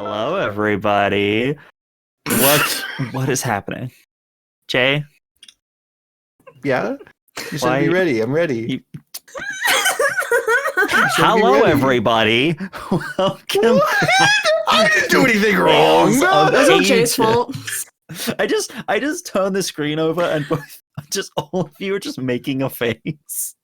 Hello, everybody. What is happening? Jay? Yeah? You Why- should be ready. I'm ready. You- should be Hello, ready. everybody. Welcome. I didn't do anything wrong. Tales of That's not Agius. Jay's fault. I just turned the screen over and just all of you are just making a face.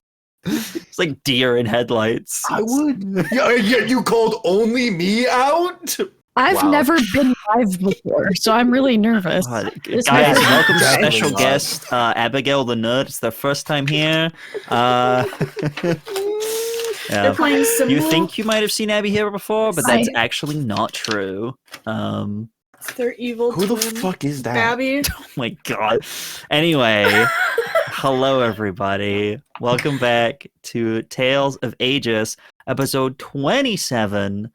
It's like deer in headlights. I would. Yeah, you called only me out? I've Wow. never been live before, so I'm really nervous. God, It's guys, never- welcome Definitely special not. guest Abigail the Nerd. It's their first time here. They're Yeah. playing Sybil. You think you might have seen Abby here before, but that's I- actually not true. It's their evil Who the twin, fuck is that? Babby. Oh my god. Anyway, hello everybody. Welcome back to Tales of Agius, episode 27.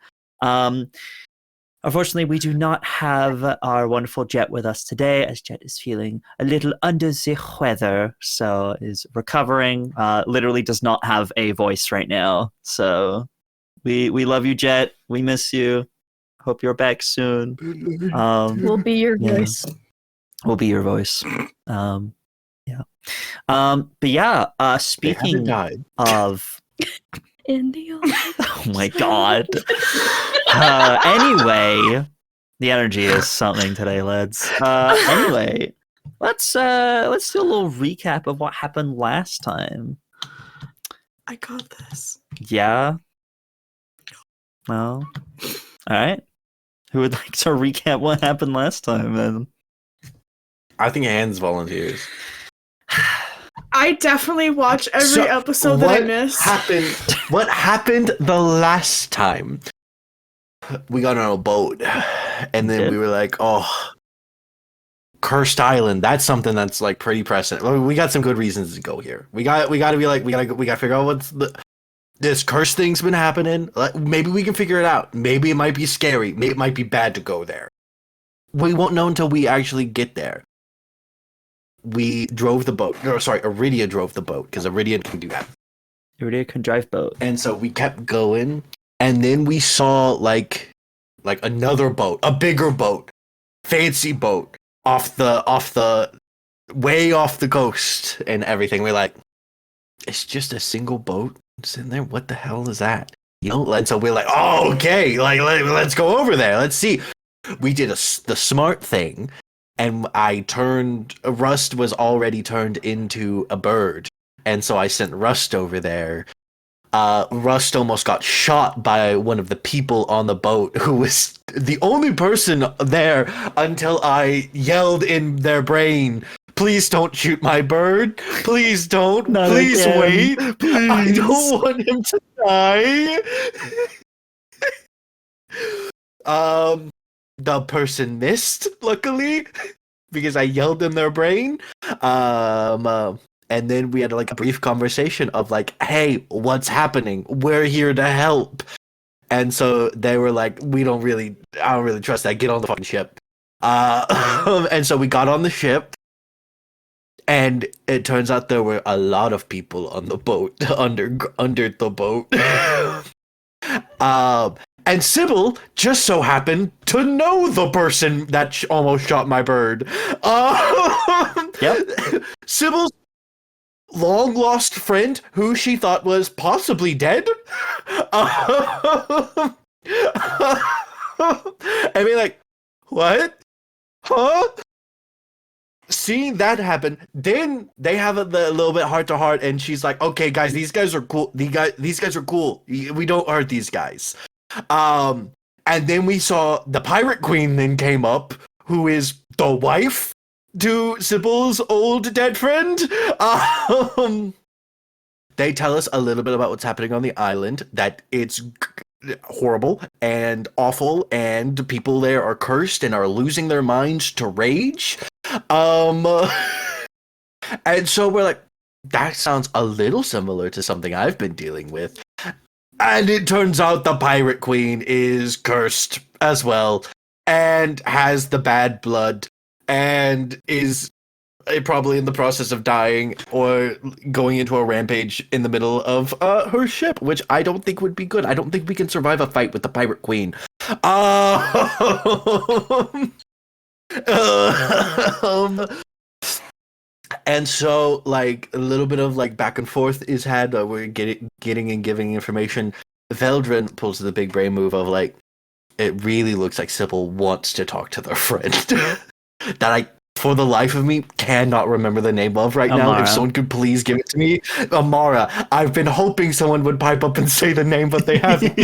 Unfortunately, we do not have our wonderful Jet with us today, as Jet is feeling a little under the weather, so is recovering. Literally does not have a voice right now. So we love you, Jet. We miss you. Hope you're back soon. will be your Yeah. voice. Will be your voice. Yeah. But yeah, They haven't speaking died. of India. oh my god. Anyway, the energy is something today, lads. Anyway, let's do a little recap of what happened last time. I got this. Yeah. Well, all right. Who would like to recap what happened last time then? I think Hans volunteers. I definitely watch every episode that I miss. What happened the last time? We got on a boat, and then we were like, "Oh, cursed island. That's something that's like pretty present." Well, we got some good reasons to go here. We got to be like, we got to figure out what's this cursed thing's been happening. Maybe we can figure it out. Maybe it might be scary. Maybe it might be bad to go there. We won't know until we actually get there. We drove the boat. No, sorry, Aridia drove the boat because Aridia can do that. Aridia can drive boat. And so we kept going, and then we saw like another boat, a bigger boat, fancy boat off the way off the coast and everything. We're like, it's just a single boat sitting there. What the hell is that? You know. And so we're like, oh, okay, like let's go over there. Let's see. We did the smart thing. And Rust was already turned into a bird. And so I sent Rust over there. Rust almost got shot by one of the people on the boat, who was the only person there until I yelled in their brain, "Please don't shoot my bird. Please don't. Not Please again. wait. I Please." don't want him to die." The person missed, luckily, because I yelled in their brain. And then we had like a brief conversation of like, "Hey, what's happening? We're here to help." And so they were like, I don't really trust that. Get on the fucking ship." And so we got on the ship, and it turns out there were a lot of people on the boat, under the boat. And Sybil just so happened to know the person that almost shot my bird. Yep. Sybil's long lost friend, who she thought was possibly dead. And be like, "What? Huh?" Seeing that happen, then they have a little bit heart to heart, and she's like, "Okay, guys, these guys are cool. These guys are cool. We don't hurt these guys." And then we saw the Pirate Queen then came up, who is the wife to Sybil's old dead friend. They tell us a little bit about what's happening on the island, that it's horrible and awful, and people there are cursed and are losing their minds to rage. And so we're like, that sounds a little similar to something I've been dealing with. And it turns out the Pirate Queen is cursed as well, and has the bad blood, and is probably in the process of dying or going into a rampage in the middle of her ship, which I don't think would be good. I don't think we can survive a fight with the Pirate Queen. Um, and so, like, a little bit of like back and forth is had. We're getting and giving information. Veldren pulls the big brain move of like, it really looks like Sybil wants to talk to their friend that I, for the life of me, cannot remember the name of right now. Amara. If someone could please give it to me, Amara. I've been hoping someone would pipe up and say the name, but they haven't.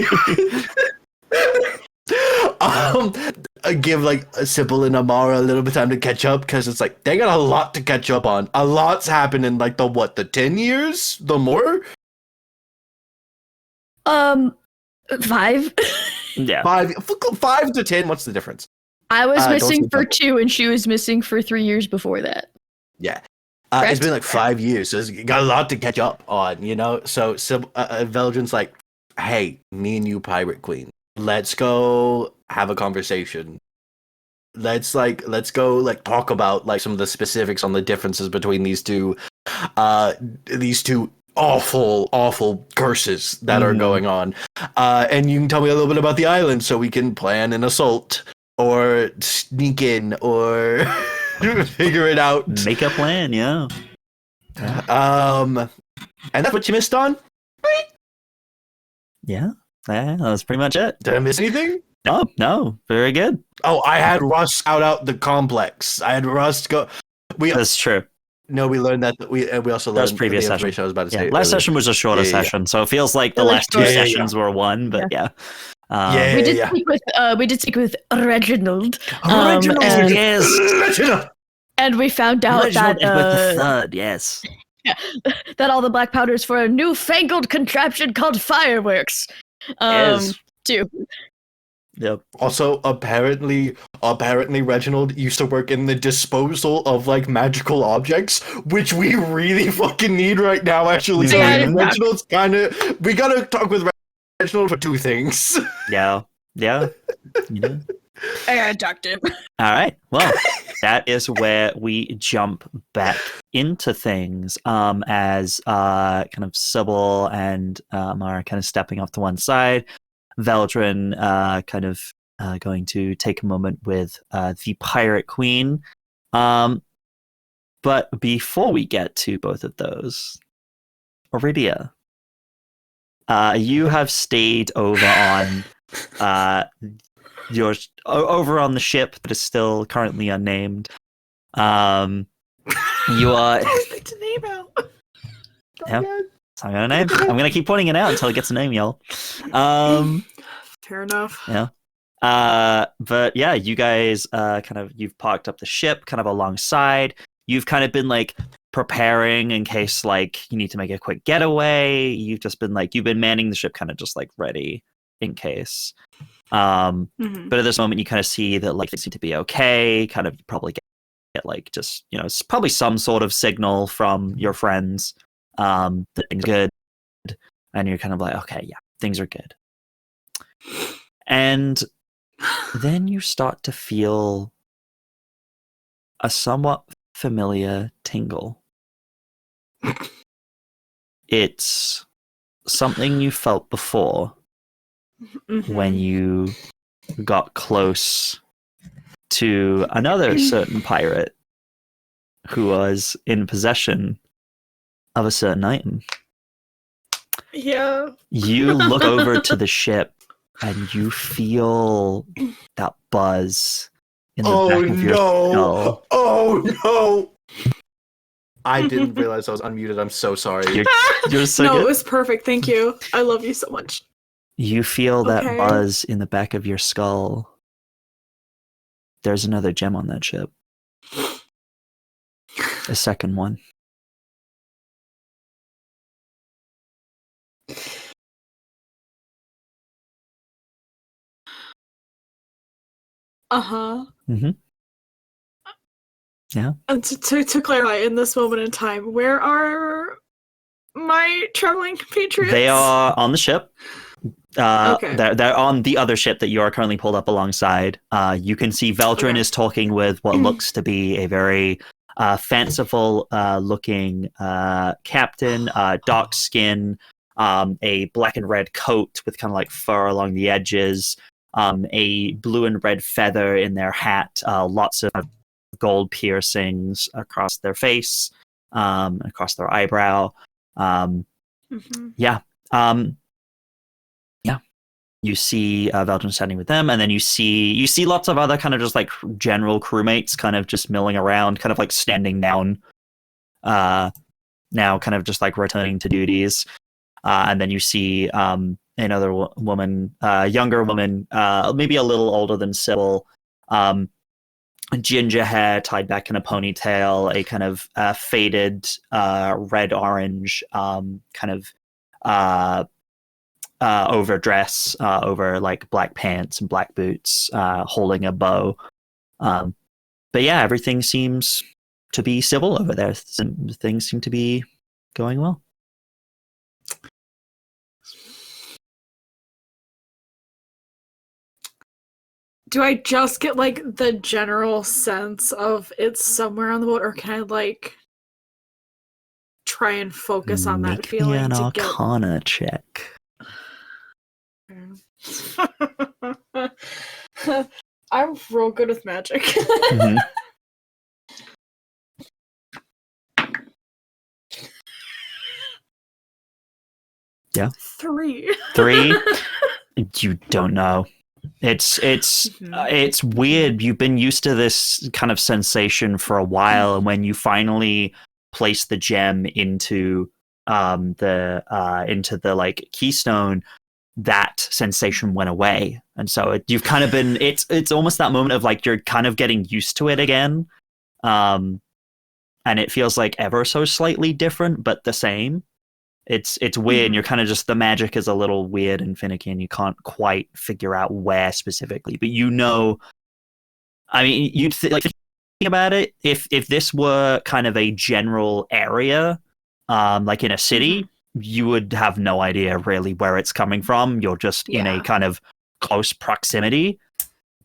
Give like Sybil and Amara a little bit of time to catch up because it's like they got a lot to catch up on. A lot's happened in like the 10 years, the more 5. Yeah. 5 to 10. What's the difference? I was don't missing say for double. 2, and she was missing for 3 years before that. Yeah. Correct? It's been like 5 years, so it's got a lot to catch up on, you know? So Veldren's like, hey, me and you, Pirate Queen, let's go have a conversation. Let's go like talk about like some of the specifics on the differences between these two awful curses that are going on. And you can tell me a little bit about the island so we can plan an assault or sneak in or figure it out. Make a plan, yeah. And that's what you missed on? Yeah. Yeah, that's pretty much it. Did I miss anything? No. Very good. Oh, I had Russ scout out the complex. I had Russ go. That's true. No, we learned that we also That was learned previous the session. information I was about to Yeah. say. Last earlier. session was a shorter session, so it feels like the Yeah, last two like- sessions were one, but yeah. We did speak with Reginald. Reginald, and, yes. and we found out Reginald that with the third, yes. that all the black powder is for a newfangled contraption called fireworks. Yes. Too. Yep. Also, apparently, Reginald used to work in the disposal of like magical objects, which we really fucking need right now. Actually, so Yeah, Reginald's kind of. We gotta talk with Reginald for 2 things. Yeah. You know. I gotta talk to him. All right. Well, that is where we jump back into things. As kind of Sybil and Mara kind of stepping off to one side. Veldren kind of going to take a moment with the Pirate Queen. But before we get to both of those, Aridia, you have stayed over on over on the ship that is still currently unnamed. You are. I always like to name out. Yeah. I'm gonna keep pointing it out until it gets a name, y'all. Fair enough. Yeah. But yeah, you guys you've parked up the ship kind of alongside. You've kind of been like preparing in case like you need to make a quick getaway. You've been manning the ship kind of just like ready in case. But at this moment you kind of see that like they seem to be okay, kind of probably get like just, you know, probably some sort of signal from your friends that things are good, and you're kind of like, okay, yeah, things are good. And then you start to feel a somewhat familiar tingle. It's something you felt before when you got close to another certain pirate who was in possession of a certain item. Yeah. You look over to the ship and you feel that buzz in the back of your skull. Oh no! I didn't realize I was unmuted. I'm so sorry. You're so No, good. it was perfect. Thank you. I love you so much. You feel that Okay. buzz in the back of your skull. There's another gem on that ship. A second one. Uh-huh. Mm-hmm. Yeah. And to clarify, in this moment in time, where are my traveling compatriots? They are on the ship. Okay. They're on the other ship that you are currently pulled up alongside. You can see Veldren Okay. is talking with what looks to be a very fanciful looking captain, dark skin, a black and red coat with kind of like fur along the edges, a blue and red feather in their hat, lots of gold piercings across their face, across their eyebrow. Yeah. Yeah. You see Veldren standing with them, and then you see lots of other kind of just like general crewmates kind of just milling around, kind of like standing down, now kind of just like returning to duties. And then you see another woman, younger woman, maybe a little older than Sybil, ginger hair tied back in a ponytail, a kind of faded red-orange kind of overdress over like black pants and black boots, holding a bow. But yeah, everything seems to be civil over there. Things seem to be going well. Do I just get like the general sense of it's somewhere on the boat, or can I like try and focus on that feeling? Make me an to Arcana check. I'm real good with magic. Mm-hmm. Yeah. 3. 3. You don't know. It's weird. You've been used to this kind of sensation for a while, and when you finally place the gem into the like keystone, that sensation went away, and so you've kind of been. It's almost that moment of like you're kind of getting used to it again, and it feels like ever so slightly different, but the same. It's weird. And you're kind of just, the magic is a little weird and finicky, and you can't quite figure out where specifically. But I mean, you'd like thinking about it. If this were kind of a general area, like in a city, you would have no idea really where it's coming from. You're just in a kind of close proximity.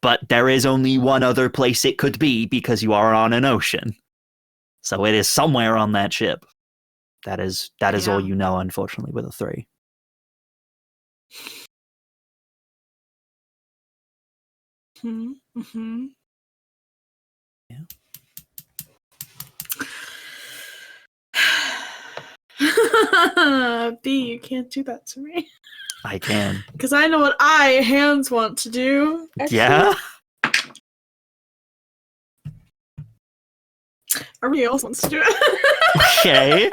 But there is only one other place it could be, because you are on an ocean. So it is somewhere on that ship. That is all you know, unfortunately, with a 3. Yeah. B, you can't do that to me. I can. Because I know what hands want to do. Actually, Yeah? everybody else wants to do it. Okay.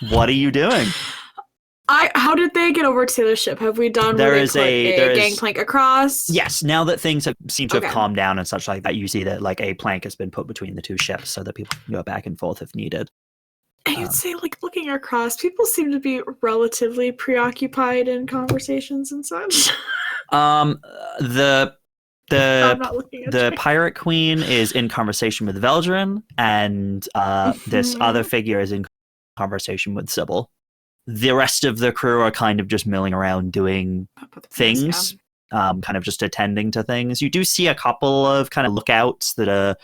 What are you doing? How did they get over to the ship? Have we done There where is they put a gangplank across? Yes, now that things seem to have calmed down and such like that, you see that like a plank has been put between the two ships so that people can go back and forth if needed. And you'd say, like, looking across, people seem to be relatively preoccupied in conversations and such. The I'm not looking at the you. pirate queen is in conversation with Veldren, and this other figure is in conversation with Sybil. The rest of the crew are kind of just milling around doing things, kind of just attending to things. You do see a couple of kind of lookouts that are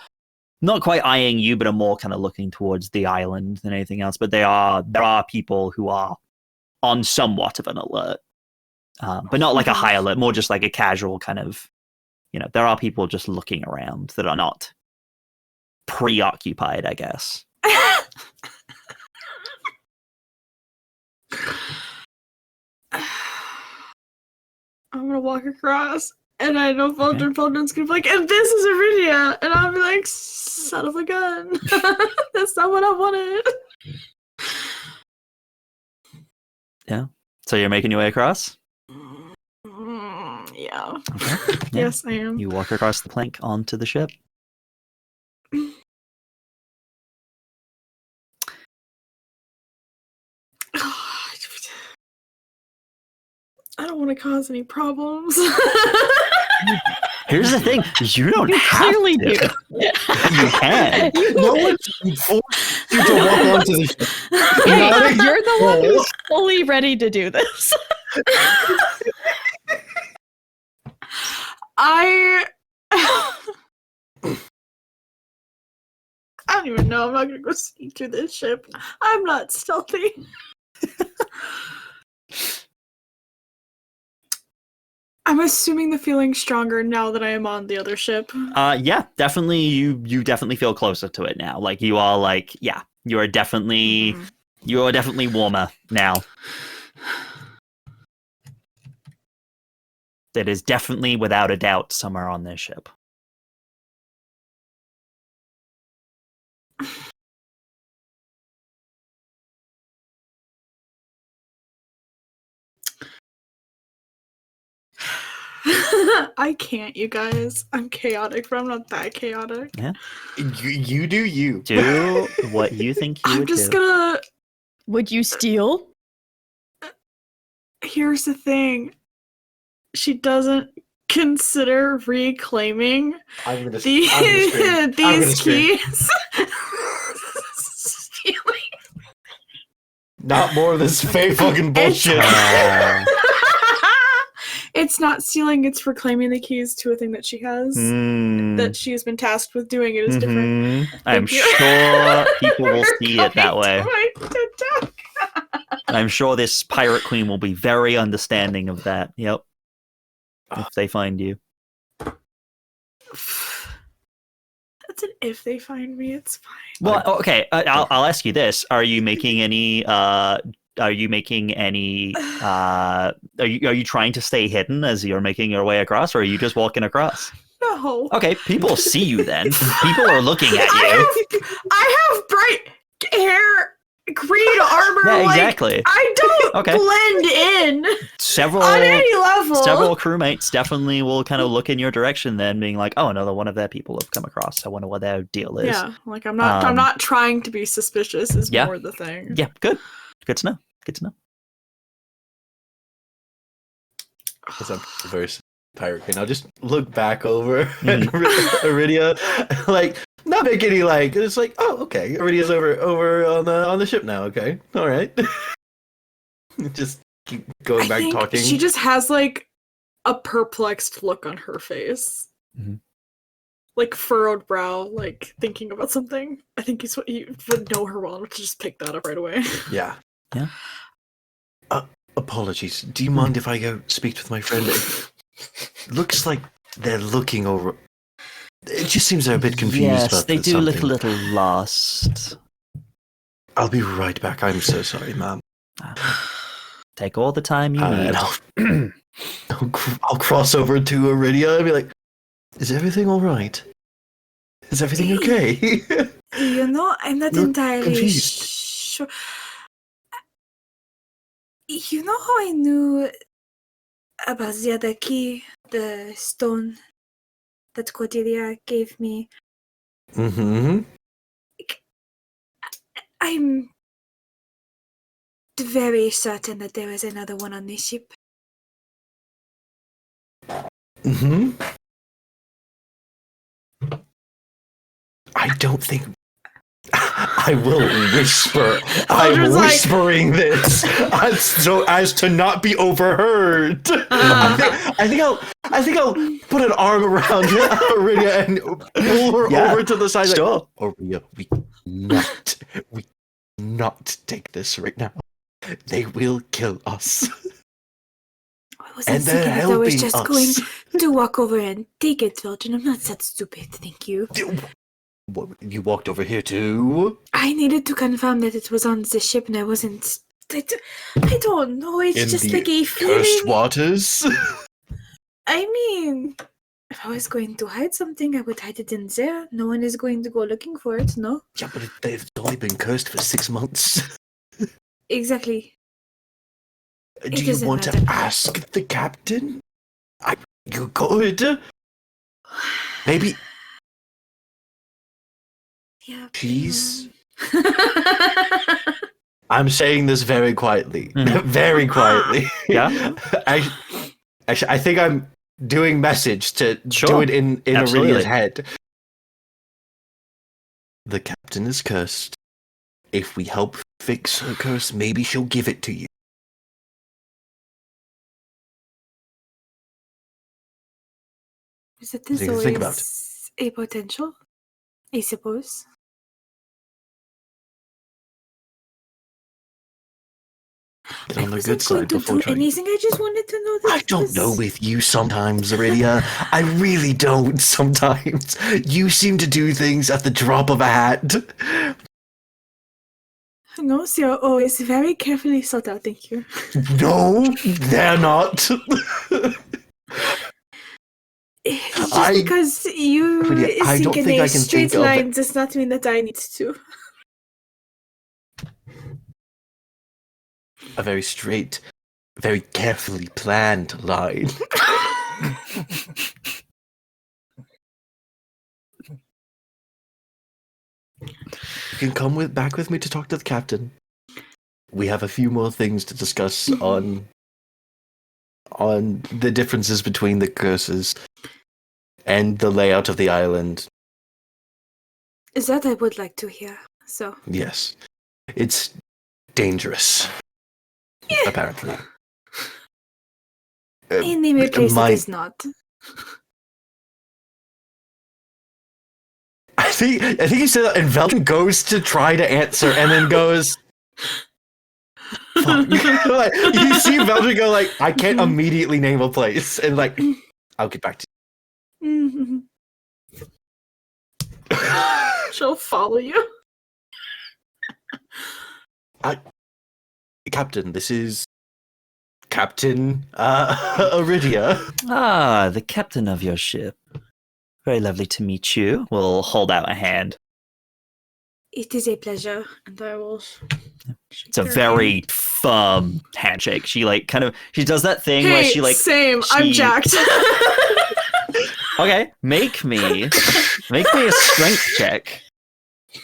not quite eyeing you, but are more kind of looking towards the island than anything else. But there are people who are on somewhat of an alert, but not like a high alert, more just like a casual kind of, there are people just looking around that are not preoccupied, I guess. I'm gonna walk across, and I know Veldren's gonna be like, and this is Aridia, and I'll be like, son of a gun. That's not what I wanted. Yeah. So you're making your way across? Yeah. Okay. Yeah. Yes, I am. You walk across the plank onto the ship. I don't want to cause any problems. Here's the thing: you don't You have clearly to. do. You can. No one forced you to walk onto the ship. Yeah, you're the one who's fully ready to do this. I don't even know. I'm not gonna go sneak through this ship. I'm not stealthy. I'm assuming the feeling's stronger now that I am on the other ship. Yeah, definitely. You definitely feel closer to it now. Like you are like, yeah, you are definitely warmer now. That is definitely, without a doubt, somewhere on this ship. I can't, you guys. I'm chaotic, but I'm not that chaotic. Yeah. You do you. Do what you think you I'm would just do. gonna. Would you steal? Here's the thing. She doesn't consider reclaiming I'm gonna these scream. keys. Stealing. Not more of this fake fucking bullshit. It's not stealing, it's reclaiming the keys to a thing that she has. That she has been tasked with doing. It is different. I'm Thank you. sure people will You're see it that coming way. to my attack. I'm sure this pirate queen will be very understanding of that. Yep. If they find you. That's an if they find me, it's fine. Well, okay. I'll ask you this: Are you making any? Are you trying to stay hidden as you're making your way across, or are you just walking across? No. Okay, people see you then. People are looking at you. I have bright hair, green armor. Yeah, exactly. Like, I don't blend in Several on any level. Several crewmates definitely will kind of look in your direction then, being like, "Oh, another one of their people have come across. I wonder what their deal is." Yeah, like I'm not trying to be suspicious. Is Yeah. more the thing. Yeah, good. Good to know. Good to know. Because I'm very pirate queen. I'll just look back over at Aridia, like not make any like. It's like, oh, okay, Aridia's over on the ship now. Okay, all right. Just keep going back think talking. She just has like a perplexed look on her face. Mhm. Like furrowed brow, like thinking about something. I think he's what you would know her well enough to just pick that up right away. Yeah. Yeah. Apologies. Do you mind if I go speak with my friend? It looks like they're looking over. It just seems they're a bit confused. Yes, about they do look a something. little lost. I'll be right back. I'm so sorry, ma'am. Take all the time you need. And I'll cross over to Aridia and be like, "Is everything all right? Is everything okay?" You know, I'm not You're entirely confused. sure. You know how I knew about the other key, the stone that Cordelia gave me? Mm-hmm. I'm very certain that there is another one on this ship. Mm-hmm. I don't think. I will whisper. I'm Veldren's like- whispering this so as to not be overheard. I think I'll put an arm around Aridia and pull her over to the side. Sure. Like, Aridia, we not take this right now. They will kill us. I wasn't And they're thinking that I was helping just us. going to walk over and take it, Veldren. I'm not that stupid, thank you. What, you walked over here too? I needed to confirm that it was on the ship and I wasn't... I don't know, it's In just the like a cursed feeling. waters? I mean, if I was going to hide something, I would hide it in there. No one is going to go looking for it, no? Yeah, but they've only been cursed for 6 months. Exactly. Do you doesn't want to matter. ask the captain? You could. Maybe Yeah. she's... I'm saying this very quietly. Mhm. Very quietly. Yeah. I think I'm doing message to do Sure. it in Absolutely. Aridia's head. The captain is cursed. If we help fix her curse, maybe she'll give it to you. Is it What do you think about? a potential? I suppose. Get on the wasn't good going side to before do trying. anything. I just wanted to know that I don't know with you sometimes, Aridia. I really don't sometimes. You seem to do things at the drop of a hat. No, you're always very carefully thought out. Thank you. No, they're not. It's just because you Aridia, I don't think in think a I can straight think of line does not mean that I need to. a very straight, very carefully planned line. You can come back with me to talk to the captain. We have a few more things to discuss on the differences between the curses and the layout of the island. That I would like to hear. So Yes. It's dangerous. Apparently. in the case it is not. I think you said that, and Veldren goes to try to answer and then goes fuck. Like, you see Veldren go like, I can't immediately name a place, and like, I'll get back to Mhm. She'll follow you. Captain, this is Captain Aridia. Ah, the captain of your ship. Very lovely to meet you. We'll hold out a hand. It is a pleasure, and I will. It's a very firm handshake. She she does that thing where she same. I'm jacked. Okay, make me a strength check.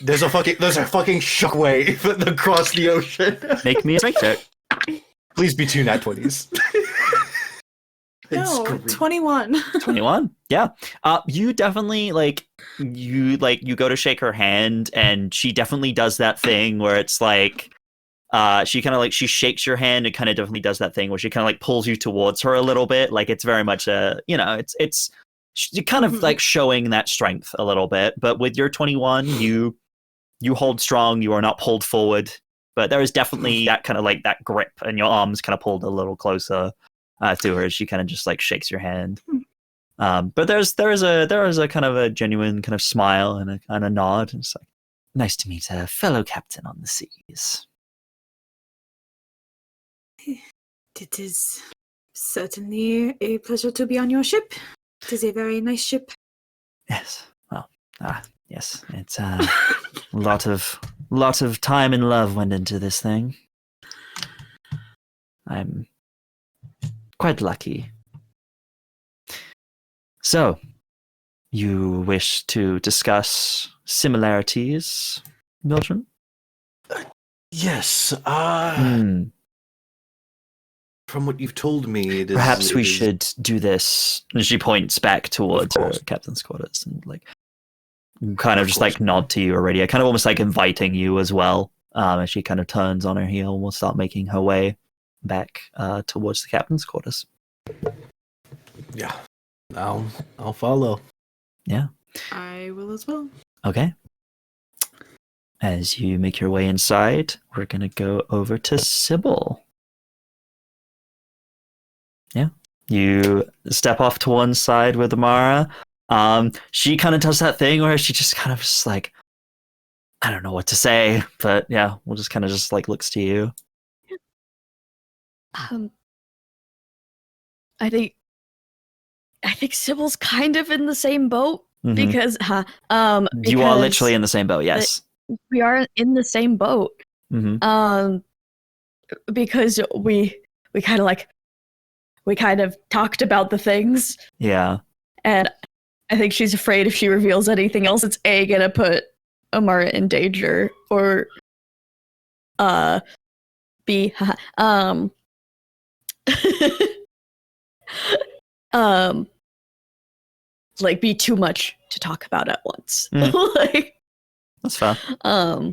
There's a fucking shockwave across the ocean. Make me a strength check. Please be two nat 20s. No, 21. 21. Yeah. You definitely you go to shake her hand, and she definitely does that thing where it's like she kind of she shakes your hand and kind of definitely does that thing where she kind of pulls you towards her a little bit. Like it's very much it's kind of showing that strength a little bit. But with your 21, you hold strong. You are not pulled forward, but there is definitely that kind of that grip, and your arms kind of pulled a little closer to her. She kind of just shakes your hand. But there is a kind of a genuine kind of smile and a nod. And it's like, nice to meet a fellow captain on the seas. It is certainly a pleasure to be on your ship. It is a very nice ship. Yes. Well, yes. It's a lot of time and love went into this thing. I'm quite lucky. So, you wish to discuss similarities, Veldren? Yes. From what you've told me, it is, perhaps we should do this. And she points back towards her captain's quarters and kind of just nod to you already. Kind of almost inviting you as well. As she kind of turns on her heel and will start making her way back towards the captain's quarters. Yeah, I'll follow. Yeah, I will as well. Okay. As you make your way inside, we're gonna go over to Sybil. Yeah, you step off to one side with Amara. She kind of does that thing where she just kind of just I don't know what to say, but yeah, we'll just kind of just looks to you. I think Sybil's kind of in the same boat because you are literally in the same boat. Yes, we are in the same boat. Because we kind of talked about the things. Yeah, and I think she's afraid if she reveals anything else, it's gonna put Amara in danger, or B be too much to talk about at once. That's fair.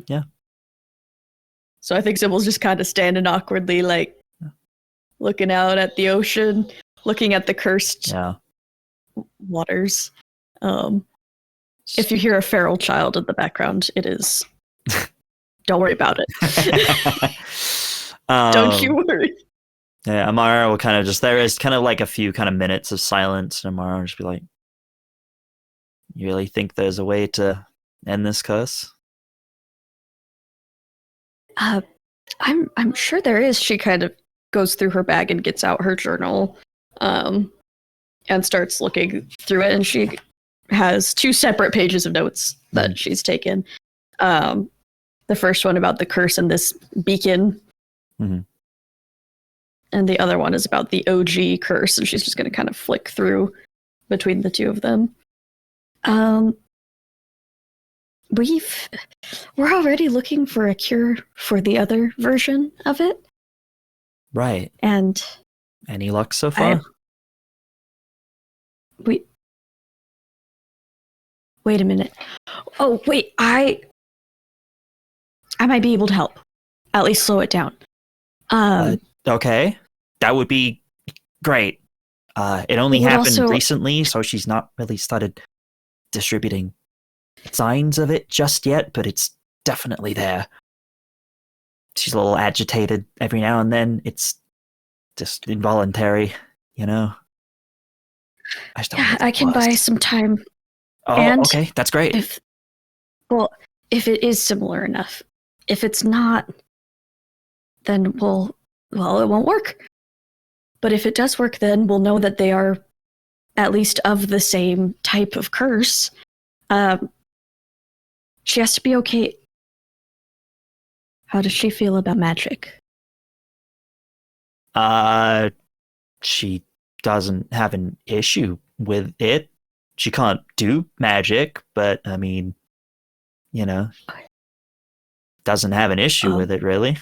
Yeah. So I think Sybil's just kind of standing awkwardly, looking out at the ocean, looking at the cursed waters. If you hear a feral child in the background, it is. Don't worry about it. Don't you worry. Yeah, Amara will kind of just, there is kind of like a few kind of minutes of silence, and Amara will just be like, you really think there's a way to end this curse? I'm sure there is. She kind of goes through her bag and gets out her journal, and starts looking through it, and she has 2 separate pages of notes that she's taken. The first one about the curse and this beacon. Mm-hmm. And the other one is about the OG curse, and she's just going to kind of flick through between the 2 of them. We're already looking for a cure for the other version of it. Right. And any luck so far? Wait a minute. Oh, wait, I might be able to help. At least slow it down. Okay. That would be great. It only happened recently, so she's not really started distributing signs of it just yet, but it's definitely there. She's a little agitated every now and then. It's just involuntary, you know? I can buy some time. Oh, and okay. That's great. If it is similar enough. If it's not, then it won't work. But if it does work, then we'll know that they are at least of the same type of curse. She has to be okay. How does she feel about magic? She doesn't have an issue with it. She can't do magic, but I mean, you know, doesn't have an issue with it, really.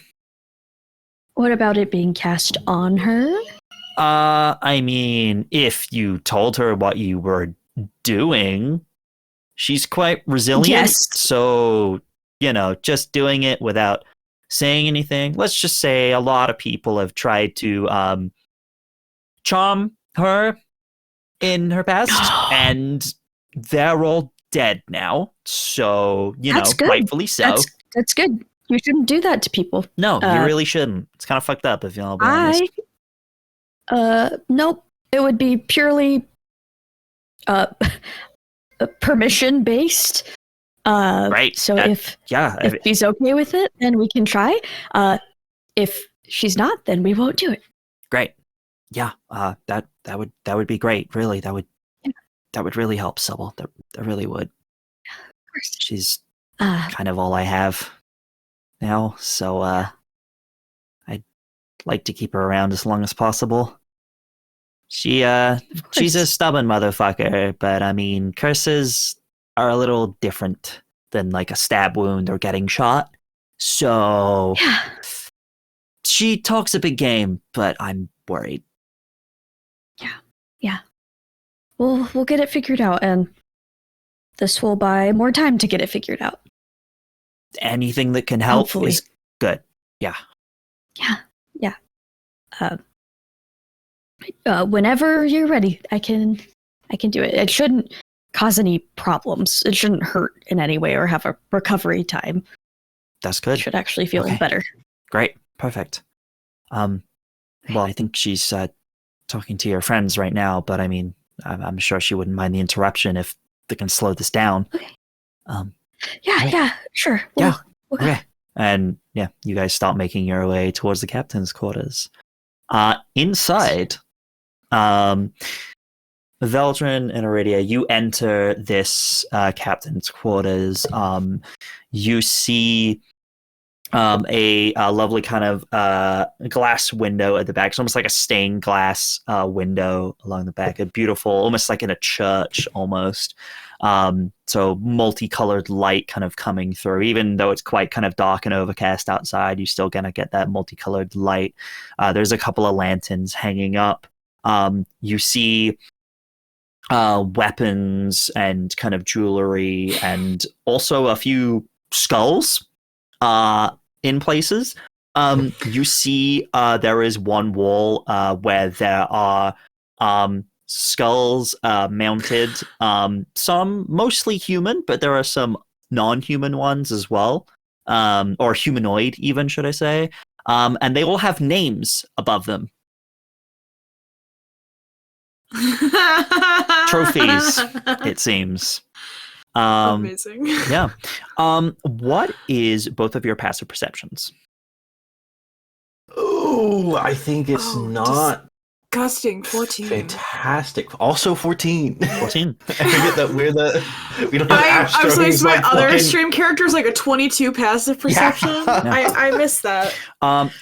What about it being cast on her? I mean, if you told her what you were doing, she's quite resilient. Yes. So, you know, just doing it without saying anything. Let's just say a lot of people have tried to charm her in her past, and they're all dead now. So, you know, rightfully so. That's good. You shouldn't do that to people. No, you really shouldn't. It's kind of fucked up, if you'll be honest. Nope. It would be purely permission based. Right. So if he's okay with it, then we can try. If she's not, then we won't do it. Great. Yeah. That would be great. Really, that would really help Sybil. That really would. Of course. She's kind of all I have now, so I'd like to keep her around as long as possible. She's a stubborn motherfucker, but I mean, curses are a little different than like a stab wound or getting shot. So she talks a big game, but I'm worried. Yeah. We'll get it figured out, and this will buy more time to get it figured out. Anything that can help Hopefully. is good. Yeah. Whenever you're ready, I can do it. It shouldn't cause any problems. It shouldn't hurt in any way or have a recovery time. That's good. It should actually feel better. Great. Perfect. Well, I think she's talking to your friends right now, but I mean, I'm sure she wouldn't mind the interruption if they can slow this down. Okay. Right. Yeah, sure. Okay. And yeah, you guys start making your way towards the captain's quarters. Inside, Veldren and Aridia, you enter this captain's quarters. You see a lovely kind of glass window at the back. It's almost like a stained glass window along the back. A beautiful, almost like in a church almost. So multicolored light kind of coming through. Even though it's quite kind of dark and overcast outside, you're still going to get that multicolored light. There's a couple of lanterns hanging up. You see weapons and kind of jewelry and also a few skulls in places. You see there is one wall where there are skulls mounted, some mostly human, but there are some non-human ones as well, or humanoid even, should I say. And they all have names above them. Trophies, it seems. Amazing. Yeah. What is both of your passive perceptions? Oh, I think it's not Disgusting. 14. fantastic. Also 14. 14. I forget that we don't have Astra. I'm so used to my like other fucking- stream character is like a 22 passive perception. Yeah. I missed that.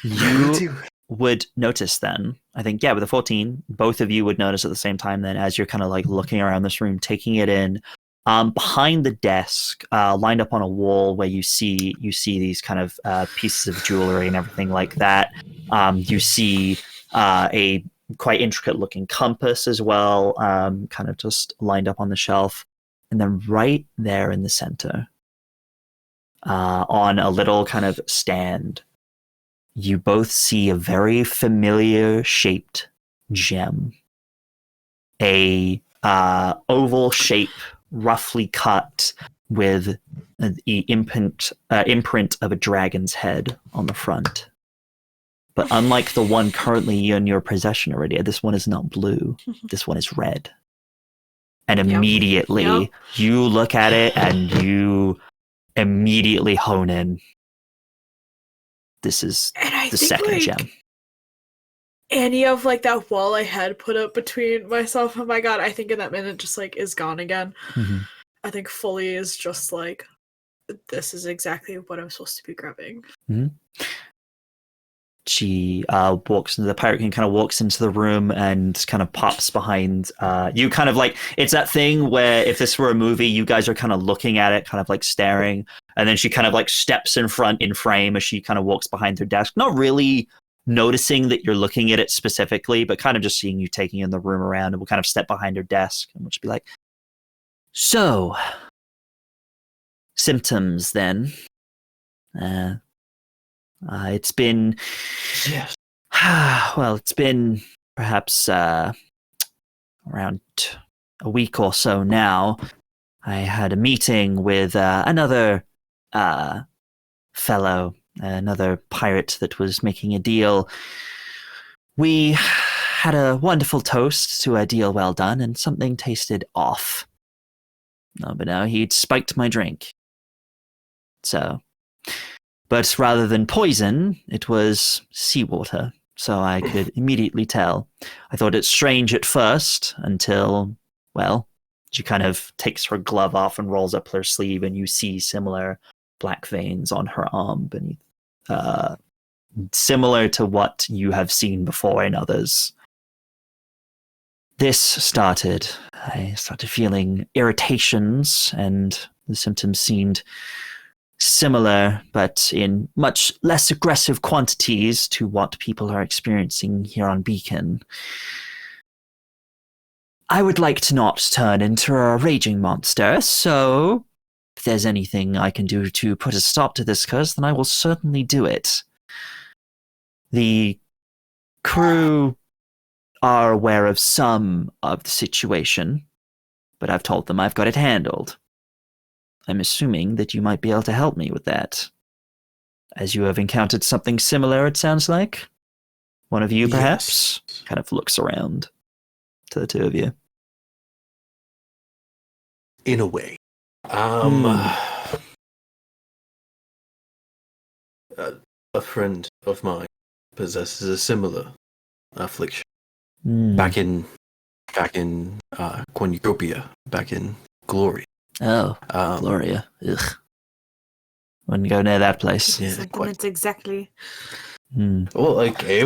You would notice then, I think, with a 14, both of you would notice at the same time then as you're kind of like looking around this room, taking it in. Behind the desk, lined up on a wall where you see these kind of pieces of jewelry and everything like that. You see a quite intricate looking compass as well, kind of just lined up on the shelf. And then right there in the center, on a little kind of stand, you both see a very familiar shaped gem. A oval shape, roughly cut, with the imprint of a dragon's head on the front. But unlike the one currently in your possession already, this one is not blue. This one is red. And immediately you look at it and you immediately hone in. This is the second gem. Any of like that wall I had put up between myself and my god, I think in that minute just like is gone again. Mm-hmm. I think fully is just like, this is exactly what I'm supposed to be grabbing. Mm-hmm. She walks into the pirate king, kind of walks into the room and kind of pops behind you, kind of like, it's that thing where if this were a movie, you guys are kind of looking at it, kind of like staring, and then she kind of like steps in front in frame as she kind of walks behind her desk, not really noticing that you're looking at it specifically, but kind of just seeing you taking in the room around, and will kind of step behind her desk and will just be like, so, symptoms then. It's been, yes. Well, it's been perhaps around a week or so now. I had a meeting with another fellow, another pirate that was making a deal. We had a wonderful toast to a deal well done, and something tasted off. No, but now he'd spiked my drink. So, but rather than poison, it was seawater, so I could immediately tell. I thought it strange at first until, well, she kind of takes her glove off and rolls up her sleeve, and you see similar black veins on her arm beneath, similar to what you have seen before in others. This started. I started feeling irritations, and the symptoms seemed similar, but in much less aggressive quantities to what people are experiencing here on Beacon. I would like to not turn into a raging monster, so if there's anything I can do to put a stop to this curse, then I will certainly do it. The crew are aware of some of the situation, but I've told them I've got it handled. I'm assuming that you might be able to help me with that. As you have encountered something similar, it sounds like. One of you, perhaps, kind of looks around to the two of you. In a way. A friend of mine possesses a similar affliction. Back in Cornucopia, back in Glory. Oh, Gloria. Ugh. Wouldn't go near that place. Yeah, Sentiments exactly. Well, okay.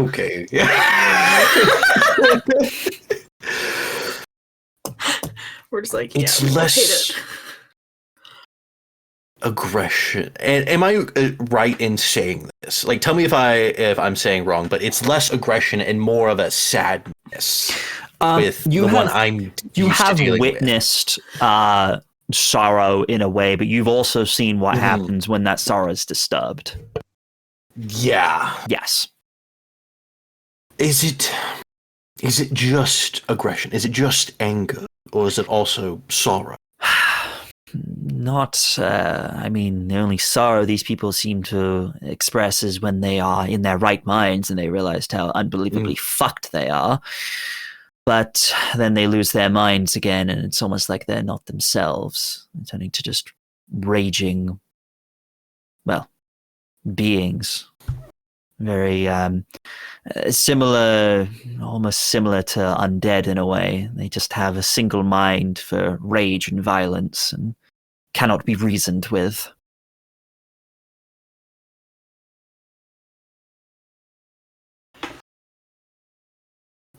We're just like, it's we less hate it. aggression. And am I right in saying this? Like, tell me if I'm saying wrong, but it's less aggression and more of a sadness. With you the have, one I'm you used to have dealing witnessed sorrow in a way, but you've also seen what happens when that sorrow is disturbed. Yeah. Yes. Is it just aggression? Is it just anger? Or is it also sorrow? Not, I mean, the only sorrow these people seem to express is when they are in their right minds and they realized how unbelievably fucked they are. But then they lose their minds again, and it's almost like they're not themselves, turning to just raging, well, beings. Very similar, almost similar to undead in a way. They just have a single mind for rage and violence and cannot be reasoned with.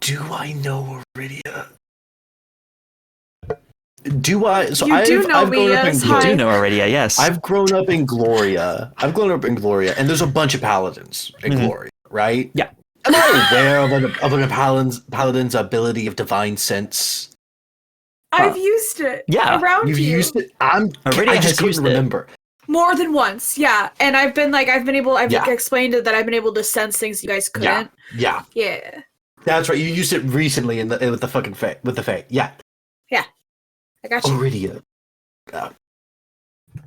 Do I know Aridia? Do I? So You do know I've me, grown up yes, in You hi. Gloria. do know Aridia, yes. I've grown up in Gloria. And there's a bunch of paladins in Mhm. Gloria, right? Yeah. Am I aware of a paladin's ability of divine sense? I've used it. Yeah, around You've you. used it. Aridia I has just couldn't used it. remember. More than once, yeah. And I've Yeah. explained it that I've been able to sense things you guys couldn't. Yeah. Yeah. That's right. You used it recently with the fucking Fae. With the Fae. Yeah. I got you. Aridia.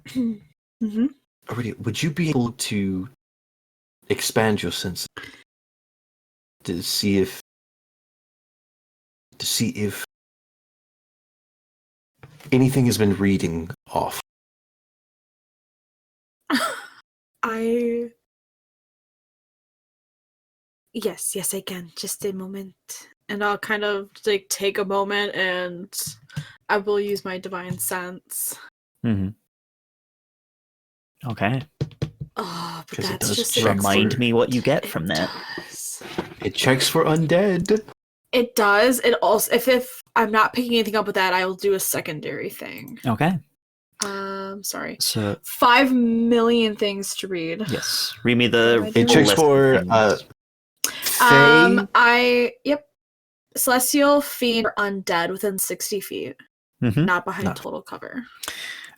Mm-hmm. Aridia, would you be able to expand your sense to see if anything has been reading off? Yes, I can. Just a moment. And I'll kind of like take a moment and I will use my divine sense. Mm-hmm. Okay. Oh, but 'Cause it that's does just check Remind for- me what you get from It that. does. It checks for undead. It does. It also if I'm not picking anything up with that, I will do a secondary thing. Okay. Sorry. So 5 million things to read. yes, read me the It full It checks list of for Um, Fae. yep. Celestial, fiend, or undead within 60 feet. Mhm. Not behind No. total cover.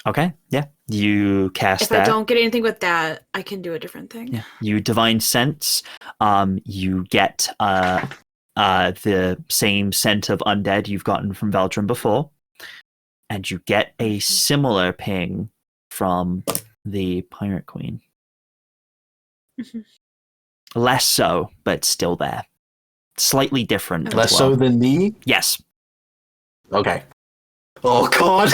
Okay. Yeah. You cast If that. I don't get anything with that, I can do a different thing. Yeah. You divine sense. You get the same scent of undead you've gotten from Veldren before, and you get a similar ping from the Pirate Queen. Mhm. Less so, but still there. Slightly different. as Less well. so than me. Yes. Okay. Oh God.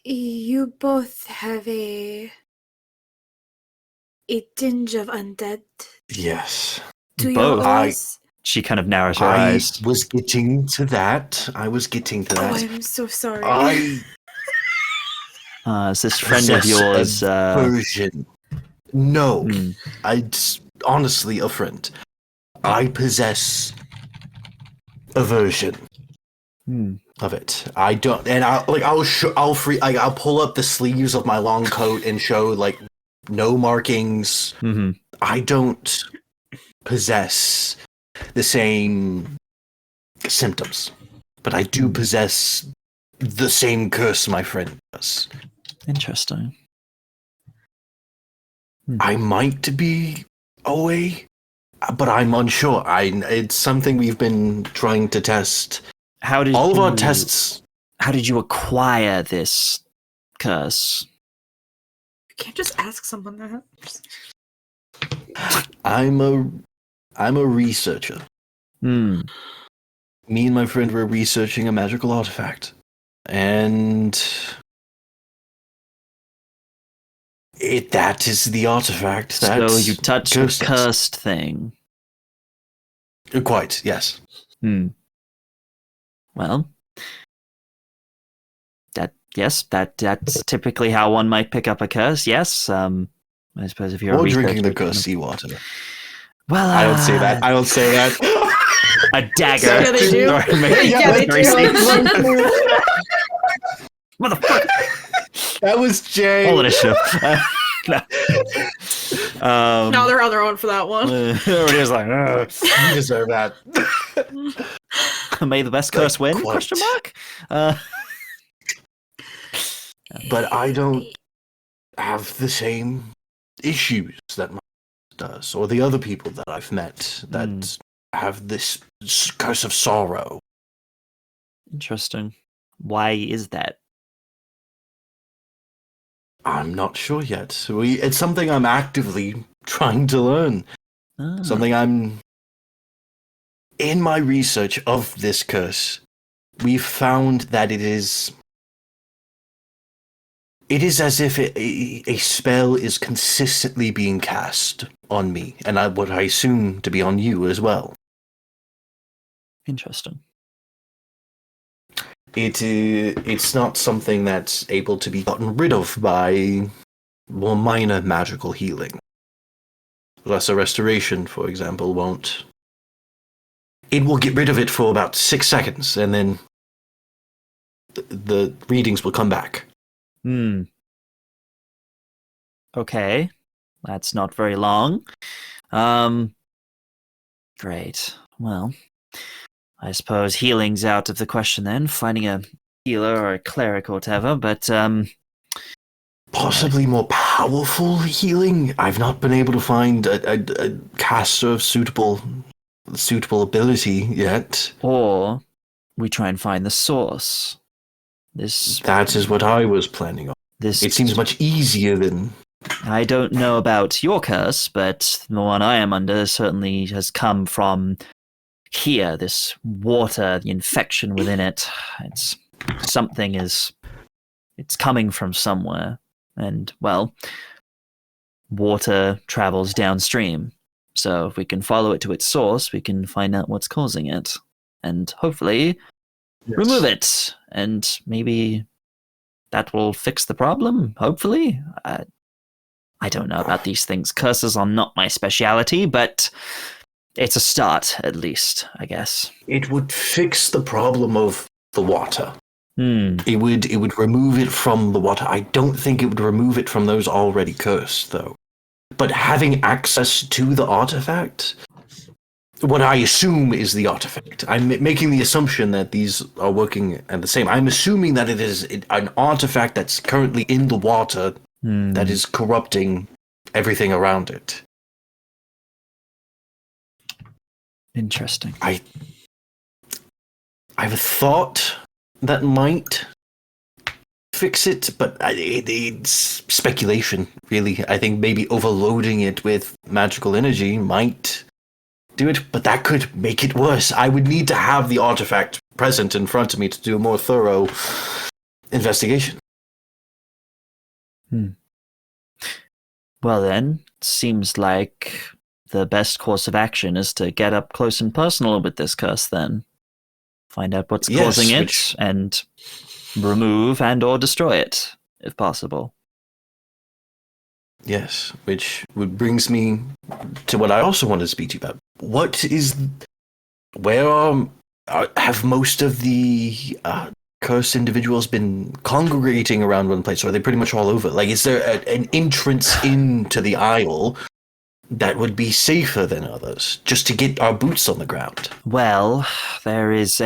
You both have a tinge of undead Yes. to Both. yours. She kind of narrows her I eyes. was getting to that. Oh, I'm so sorry. I Is this friend of possess yours? aversion. No, hmm. honestly a friend. I possess aversion Hmm. of it. I don't, and I'll pull up the sleeves of my long coat and show like no markings. Mhm. I don't possess the same symptoms, but I do possess the same curse my friend does. Interesting. I might be away, but I'm unsure. It's something we've been trying to test. How did All of our you- tests. How did you acquire this curse? You can't just ask someone that. I'm a researcher. Hmm. Me and my friend were researching a magical artifact, and that is the artifact that. So you touched a cursed us. cursed thing. Quite, yes. Hmm. Well, that's typically how one might pick up a curse. Yes. I suppose if you're a Or researcher, drinking the you kind cursed of- seawater. Well, I don't say that. I don't say that. A dagger. Yeah, they do. Sorry, make- Yeah, they very do. safe. Motherfucker. That was Jay. All initiative. No. No, they're on their own for that one. Everybody's like, "Ugh." You deserve that. May the best curse win? quite. Question mark. But I don't have the same issues that my does, or the other people that I've met that have this curse of sorrow. Interesting. Why is that? I'm not sure yet. It's something I'm actively trying to learn. Something I'm... In my research of this curse, we found that it is as if a spell is consistently being cast on me, and what I assume to be on you as well. Interesting. It's not something that's able to be gotten rid of by more minor magical healing. Lesser restoration, for example, won't. It will get rid of it for about 6 seconds, and then the readings will come back. Okay. That's not very long. Great. Well, I suppose healing's out of the question then, finding a healer or a cleric or whatever, but possibly more powerful healing. I've not been able to find a caster of suitable ability yet. Or we try and find the source. That is what I was planning on. It seems much easier than... I don't know about your curse, but the one I am under certainly has come from here. This water, the infection within it. It's coming from somewhere. And, well, water travels downstream. So if we can follow it to its source, we can find out what's causing it. And hopefully remove it. And maybe that will fix the problem, hopefully. I don't know about these things. Curses are not my speciality, but it's a start, at least, I guess. It would fix the problem of the water. It would remove it from the water. I don't think it would remove it from those already cursed, though. But having access to the artifact, what I assume is the artifact. I'm making the assumption that these are working at the same. I'm assuming that it is an artifact that's currently in the water that is corrupting everything around it. Interesting. I have a thought that might fix it, but it's speculation, really. I think maybe overloading it with magical energy might do it, but that could make it worse. I would need to have the artifact present in front of me to do a more thorough investigation. Well then, seems like the best course of action is to get up close and personal with this curse then. Find out what's causing it, and remove and or destroy it, if possible. Yes, which brings me to what I also wanted to speak to you about. Have most of the cursed individuals been congregating around one place, or are they pretty much all over? Like, is there an entrance into the Isle that would be safer than others, just to get our boots on the ground? Well, there is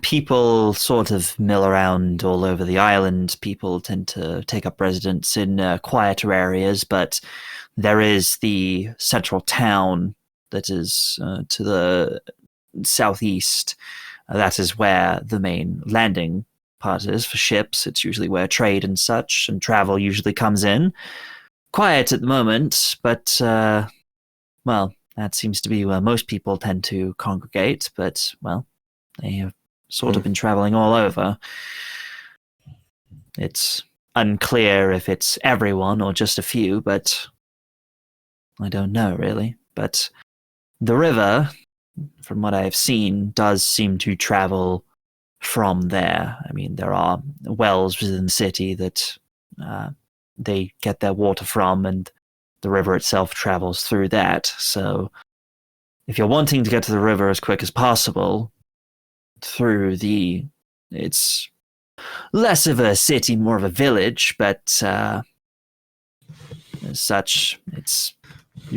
people sort of mill around all over the island. People tend to take up residence in quieter areas, but there is the central town that is to the southeast. That is where the main landing part is for ships. It's usually where trade and such and travel usually comes in. Quiet at the moment, but, well, that seems to be where most people tend to congregate, but, well, they have sort of been traveling all over. It's unclear if it's everyone or just a few, but I don't know, really. But the river, from what I've seen, does seem to travel from there. I mean, there are wells within the city that they get their water from, and the river itself travels through that. So if you're wanting to get to the river as quick as possible, it's less of a city, more of a village, but as such, it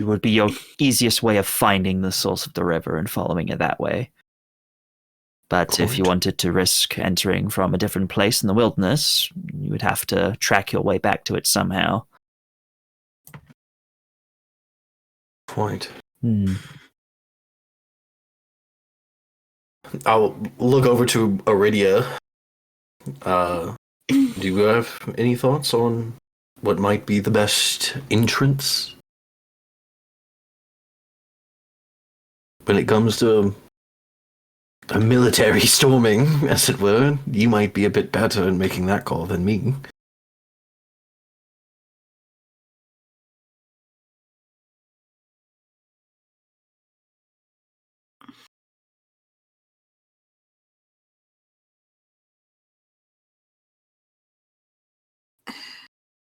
would be your easiest way of finding the source of the river and following it that way. But if you wanted to risk entering from a different place in the wilderness, you would have to track your way back to it somehow. Point. I'll look over to Aridia. Do you have any thoughts on what might be the best entrance when it comes to a military storming, as it were? You might be a bit better in making that call than me.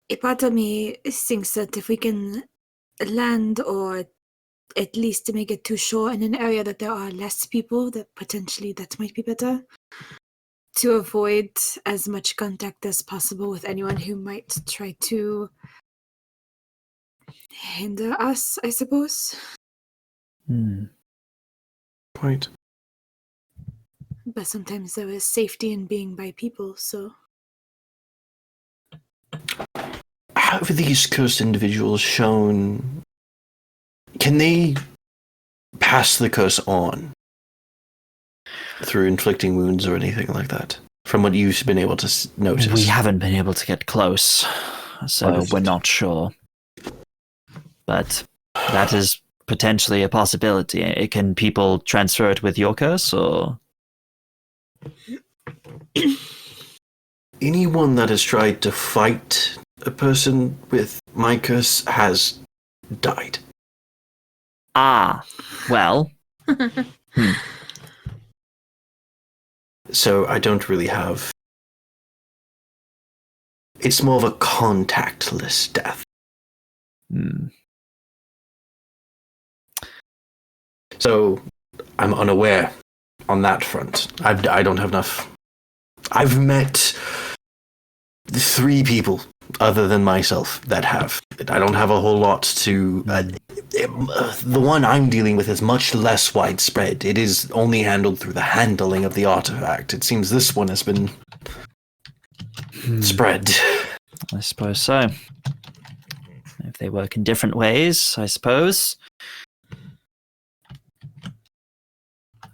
A part of me thinks that if we can land or at least to make it to shore in an area that there are less people, that potentially that might be better. To avoid as much contact as possible with anyone who might try to hinder us, I suppose. Point. But sometimes there is safety in being by people, so... Have these cursed individuals shown... Can they pass the curse on through inflicting wounds or anything like that? From what you've been able to notice. We haven't been able to get close, so we're not sure. But that is potentially a possibility. Can people transfer it with your curse, or...? Anyone that has tried to fight a person with my curse has died. Ah, well. So I don't really have... It's more of a contactless death. So I'm unaware on that front. I don't have enough... I've met 3 people other than myself that have. I don't have a whole lot to... the one I'm dealing with is much less widespread. It is only handled through the handling of the artifact. It seems this one has been spread. I suppose so. If they work in different ways, I suppose.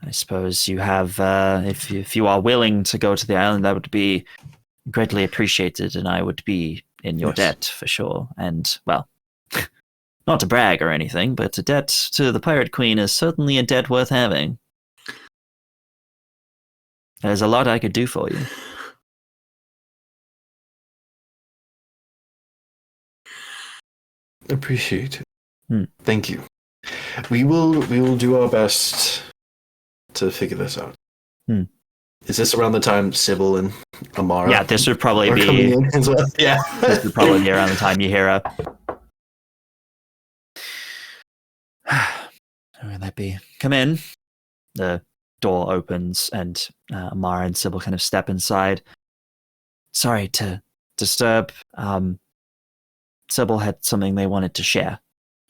I suppose you have, if you are willing to go to the island, that would be greatly appreciated, and I would be in your debt for sure. And, well, not to brag or anything, but a debt to the Pirate Queen is certainly a debt worth having. There's a lot I could do for you. Appreciate it. Thank you. We will do our best to figure this out. Is this around the time Sybil and Amara? Yeah, this would probably be coming in as well? Yeah, this would probably be around the time you hear a. Who would that be? Come in. The door opens, and Amara and Sybil kind of step inside. Sorry to disturb. Sybil had something they wanted to share,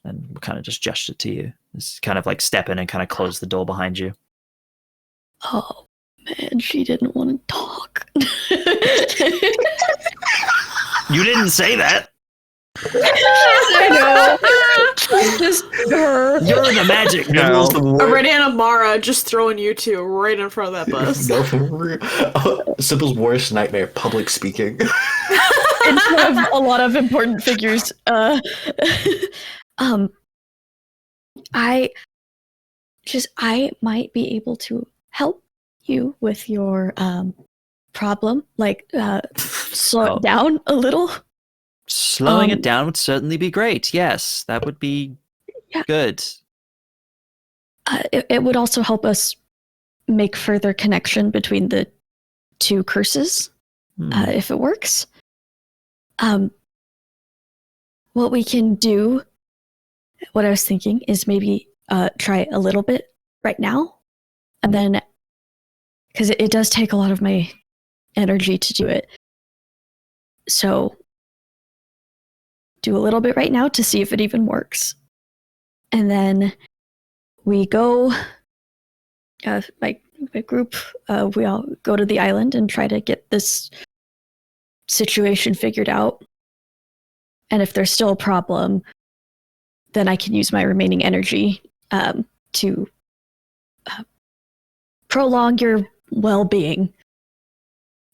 and kind of just gestured to you. It's kind of like step in and kind of close the door behind you. Oh man, she didn't want to talk. You didn't say that. I know. Just her. You're the magic girl. Aridia and Amara just throwing you two right in front of that bus. No, for real. Sybil's worst nightmare: public speaking. In front of a lot of important figures. I might be able to help you with your problem. Like slow it down a little. Slowing it down would certainly be great. Yes, that would be good. It would also help us make further connection between the 2 curses, if it works. What we can do, what I was thinking, is maybe try a little bit right now, and then, because it does take a lot of my energy to do it. So do a little bit right now to see if it even works. And then we go, my group, we all go to the island and try to get this situation figured out. And if there's still a problem, then I can use my remaining energy to prolong your well-being.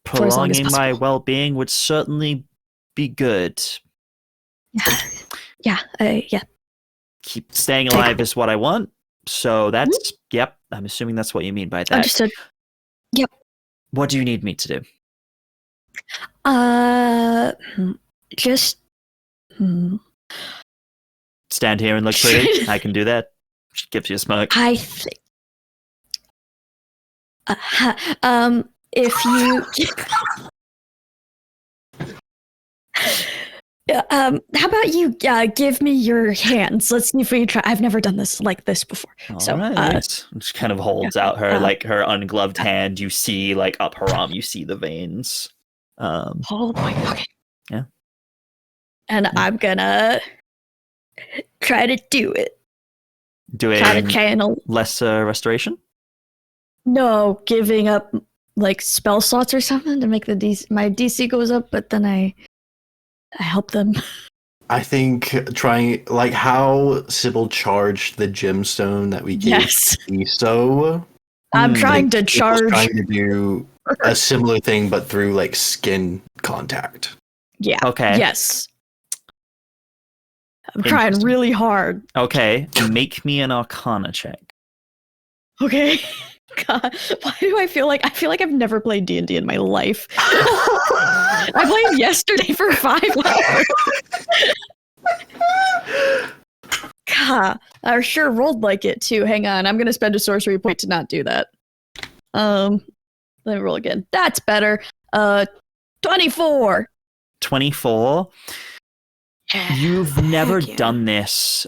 For as long as Prolonging my possible. well-being would certainly be good. Yeah. Keep staying alive is what I want. So that's, yep, I'm assuming that's what you mean by that. Understood. Yep. What do you need me to do? Just. Stand here and look pretty? I can do that. She gives you a smirk. I think. If you. How about you give me your hands? Let's see if we try. I've never done this like this before. All right. She kind of holds out her like her ungloved hand. You see like up her arm, you see the veins. Oh boy. Okay. Yeah. And I'm gonna try to do it. Doing Try to channel. lesser restoration? No, giving up like spell slots or something to make the my DC goes up, but then I help them. I think trying like how Sybil charged the gemstone that we gave so I'm trying to charge. Trying to do a similar thing, but through like skin contact. Yeah. Okay. Yes. I'm trying really hard. Okay. Make me an Arcana check. Okay. God, why do I feel like I've never played D&D in my life? I played yesterday for 5 hours. God, I sure rolled like it too. Hang on, I'm gonna spend a sorcery point to not do that. Let me roll again. That's better. 24. 24. You've never done this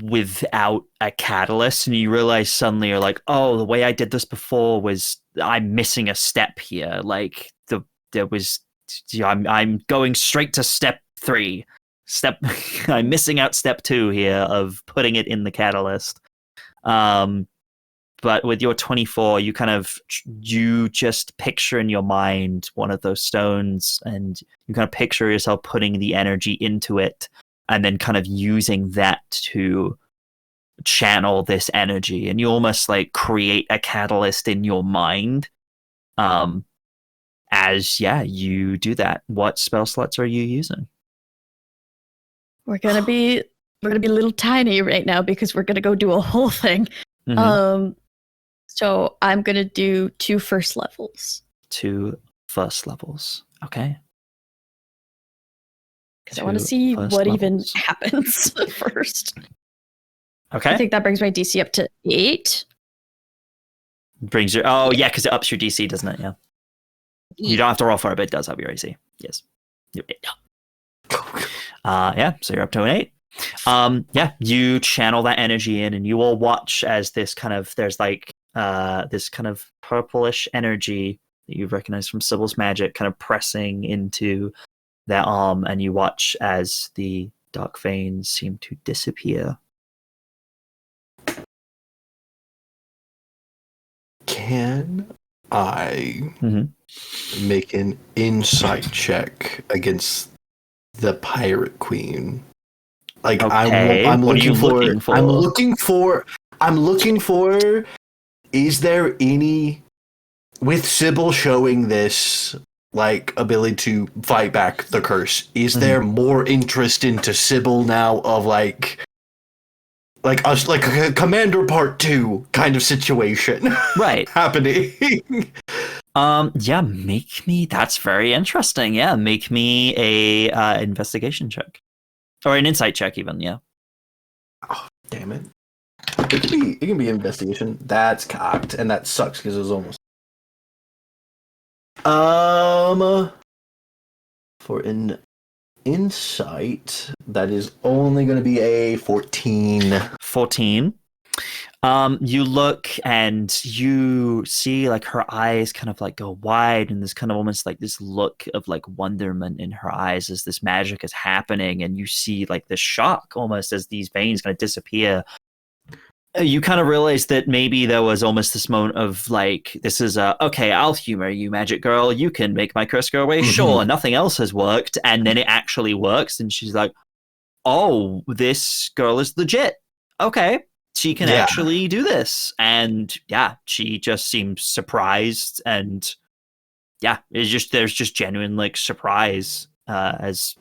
without a catalyst, and you realize suddenly you're like, oh, the way I did this before was I'm missing a step here. Like I'm going straight to step 3. I'm missing out step 2 here of putting it in the catalyst. But with your 24, you just picture in your mind one of those stones, and you kind of picture yourself putting the energy into it, and then kind of using that to channel this energy. And you almost like create a catalyst in your mind. As you do that. What spell slots are you using? We're gonna be a little tiny right now because we're gonna go do a whole thing. Mm-hmm. So I'm gonna do 2 first levels. 2 first levels. Okay. Because I want to see what even happens first. Okay. I think that brings my DC up to 8. Brings your because it ups your DC, doesn't it? Yeah. You don't have to roll for it, but it does up your AC. Yes. So you're up to an 8. You channel that energy in, and you will watch as there's like this kind of purplish energy that you've recognized from Sybil's magic kind of pressing into their arm, and you watch as the dark veins seem to disappear. Can I make an insight check against the Pirate Queen? Like I'm looking for. Is there any, with Sybil showing this like ability to fight back the curse, is there more interest into Sybil now of like us, like a Commander Part 2 kind of situation, right? happening? Make me. That's very interesting. Yeah, make me a investigation check, or an insight check, even. Yeah. Oh, damn it! It can be investigation. That's cocked, and that sucks because it was almost. For an insight, that is only going to be a 14. 14. You look and you see like her eyes kind of like go wide, and there's kind of almost like this look of like wonderment in her eyes as this magic is happening, and you see like the shock almost as these veins kind of disappear. You kind of realize that maybe there was almost this moment of like, this is okay, I'll humor you, magic girl. You can make my curse go away. Sure, nothing else has worked. And then it actually works. And she's like, oh, this girl is legit. Okay. she can actually do this. And yeah, she just seems surprised, and yeah, there's just genuine like surprise as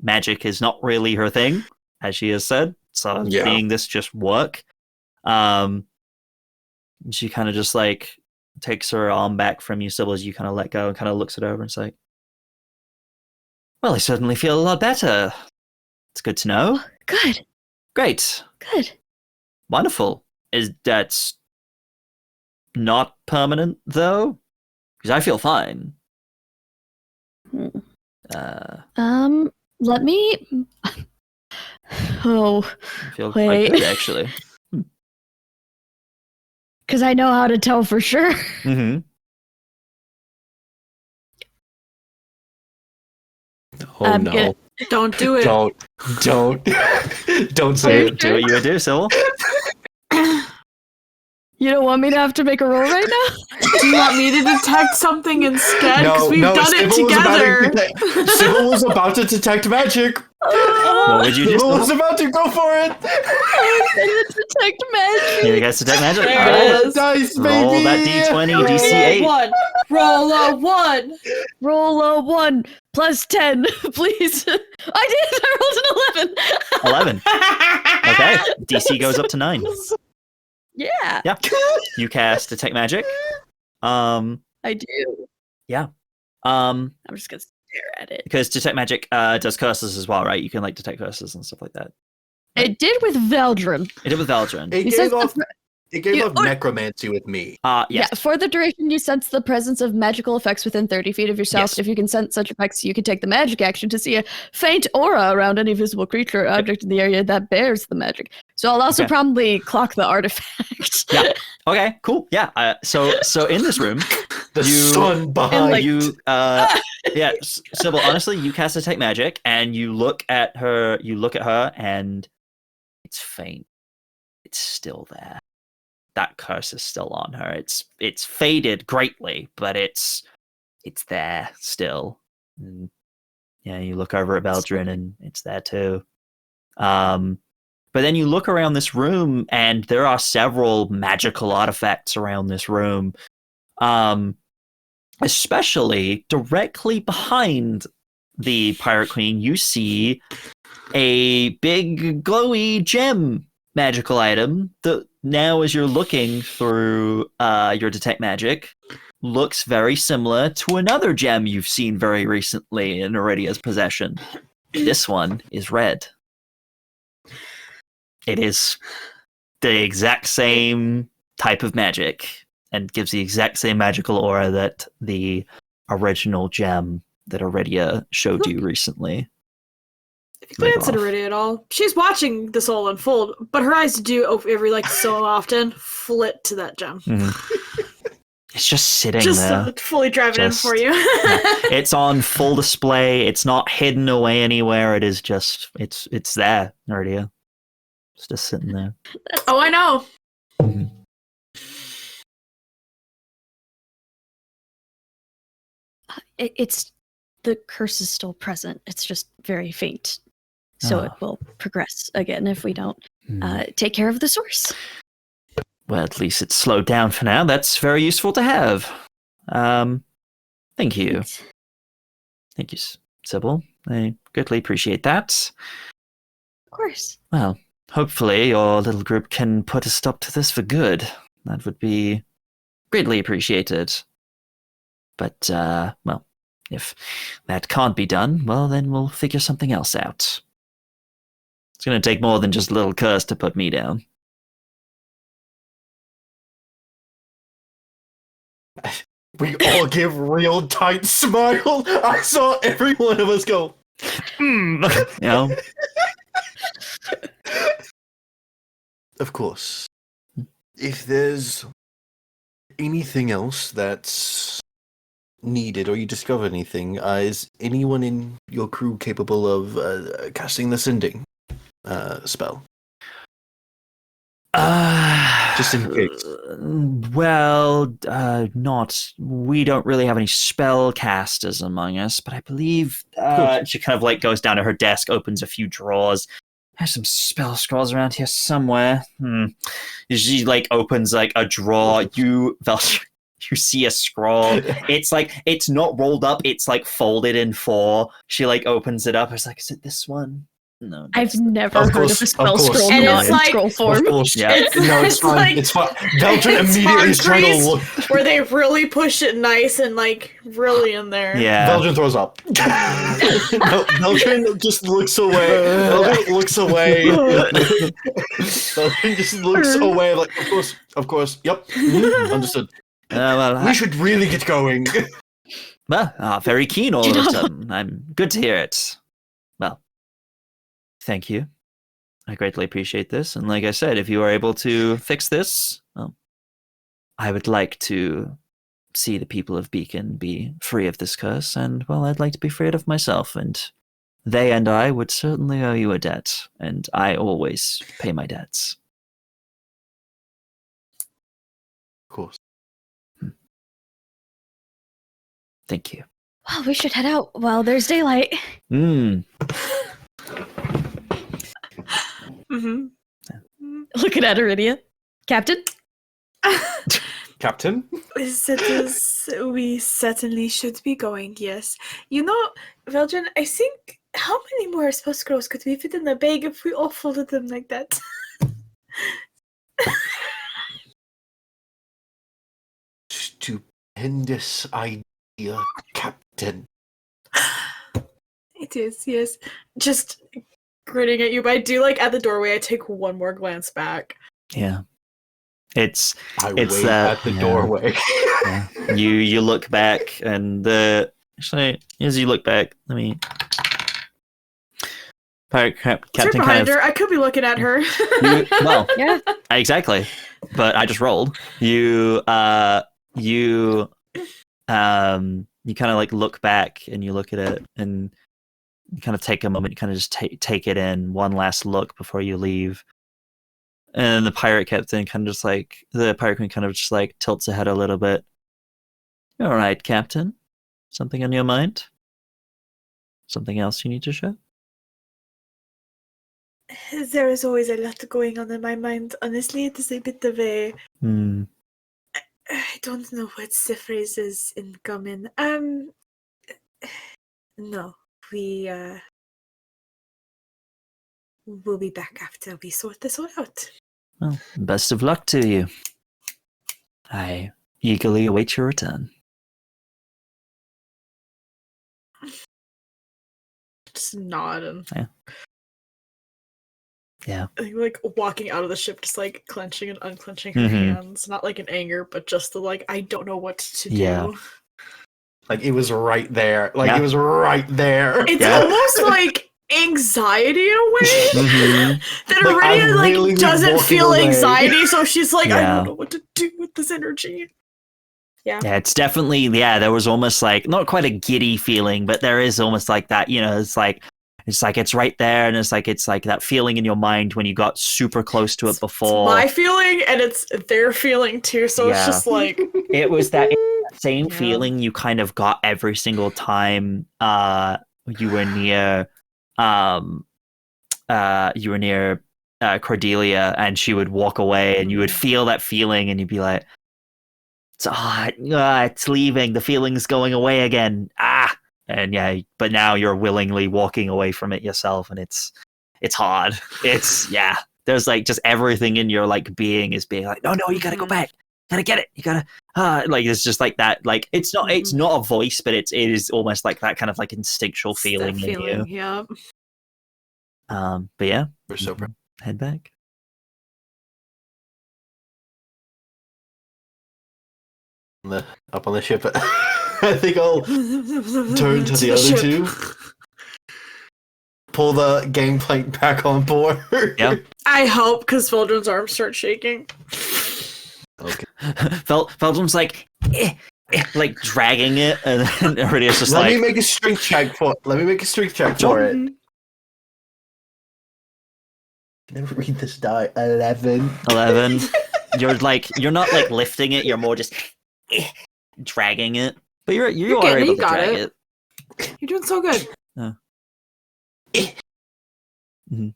magic is not really her thing, as she has said. So seeing this just work, she kind of just like takes her arm back from you, Sybil, as you kind of let go, and kind of looks it over and is like, well, I certainly feel a lot better. It's good to know. Good. Great. Good. Wonderful. Is that not permanent, though? Because I feel fine. Let me... Oh, I feel wait. quite good, actually. Because I know how to tell for sure. Mm-hmm. Oh, no. Don't do it. Don't say it. Do what you would do, Sybil. You don't want me to have to make a roll right now? Do you want me to detect something instead? Because we've done it together. Sybil was about to detect magic. What would you do? Sybil was about to go for it. I'm gonna detect magic. You guys detect magic? There All it right. is. Nice, baby. Roll that d20, DC8. Roll a 1. Roll a 1 plus 10, please. I did. I rolled an 11. 11. Okay. DC goes up to 9. Yeah. Yeah. You cast detect magic. I do. Yeah. I'm just gonna stare at it. Because detect magic does curses as well, right? You can like detect curses and stuff like that. It did with Veldren. It did with Veldren. It gave off necromancy with me. Yes. Yeah, for the duration, you sense the presence of magical effects within 30 feet of yourself. Yes. If you can sense such effects, you can take the magic action to see a faint aura around any visible creature or object in the area that bears the magic. So I'll also probably clock the artifact. Yeah. Okay. Cool. Yeah. So in this room, The sun behind you. Sybil. Honestly, you cast detect magic, and you look at her. You look at her, and it's faint. It's still there. That curse is still on her. It's faded greatly, but it's there still. And yeah, you look over at Veldren, and it's there too. But then you look around this room, and there are several magical artifacts around this room. Especially directly behind the Pirate Queen, you see a big glowy gem magical item that now, as you're looking through your detect magic, looks very similar to another gem you've seen very recently in Aridia's possession. This one is red. It is the exact same type of magic and gives the exact same magical aura that the original gem that Aridia showed you recently. If you glance at Aridia at all, she's watching this all unfold, but her eyes do every so often flit to that gem. Mm-hmm. It's just sitting just there. Fully driving in for you. It's on full display. It's not hidden away anywhere. It is just it's there, Aridia. It's just sitting there. Oh, I know. Mm-hmm. It's the curse is still present. It's just very faint. So it will progress again if we don't take care of the source. Well, at least it's slowed down for now. That's very useful to have. Thank you. Thanks. Thank you, Sybil. I greatly appreciate that. Of course. Well, hopefully your little group can put a stop to this for good. That would be greatly appreciated. But, well, if that can't be done, well, then we'll figure something else out. It's going to take more than just a little curse to put me down. We all give real tight smile. I saw every one of us go. You know? Of course. If there's anything else that's needed or you discover anything, is anyone in your crew capable of casting the sending spell? Just in case. Well, not. We don't really have any spell casters among us, but I believe she kind of goes down to her desk, opens a few drawers, There's some spell scrolls around here somewhere. She like opens like a drawer. You see a scroll. It's like it's not rolled up. It's like folded in four. She like opens it up. It's like, is it this one? No, I've never heard of a spell course. scroll And not it's in like- scroll form. Yeah. It's fine. like- It's fine. Veldren it's immediately is trying to Grease, look. where they really push it nice and like really in there. Yeah. Veldren throws up. Veldren just looks away. Veldren looks away. Veldren just looks away. Like, of course. Yep. Understood. Well, We should really get going. very keen all of a sudden. I'm good to hear it. Well, thank you. I greatly appreciate this. And like I said, if you are able to fix this, well, I would like to see the people of Beacon be free of this curse. And, well, I'd like to be freed of myself. And they and I would certainly owe you a debt. And I always pay my debts. Of course. Thank you. Well, we should head out while there's daylight. Mm-hmm. Looking at Aridia. Captain? Captain? We certainly should be going, yes. You know, Veldren, I think how many more spell scrolls could we fit in the bag if we all folded them like that? Stupendous idea, Captain. It is, yes. Just grinning at you, but I do like at the doorway I take one more glance back. Yeah. It's I It's wait that- at the yeah. doorway. yeah. You look back and actually as you look back, let me Pirate It's right Captain kind behind of her. I could be looking at her. well Yeah. exactly. But I just rolled. You kind of like look back and you look at it and you kind of take a moment, you kind of just take it in, one last look before you leave. And the pirate captain kind of just like the pirate queen kind of just like tilts ahead a little bit. All right, Captain. Something on your mind? Something else you need to share? There is always a lot going on in my mind. Honestly, it is a bit of a I don't know what's the phrases in common. No, we'll be back after we sort this all out. Well, best of luck to you. I eagerly await your return. Just nod and Yeah. like walking out of the ship, just like clenching and unclenching her Mhm. hands. Not like in anger, but just the like I don't know what to do. Yeah. Like it was right there. Like Yeah. it was right there. It's Yeah. almost like anxiety in a way. Mhm. That Like, Aridia I'm like willingly doesn't walking feel away. anxiety, so she's like, I Yeah. don't know what to do with this energy. Yeah. Yeah, it's definitely, there was almost like, not quite a giddy feeling, but there is almost like that, it's right there, and it's like that feeling in your mind when you got super close to it before. It's my feeling and it's their feeling too, so Yeah. it's just like It was that same Yeah. feeling you kind of got every single time you were near Cordelia, and she would walk away and you would feel that feeling and you'd be like, it's leaving, the feeling's going away again, and but now you're willingly walking away from it yourself, and it's hard. It's there's like just everything in your like being is being like, no, you gotta go back, gotta get it, you gotta like it's just like that, like it's not a voice, but it is almost like that kind of like instinctual feeling in you. Yeah. But yeah, We're so proud. head back. Up on the ship. I think I'll turn to the other two. Pull the gangplank back on board. Yeah. I hope, because Veldren's arms start shaking. Okay. Veldren's like dragging it, and then Aridia's just Let like, me make a strength check for it. Never read this die. 11. 11. You're not like lifting it, you're more just dragging it. But you You're are getting it, able you to got drag it. it. You're doing so good. Mhm.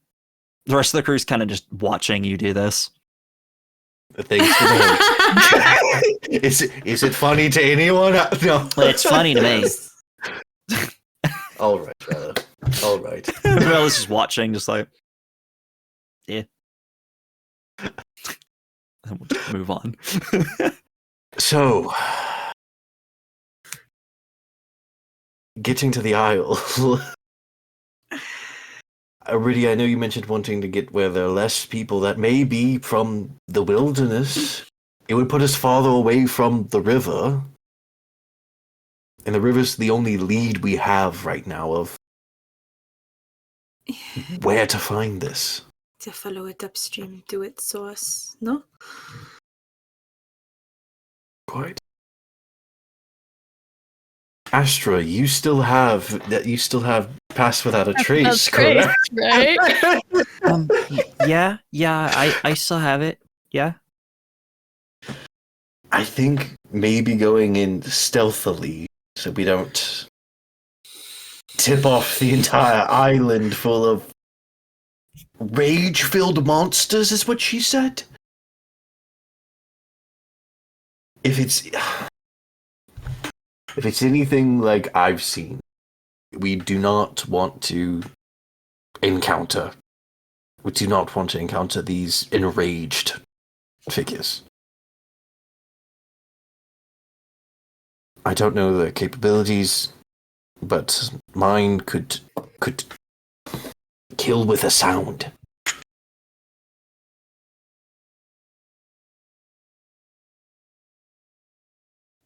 The rest of the crew's kind of just watching you do this. Thanks for that. Is it funny to anyone? No. Well, it's funny to me. All right, brother. All right. Everyone else is just watching, just like, yeah. And we'll just move on. So, getting to the Isle. Aridia, I know you mentioned wanting to get where there are less people that may be from the wilderness. It would put us farther away from the river. And the river's the only lead we have right now of where to find this. To follow it upstream to its source, no? Quite. Astra, you still have Pass Without a Trace, That's great, correct? right? Yeah, I still have it. Yeah. I think maybe going in stealthily so we don't tip off the entire island full of rage-filled monsters is what she said. If it's anything like I've seen, we do not want to encounter these enraged figures. I don't know their capabilities, but mine could kill with a sound.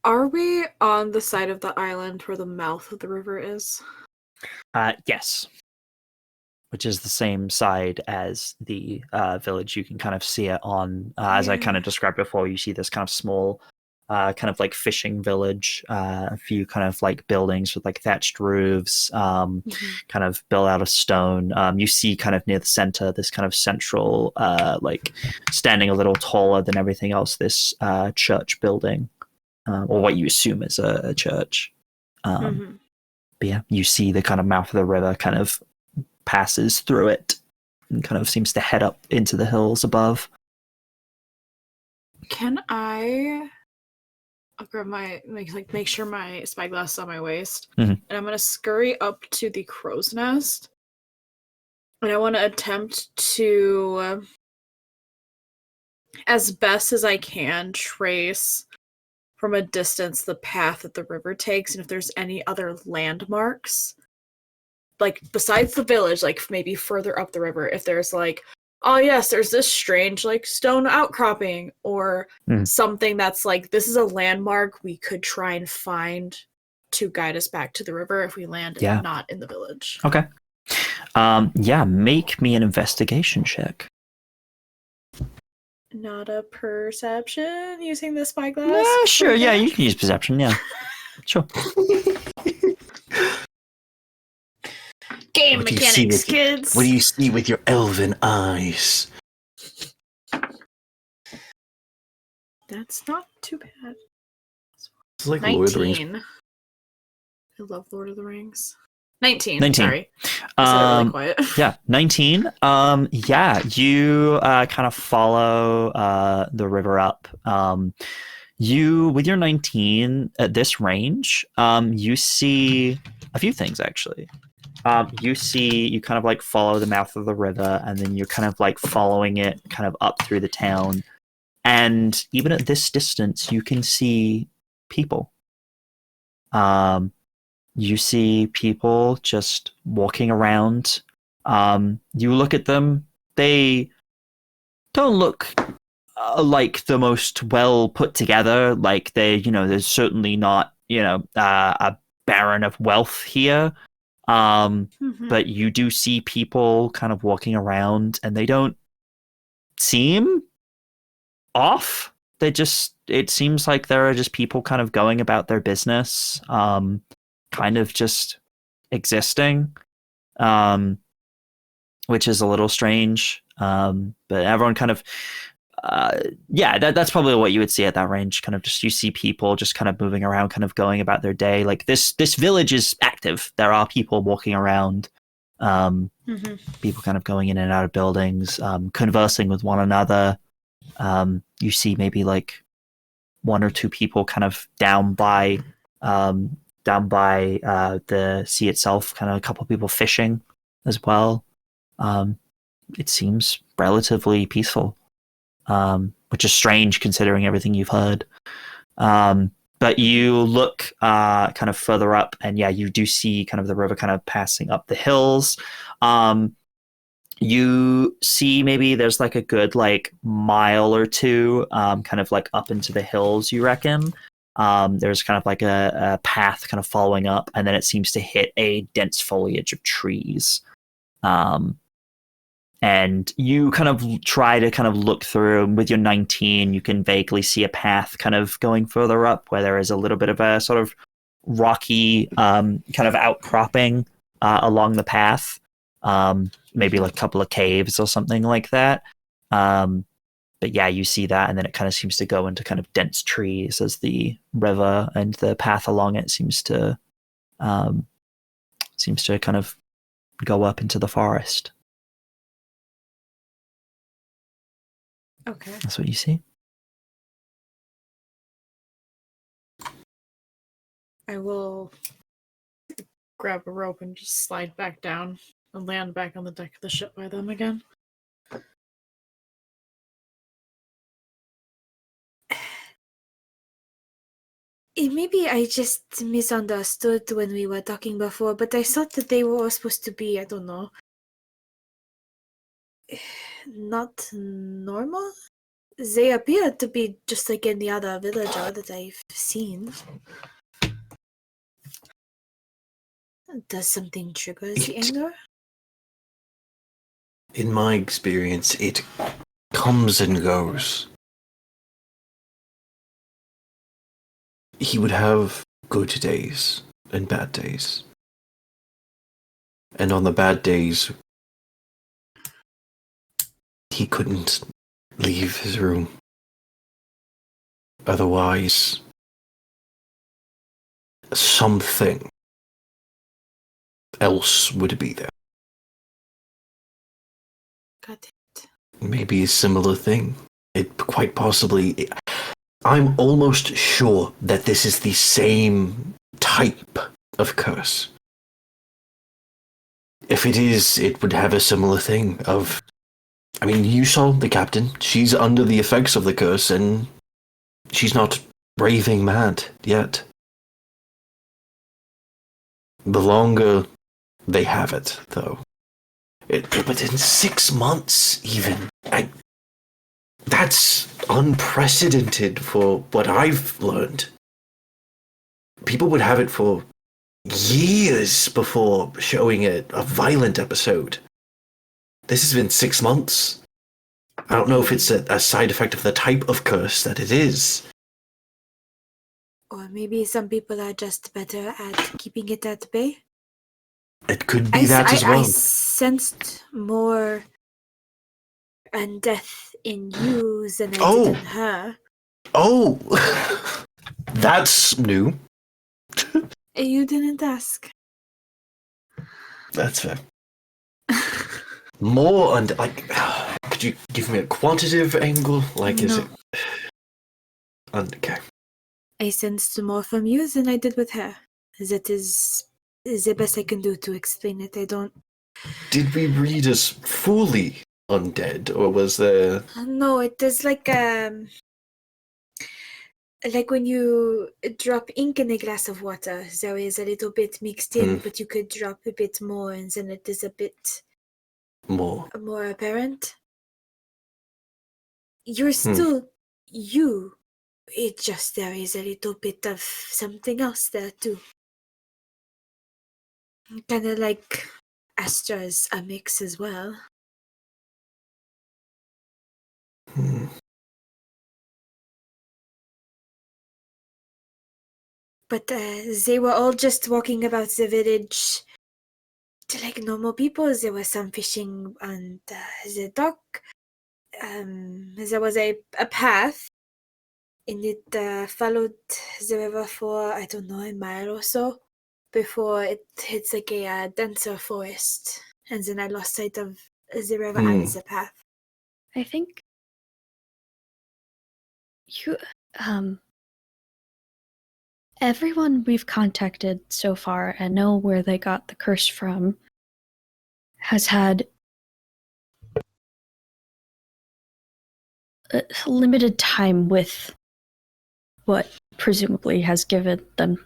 Are we on the side of the island where the mouth of the river is? Yes. Which is the same side as the village. You can kind of see it on, as I kind of described before, you see this kind of small, kind of like fishing village, a few kind of like buildings with like thatched roofs, kind of built out of stone. You see kind of near the center, this kind of central, like standing a little taller than everything else, this church building. Or what you assume is a church. But yeah, you see the kind of mouth of the river kind of passes through it and kind of seems to head up into the hills above. Can I'll grab my, make sure my spyglass is on my waist, and I'm going to scurry up to the crow's nest, and I want to attempt to, as best as I can, trace from a distance the path that the river takes, and if there's any other landmarks, like besides the village, like maybe further up the river, if there's like, oh yes, there's this strange like stone outcropping or something that's like, this is a landmark we could try and find to guide us back to the river if we land not in the village. Okay. Make me an investigation check. Not a perception using the spyglass? Sure, yeah, you can use perception, yeah. Sure. Game mechanics, kids! What do you see with your elven eyes? That's not too bad. It's like 19. Lord of the Rings. I love Lord of the Rings. 19. Sorry. I said it really quiet. Yeah, 19. You kind of follow the river up. You, with your 19 at this range, you see a few things actually. You kind of like follow the mouth of the river, and then you're kind of like following it kind of up through the town. And even at this distance, you can see people. You see people just walking around. You look at them. They don't look like the most well put together. Like there's certainly not, a baron of wealth here. But you do see people kind of walking around, and they don't seem off. It seems like there are just people kind of going about their business, kind of just existing, which is a little strange. But everyone kind of, that's probably what you would see at that range. Kind of just, you see people just kind of moving around, kind of going about their day. Like this village is active. There are people walking around. People kind of going in and out of buildings, conversing with one another. You see maybe like one or two people kind of down by the sea itself, kind of a couple people fishing as well. It seems relatively peaceful, which is strange considering everything you've heard. But you look kind of further up, and yeah, you do see kind of the river kind of passing up the hills. You see maybe there's like a good like mile or two kind of like up into the hills, you reckon. There's kind of like a path kind of following up, and then it seems to hit a dense foliage of trees. And you kind of try to kind of look through, and with your 19, you can vaguely see a path kind of going further up where there is a little bit of a sort of rocky kind of outcropping along the path. Maybe like a couple of caves or something like that. But yeah, you see that, and then it kind of seems to go into kind of dense trees as the river and the path along it seems to kind of go up into the forest. Okay. That's what you see. I will grab a rope and just slide back down and land back on the deck of the ship by them again. Maybe I just misunderstood when we were talking before, but I thought that they were all supposed to be, I don't know, not normal? They appear to be just like any other villager that I've seen. Does something trigger the anger? In my experience, it comes and goes. He would have good days and bad days. And on the bad days, he couldn't leave his room. Otherwise, something else would be there. Got it. Maybe a similar thing. It quite possibly... I'm almost sure that this is the same type of curse. If it is, it would have a similar thing of... I mean, you saw the captain. She's under the effects of the curse, and she's not raving mad yet. The longer they have it, though. But in 6 months, even. That's unprecedented for what I've learned. People would have it for years before showing a violent episode. This has been 6 months. I don't know if it's a side effect of the type of curse that it is. Or maybe some people are just better at keeping it at bay. It could be that as well. I sensed more undeath in you than I did in her. Oh! That's new. You didn't ask. That's fair. More could you give me a quantitative angle? Is it... Okay. I sensed more from you than I did with her. That is the best I can do to explain it. I don't... Did we read as fully undead, or was there... No, it is like when you drop ink in a glass of water, there is a little bit mixed in, but you could drop a bit more, and then it is a bit more apparent. You're still you. It just there is a little bit of something else there too. Kind of like Astra's a mix as well. But they were all just walking about the village like normal people. There was some fishing on the dock. There was a path, and it followed the river for, I don't know, a mile or so before it hits like a denser forest. and then I lost sight of the river and the path. I think you, everyone we've contacted so far and know where they got the curse from has had a limited time with what presumably has given them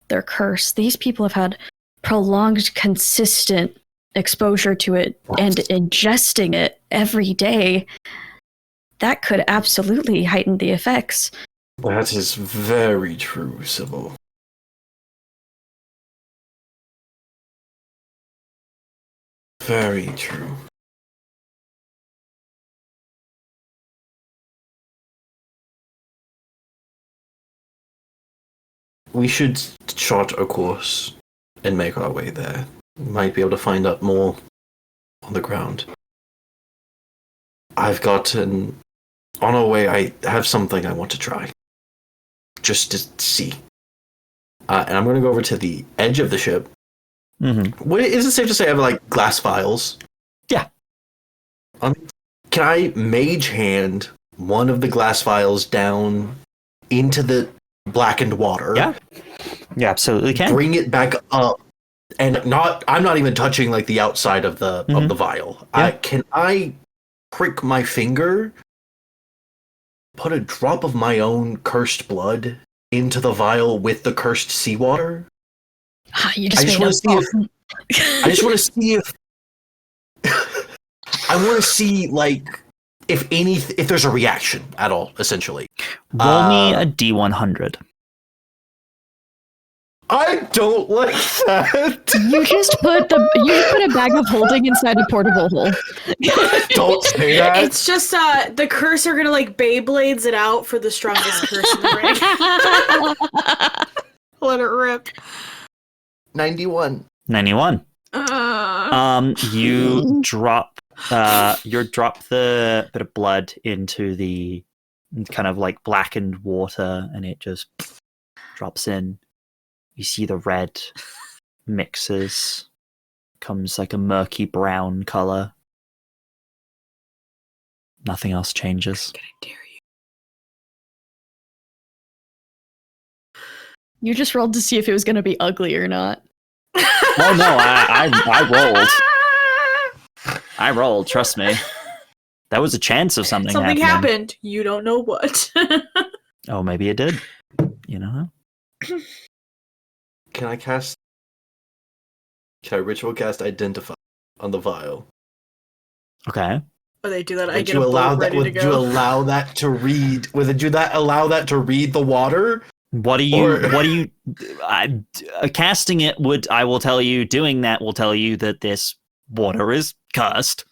their curse. These people have had prolonged, consistent exposure to it and ingesting it every day. That could absolutely heighten the effects. That is very true, Sybil. Very true. We should chart a course and make our way there. We might be able to find out more on the ground. On our way, I have something I want to try. Just to see. And I'm going to go over to the edge of the ship. Mm-hmm. Is it safe to say I have, like, glass vials? Yeah. Can I mage hand one of the glass vials down into the blackened water? Yeah. You absolutely can. Bring it back up. And I'm not even touching, like, the outside of the vial. Yeah. Can I prick my finger, put a drop of my own cursed blood into the vial with the cursed seawater? You just I just want to see if I want to see, like, if there's a reaction at all, essentially. Roll me a D100. I don't like that. You just put a bag of holding inside a portable hole. Don't say that. It's just the curse are gonna, like, Beyblades it out for the strongest curse in the ring. Let it rip. 91. You drop the bit of blood into the kind of, like, blackened water, and it just drops in. You see the red mixes, comes like a murky brown color. Nothing else changes. I dare you. You just rolled to see if it was going to be ugly or not. Oh no, I rolled. I rolled, trust me. That was a chance of something happening. Something happened. You don't know what. Oh, maybe it did. You know? Can I ritual cast Identify on the vial? Okay. When they do that, I Would get you a allow bolt that? ready Would to you go. allow that to read? Would you allow that to read the water? Casting it would, I will tell you, doing that will tell you that this water is cursed.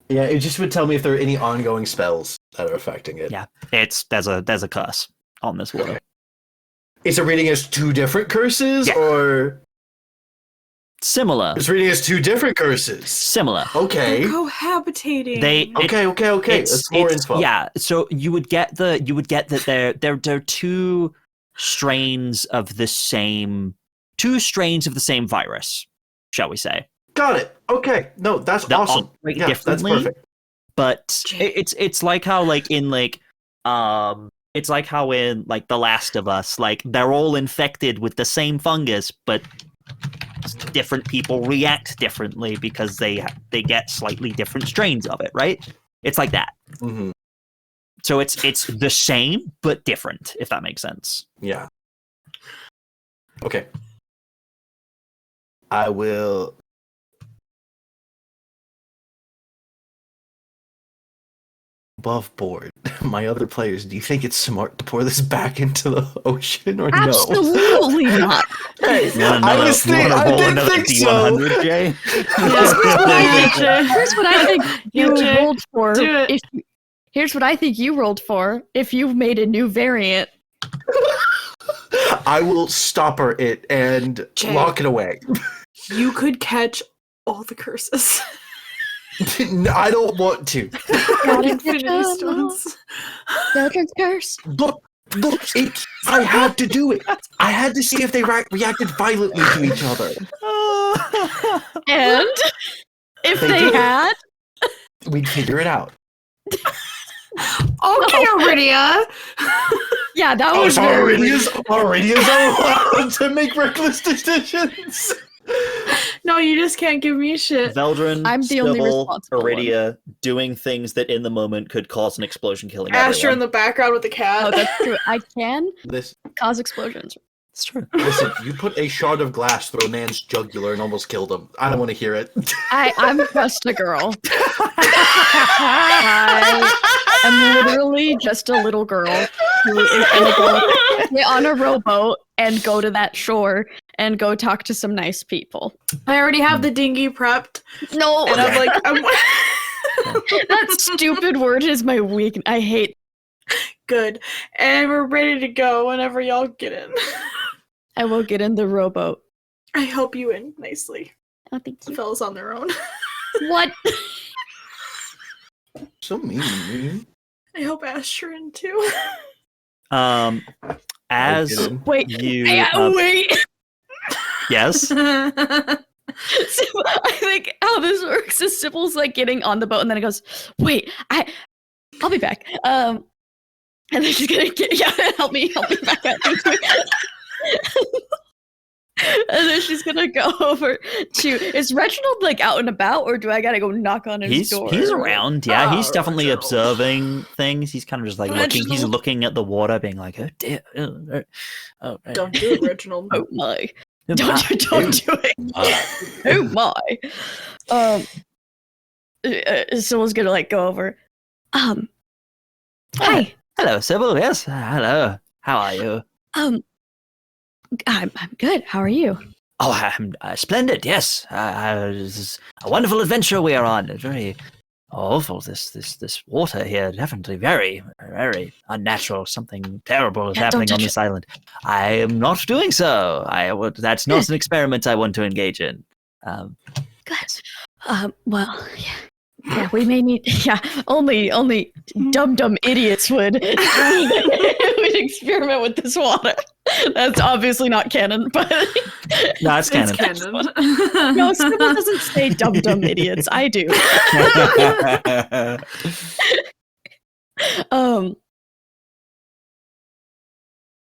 Yeah, it just would tell me if there are any ongoing spells that are affecting it. Yeah, there's a curse on this water. Okay. Is it reading as two different curses, or similar? It's reading as two different curses. Similar. Okay. They're cohabitating. Okay. That's more info. Yeah, so you would get that they're two strains of the same virus, shall we say? Got it. Okay. No, that's awesome. Yeah, that's perfect. But it's like how it's like how in like The Last of Us, like they're all infected with the same fungus, but different people react differently because they get slightly different strains of it, right? It's like that. Mm-hmm. So it's the same but different, if that makes sense. Yeah. Okay. I will. Above board, my other players, do you think it's smart to pour this back into the ocean or Absolutely not. Hey, I didn't think so. Jay? Here's what I think you rolled for. Here's what I think you rolled for if you've made a new variant. I will stopper it and lock it away. You could catch all the curses. No, I don't want to. Infinity stones. Veldren's curse. Look, I had to do it. I had to see if they reacted violently to each other. And if They they do. had, We'd figure it out. Okay, Aridia. yeah, that Oh, was so very Aridia's allowed to make reckless decisions. No, you just can't give me shit. Veldren, I'm the only Sybil, responsible one. Aridia doing things that in the moment could cause an explosion, killing Astra in everyone. the background with the cat. Oh, that's true. I can This, cause explosions. It's true. listen, you put a shard of glass through a man's jugular and almost killed him. I don't want to hear it. I'm just a girl. I am literally just a little girl who is gonna go get on a rowboat and go to that shore and go talk to some nice people. I already have the dinghy prepped, No, and I'm like, that stupid word is my weakness. I hate. good, and we're ready to go whenever y'all get in. I will get in the rowboat. I help you in nicely. Oh, thank The you. fellas on their own. What? So mean. I help Astra in too. As didn't. Wait. you, Wait. yes, So I think how this works is Sybil's like getting on the boat, and then it goes, "Wait, I'll be back." And then she's gonna help me back up. And then she's gonna go over to. Is Reginald like out and about, or do I gotta go knock on his door? he's around. Yeah, he's Oh, definitely Reginald. observing things. He's kind of just like looking. He's Reginald. looking at the water, being like, "Oh dear, oh, Don't do it, Reginald. Oh my! oh, Don't my." do it! Oh my! Someone's gonna like go over. Hi. Hello, Sybil. Yes, hello. How are you? I'm good. How are you? Oh, I'm splendid. Yes, this is a wonderful adventure we are on. It's very awful. This water here, definitely very, very unnatural. Something terrible is Yeah, don't happening on touch this island. I am not doing so. That's not an experiment I want to engage in. Good. Well, yeah, we may need. Yeah, only dumb idiots would would experiment with this water. That's obviously not canon, but No, it's canon. canon. no, Sybil doesn't say dumb idiots. I do.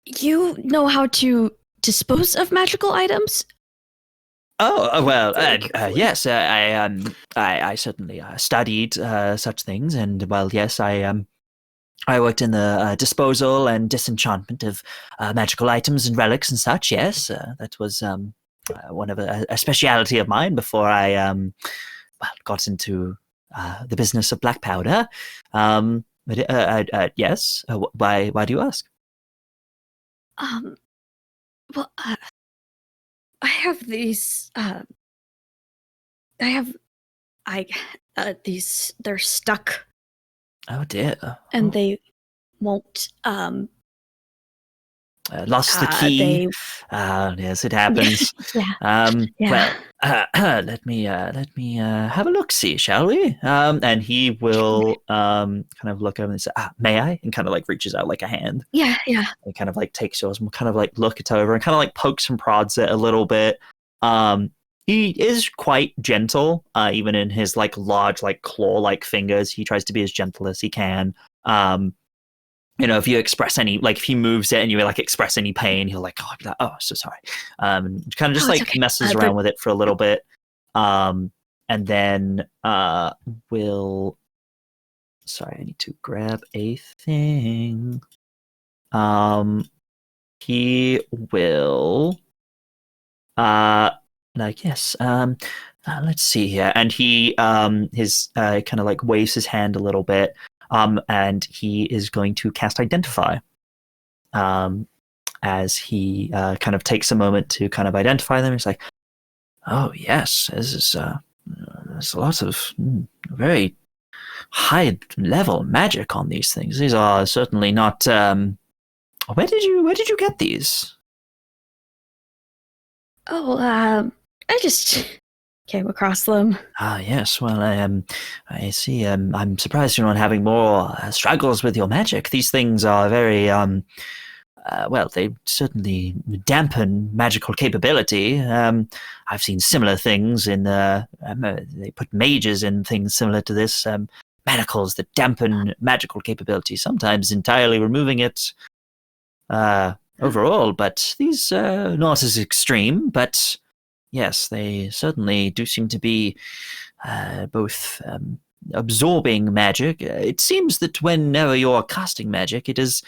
You know how to dispose of magical items? Oh well, Very carefully. yes. I certainly studied such things, and well, yes, I worked in the disposal and disenchantment of magical items and relics and such. Yes, that was one of a speciality of mine before I got into the business of black powder. But yes. Why do you ask? Well, I have these. These. They're stuck, Oh dear. and they won't. Lost the key. They. Yes, it happens. Yeah. Well, let me have a look. See, shall we? And he will kind of look over and say, "May I?" And kind of like reaches out like a hand. Yeah. And kind of like takes yours and kind of like look it over and kind of like pokes and prods it a little bit. He is quite gentle, even in his like large like claw-like fingers. He tries to be as gentle as he can. If you express any, like if he moves it and you like express any pain, he'll like, oh, so sorry. And kind of just like okay. messes around with it for a little bit. And then will. Sorry, I need to grab a thing. He will. Yes. Let's see here, and he his kind of like waves his hand a little bit. And he is going to cast Identify. As he kind of takes a moment to kind of identify them. He's like, "Oh yes, this is there's lots of very high level magic on these things. These are certainly not. Where did you get these?" Oh, I just came across them. Yes. Well, I see. I'm surprised you're not having more struggles with your magic. These things are very well, they certainly dampen magical capability. I've seen similar things in, they put mages in things similar to this, manacles that dampen magical capability, sometimes entirely removing it overall, but these not as extreme, but yes, they certainly do seem to be both absorbing magic. It seems that whenever you're casting magic, it is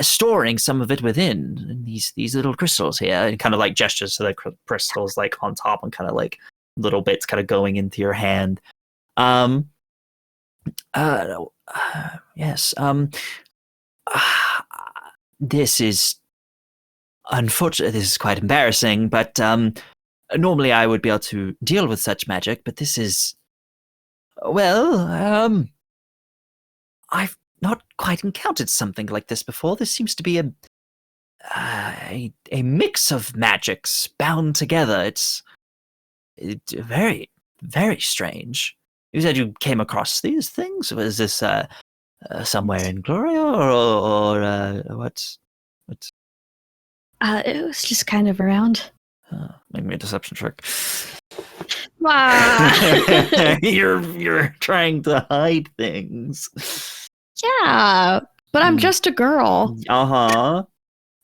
storing some of it within these little crystals here, and kind of like gestures to the crystals like on top and kind of like little bits kind of going into your hand. Yes. This is unfortunate. This is quite embarrassing, but normally I would be able to deal with such magic, but this is, well, I've not quite encountered something like this before. This seems to be a mix of magics bound together. It's very, very strange. You said you came across these things? Was this somewhere in Gloria, or what's? It was just kind of around. Make me a deception check. Ah. You're trying to hide things. Yeah, but I'm just a girl. Uh-huh.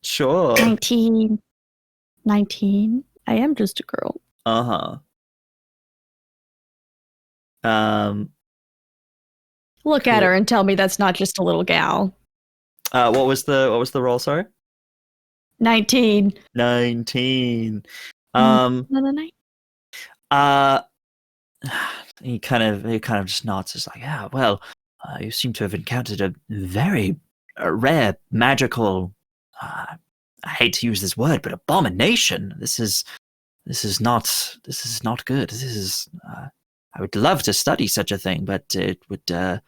Sure. 19. I am just a girl. Uh-huh. Look Cool. at her and tell me that's not just a little gal. What was the roll, sorry? 19. 19. He kind of just nods. It's like, yeah, well, you seem to have encountered a very rare magical. I hate to use this word, but abomination. This is not good. This is. I would love to study such a thing, but it would. Well,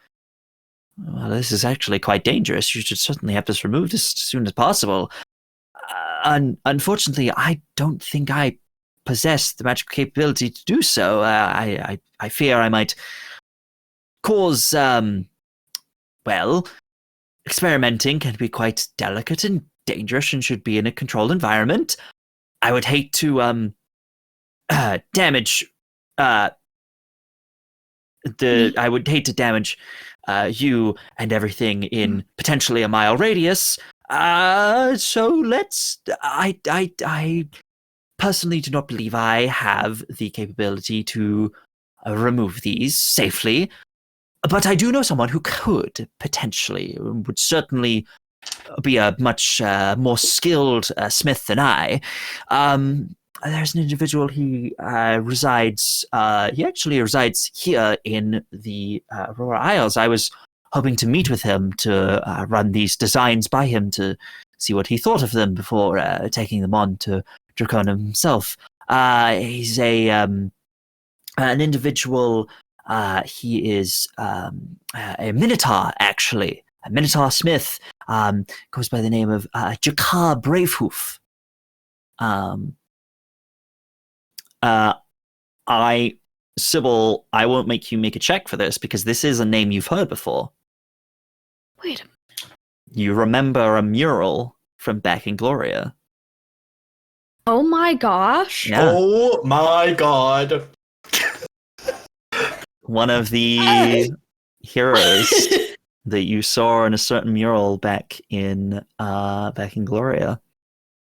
this is actually quite dangerous. You should certainly have this removed as soon as possible. Unfortunately, I don't think I possess the magical capability to do so. I fear I might cause, well, experimenting can be quite delicate and dangerous and should be in a controlled environment. I would hate to damage I would hate to damage you and everything in potentially a mile radius. So let's. I personally do not believe I have the capability to remove these safely, but I do know someone who could potentially, would certainly be a much more skilled smith than I. There's an individual. He resides. He actually resides here in the Aurora Isles. I was hoping to meet with him to run these designs by him to see what he thought of them before taking them on to Dracona himself. He's an individual. He is a Minotaur, actually. A Minotaur smith. Goes by the name of Jakar Bravehoof. Sybil, I won't make you make a check for this because this is a name you've heard before. Wait a minute. You remember a mural from back in Gloria. Oh my gosh. Yeah. Oh my god. One of the heroes that you saw in a certain mural back in Gloria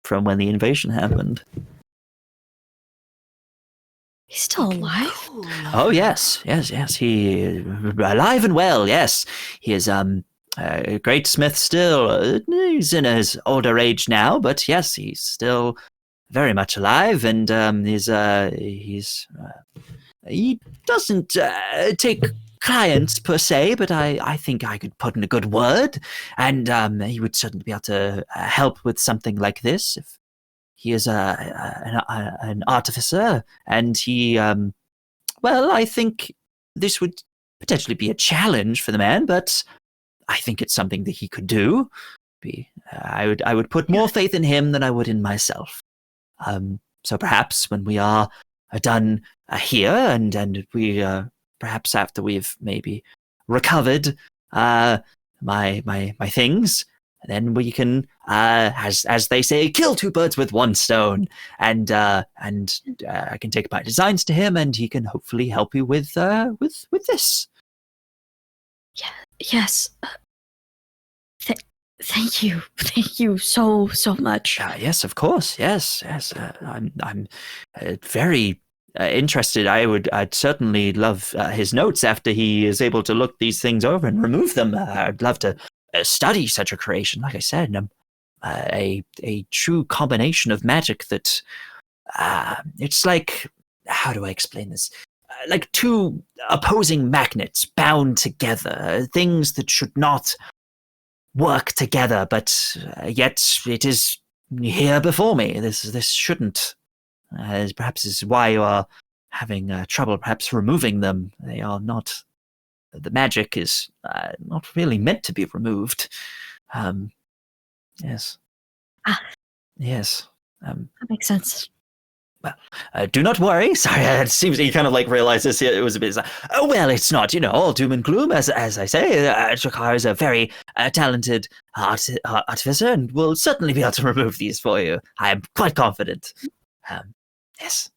from when the invasion happened. He's still alive? Cool. Oh yes. He alive and well. Yes, he is a great smith still. He's in his older age now, but yes, he's still very much alive, and he doesn't take clients per se, but I think I could put in a good word, and he would certainly be able to help with something like this if he is an artificer, and he, well, I think this would potentially be a challenge for the man, but I think it's something that he could do. I would put more faith in him than I would in myself. So perhaps when we are done here, and we perhaps after we've maybe recovered my things, then we can, as they say, kill two birds with one stone. And I can take my designs to him, and he can hopefully help you with this. Yes. Thank you so much. Yes, of course. Yes. I'm very interested. I'd certainly love his notes after he is able to look these things over and remove them. I'd love to study such a creation. Like I said, a true combination of magic that it's like, how do I explain this? Like two opposing magnets bound together, things that should not work together, but yet it is here before me. This shouldn't. Perhaps this is why you are having trouble perhaps removing them. They are not... The magic is not really meant to be removed. Yes. Yes. That makes sense. Well, do not worry. Sorry, it seems he kind of like realizes it was a bit. Oh well, it's not all doom and gloom. As I say, it requires a very talented artificer, and will certainly be able to remove these for you. I am quite confident. Yes.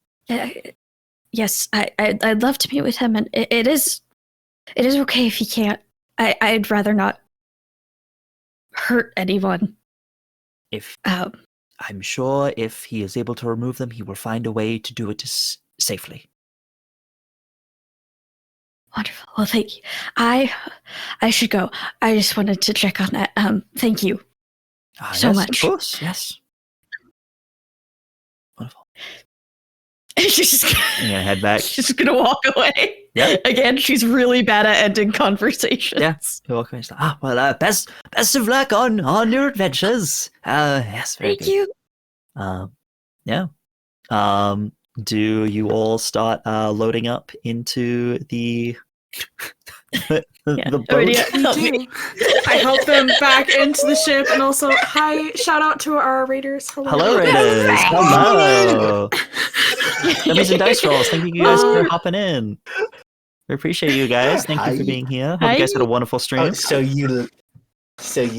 Yes, I'd love to meet with him, and it is okay if he can't. I'd rather not hurt anyone. If I'm sure if he is able to remove them, he will find a way to do it safely. Wonderful. Well, thank you. I should go. I just wanted to check on that. Thank you so much. Of course, yes. Wonderful. She's just gonna head back. She's gonna walk away. Yeah. Again, she's really bad at ending conversations. Yeah. You're walking away. Well, best of luck on your adventures. Yes, very Thank good. you. Yeah. Do you all start loading up into the boat? Aridia, help me. I help them back into the ship, and also shout out to our raiders. Hello, raiders. Hello. Let me some dice rolls. Thank you guys for hopping in. We appreciate you guys. Thank you for being here. Hope you guys had a wonderful stream. Oh, so you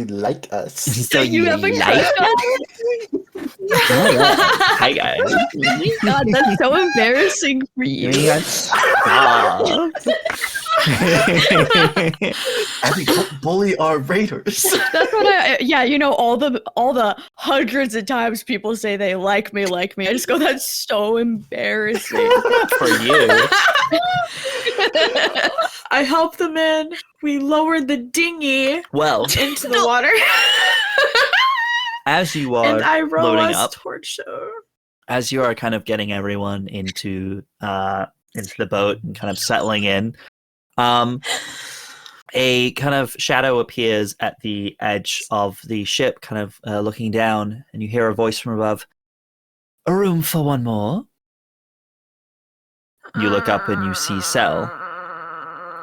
like us? So you have a like Hi guys. God, that's so embarrassing for you. Abby, don't bully our raiders. That's what all the hundreds of times people say they like me. I just go, that's so embarrassing. For you. I help them in. We lowered the dinghy into the water. As you are and I row loading us up, toward shore. as you are kind of getting everyone into the boat and kind of settling in, a kind of shadow appears at the edge of the ship, kind of looking down, and you hear a voice from above. A room for one more. You look up and you see Sel,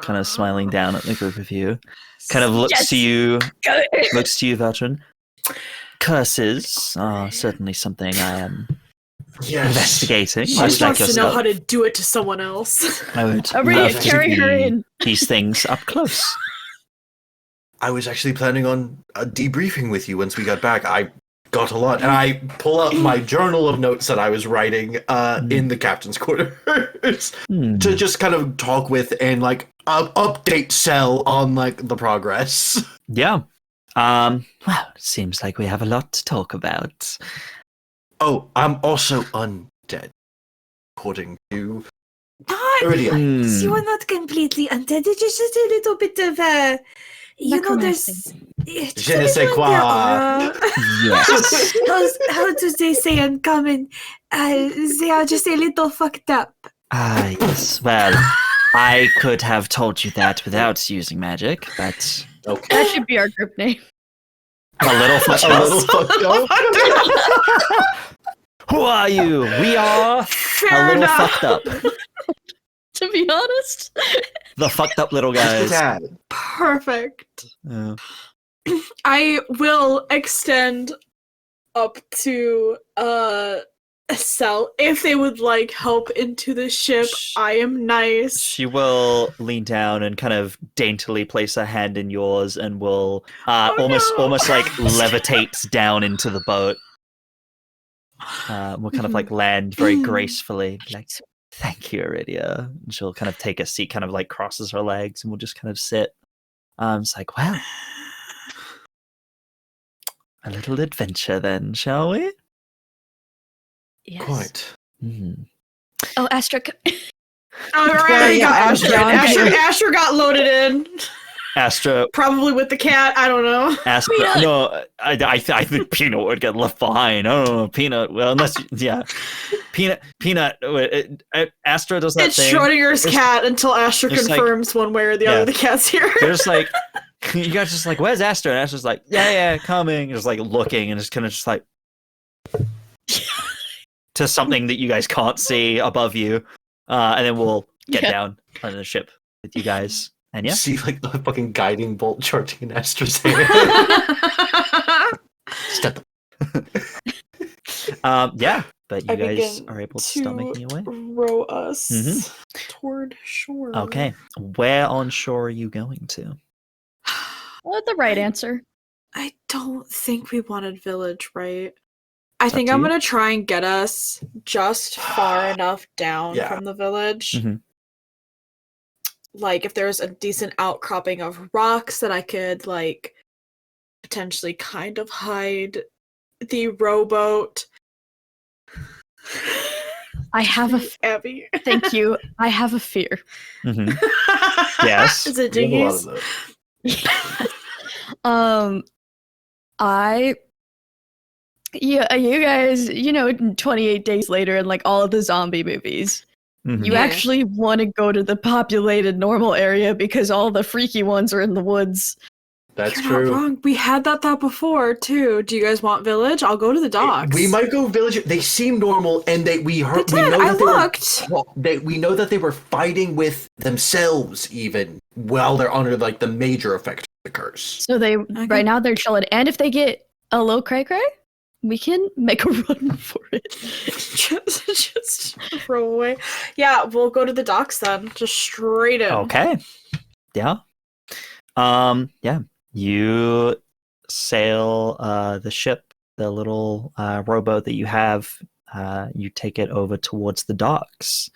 kind of smiling down at the group of you. Kind of looks to you, Veldren. Curses are certainly something I am investigating. She just wants to know how to do it to someone else. I would love to carry her in. These things up close. I was actually planning on debriefing with you once we got back. I got a lot, and I pull out my journal of notes that I was writing in the captain's quarters to just kind of talk with and like update Sel on like the progress. Yeah. Well, it seems like we have a lot to talk about. Oh, I'm also undead, according to Aridia. You are not completely undead. It's just a little bit of there's Je ne sais quoi. Yes. how do they say uncommon? They are just a little fucked up. Yes. Well, I could have told you that without using magic, but Okay. That should be our group name. a little fucked up. Who are you? We are Fair a little enough. fucked up. To be honest. The fucked up little guys. Perfect. Yeah. I will extend up to Sell if they would like help into the ship. I am nice. She will lean down and kind of daintily place her hand in yours and will almost like levitate down into the boat. Will kind of like land very gracefully. Like, thank you, Aridia. And she'll kind of take a seat, kind of like crosses her legs, and we'll just kind of sit. It's like, well, a little adventure then, shall we? Yes. Quite. Mm. Oh, Astra. Alright, Astra got loaded in. Astra, Probably with the cat. I don't know. Astra. Peanut. No, I think Peanut would get left behind. I don't know, Peanut. Well, unless Peanut. Astra does that It's thing. Schrodinger's cat until Astra it's like- confirms one way or the other the cat's here. They're just like, you guys just like, where's Astra? And Astra's like, yeah, coming. Just like looking and just kind of just like to something that you guys can't see above you, and then we'll get down on the ship with you guys. And yeah, See like the fucking guiding bolt charging in Astra's hand. Step. yeah, but you I guys begin are able to start making your way. row us Mhm. toward shore. Okay, where on shore are you going to? The right answer. I don't think we wanted village, right? I It's up think to I'm you. gonna try and get us just far enough down Yeah. from the village. Mhm. Like if there's a decent outcropping of rocks that I could like potentially kind of hide the rowboat. I have a. Abby. Thank you. I have a fear. Mhm. Yes. Is it We have a lot Jinkies? of those. Yeah, you guys, 28 days later and like all of the zombie movies, Mhm. you Yeah. actually want to go to the populated normal area because all the freaky ones are in the woods. That's You're true. not wrong. We had that thought before too. Do you guys want village? I'll go to the docks. We might go village. They seem normal, and we heard. They We did. know I that they looked. we know that they were fighting with themselves even while they're under like the major effect of the curse. So right now they're chilling. And if they get a low cray cray, we can make a run for it. just throw away. Yeah, we'll go to the docks then. Just straight in. Okay. Yeah. Yeah. You sail the ship, the little rowboat that you have. You take it over towards the docks.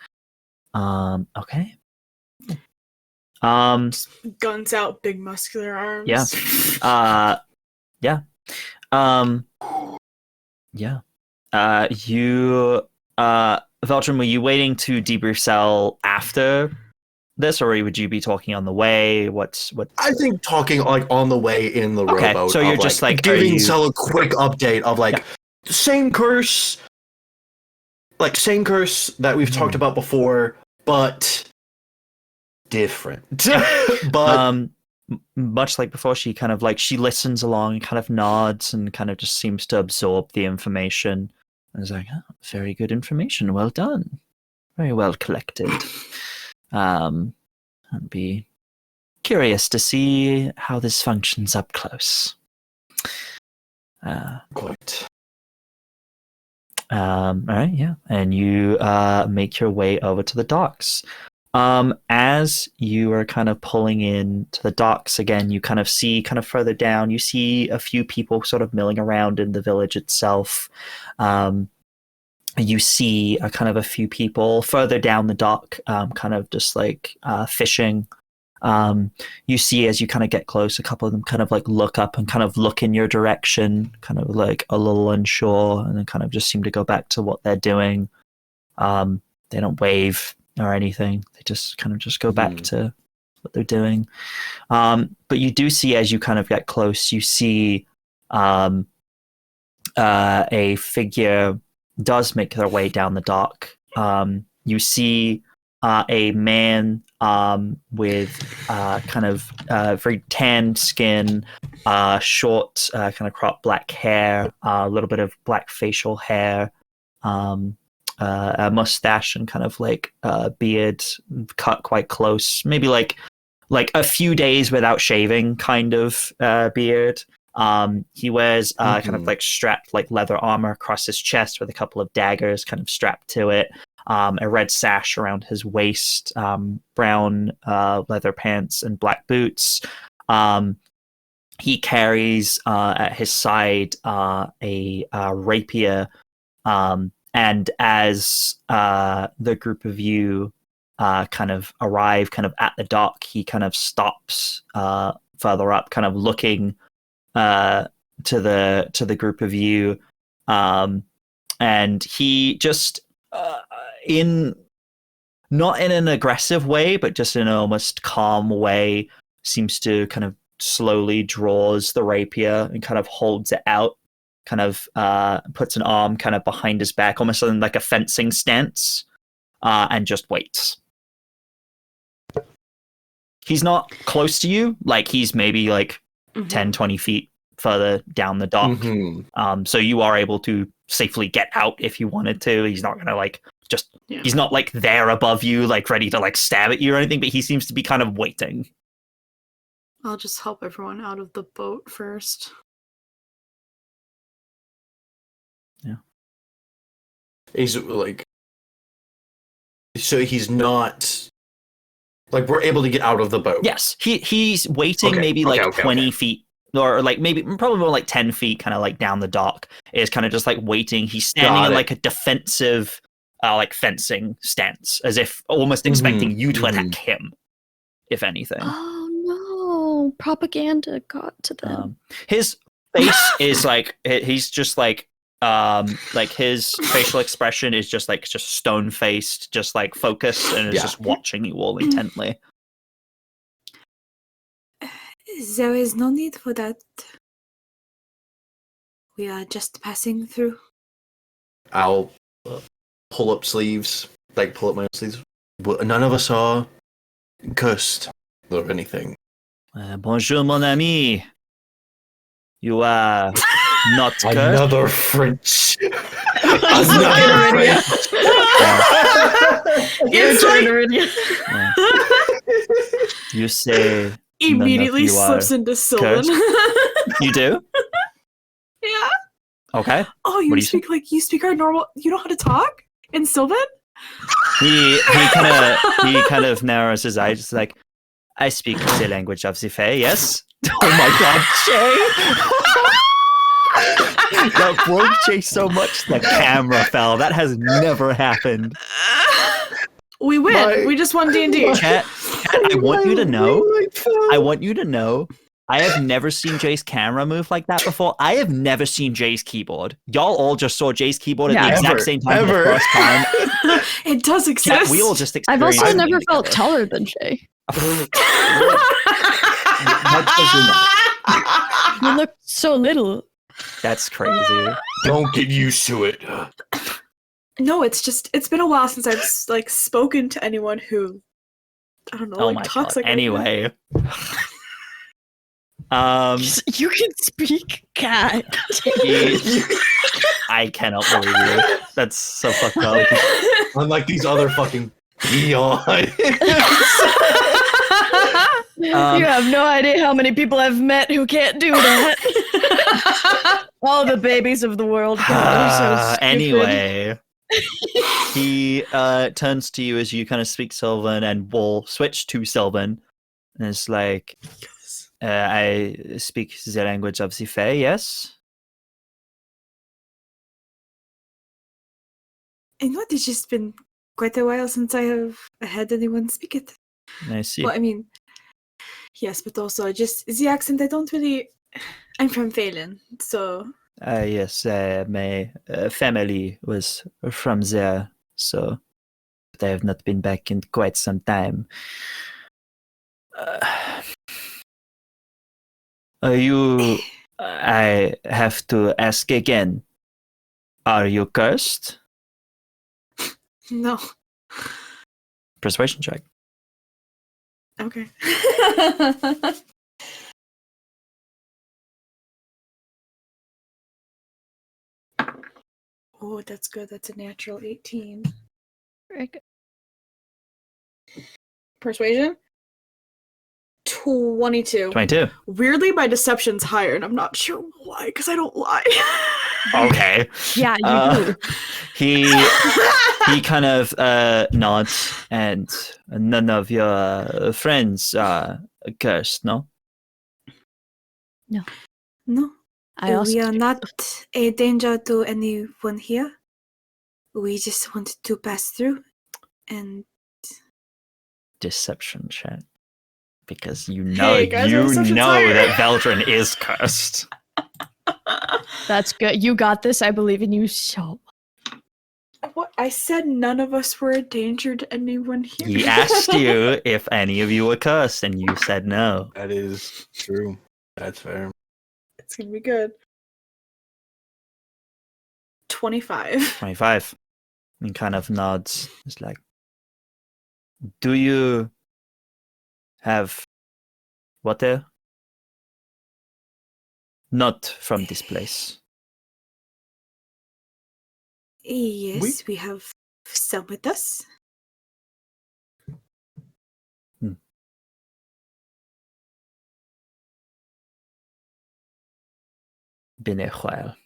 Okay. Guns out, big muscular arms. Yeah. Yeah. Yeah. You Veldren, were you waiting to debrief Cell after this, or would you be talking on the way? What? I think talking like on the way in the Okay, rowboat. so you're of, just, like, are giving you- Cell a quick update of like same curse, same curse that we've talked about before, but different. But much like before, she kind of like she listens along and kind of nods and kind of just seems to absorb the information. And is like, oh, very good information, well done, very well collected. I'd be curious to see how this functions up close. quite. All right, yeah, and you make your way over to the docks. As you are kind of pulling in to the docks again, you kind of see further down, you see a few people sort of milling around in the village itself. You see a few people further down the dock, kind of just like fishing. You see as you kind of get close, a couple of them kind of like look up and kind of look in your direction, kind of like a little unsure, and then kind of just seem to go back to what they're doing. They don't wave or anything. They just kind of just go back to what they're doing. But you do see as you kind of get close, you see a figure does make their way down the dock. You see a man with kind of very tanned skin, short, kind of cropped black hair, a little bit of black facial hair, a mustache and kind of like beard cut quite close, maybe like a few days without shaving kind of beard. He wears kind of like strapped like leather armor across his chest with a couple of daggers kind of strapped to it. A red sash around his waist, brown leather pants, and black boots. He carries at his side a rapier, and as the group of you kind of arrive kind of at the dock, he kind of stops further up, kind of looking to the group of you, and he just not in an aggressive way, but just in an almost calm way, seems to kind of slowly draws the rapier and kind of holds it out, kind of puts an arm kind of behind his back, almost in like a fencing stance, and just waits. He's not close to you, like he's maybe like 10, 20 feet further down the dock. So you are able to safely get out if you wanted to. He's not gonna like he's not like there above you, like ready to like stab at you or anything, but he seems to be kind of waiting. I'll just help everyone out of the boat first. Yeah. He's like, so he's not like we're able to get out of the boat. Yes, he's waiting maybe like 20 feet. Or like maybe probably more like 10 feet kind of like down the dock, is kind of just like waiting. He's standing in like a defensive like fencing stance, as if almost expecting you to attack him, if anything. Oh no, propaganda got to them. His face is like, he's just like his facial expression is just stone faced, just like focused, and is just watching you all intently. There is no need for that. We are just passing through. I'll pull up sleeves, like pull up my sleeves. None of us are cursed or anything. Bonjour, mon ami. You are not cursed? Another French. Another French. It's like you say immediately slips into Sylvan. You do? Yeah. Okay. Oh, you speak our normal. You know how to talk in Sylvan? He kind of narrows his eyes. It's like, I speak the language of the Fae. Yes. Oh my God, Jay! That broke Jay so much the camera fell. That has never happened. We win. We just won D&D. Chat, I want you to know. I have never seen Jay's camera move like that before. I have never seen Jay's keyboard. Y'all all just saw Jay's keyboard at the exact same time for the first time. It does exist. Chat, we all just I've experienced also never felt taller than Jay. You look so little. That's crazy. Don't get used to it. No, it's been a while since I've like spoken to anyone who, I don't know, talks God. like Anyway. You can speak cat. I cannot believe you. That's so fucked up. Unlike these other fucking peons. You have no idea how many people I've met who can't do that. All the babies of the world. So anyway, he turns to you as you kind of speak Sylvan, and will switch to Sylvan. And it's like, I speak the language of the Fae, yes? I know it's just been quite a while since I have had anyone speak it. I see. Well, I mean, yes, but also just the accent, I don't really... I'm from Phelan, so... Yes, my family was from there, so... But I have not been back in quite some time. I have to ask again. Are you cursed? No. Persuasion check. Okay. Oh, that's good. That's a natural 18. Very good. Persuasion? 22. 22. Weirdly, my deception's higher, and I'm not sure why, because I don't lie. Okay. Yeah, you do. He kind of nods, and none of your friends are cursed, no? No, I also we are not a danger to anyone here. We just wanted to pass through, and Deception check. Because you Hey, guys, my know deception's higher. that Veldren is cursed. That's good. You got this. I believe in you so. What? I said none of us were a danger to anyone here. He asked you if any of you were cursed, and you said no. That is true. That's fair. It's gonna be good. 25. 25. And kind of nods. It's like, do you have water? Not from this place. yes, we have some with us. Been a while.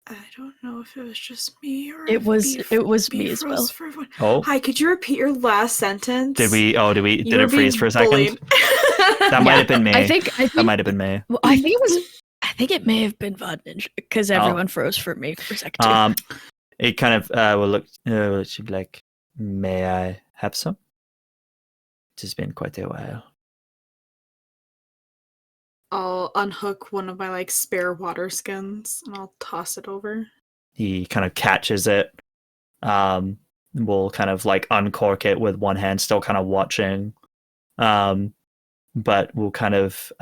I don't know if it was just me or It if was beef me as froze well. for everyone. Oh, Hi, could you repeat your last sentence? did You did were it freeze being for a second? bullied. That might have been me. I think That might have been me. well, I think it may have been Vodninja because everyone froze for me for a second too. It kind of will look. She'd be like, "May I have some?" It has been quite a while. I'll unhook one of my like spare water skins and I'll toss it over. He kind of catches it. Will kind of like uncork it with one hand, still kind of watching. But will kind of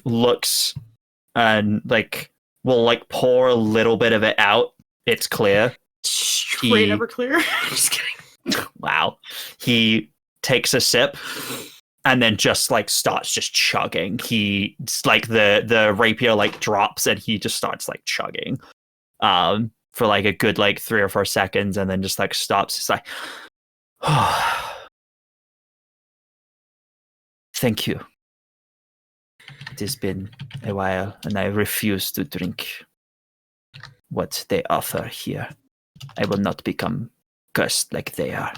looks and like will like pour a little bit of it out. It's clear. Straight Everclear. Just kidding. Wow. He takes a sip and then just like starts just chugging. He like the rapier like drops and he just starts like chugging. For like a good like 3 or 4 seconds and then just like stops. It's like, oh, thank you. It has been a while and I refuse to drink what they offer here. I will not become cursed like they are.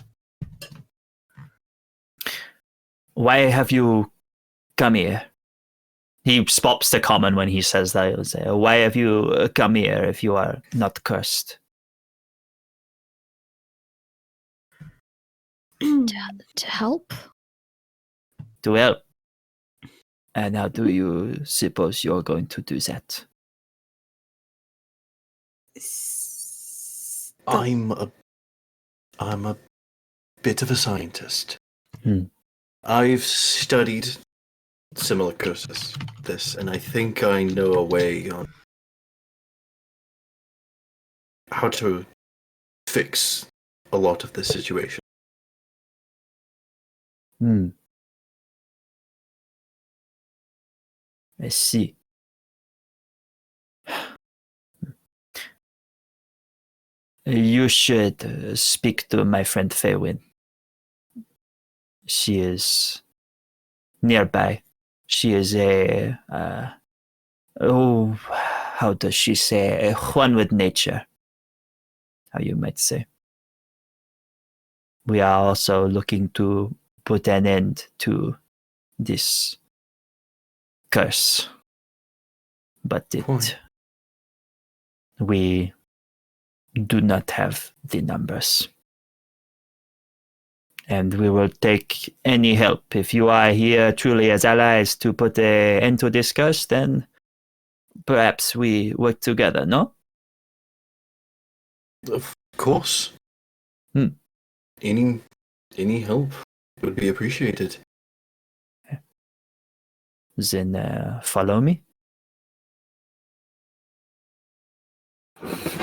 Why have you come here? He stops to comment when he says that. He'll say, why have you come here if you are not cursed? To help? To help. And how do you suppose you're going to do that? I'm a bit of a scientist. I've studied similar curses, this, and I think I know a way on how to fix a lot of this situation. I see. You should speak to my friend Faywin. She is nearby. She is how does she say? One with nature, how you might say. We are also looking to put an end to this curse. But we do not have the numbers. And we will take any help. If you are here truly as allies to put an end to this curse, then perhaps we work together, no? Of course. Any help would be appreciated. Then follow me.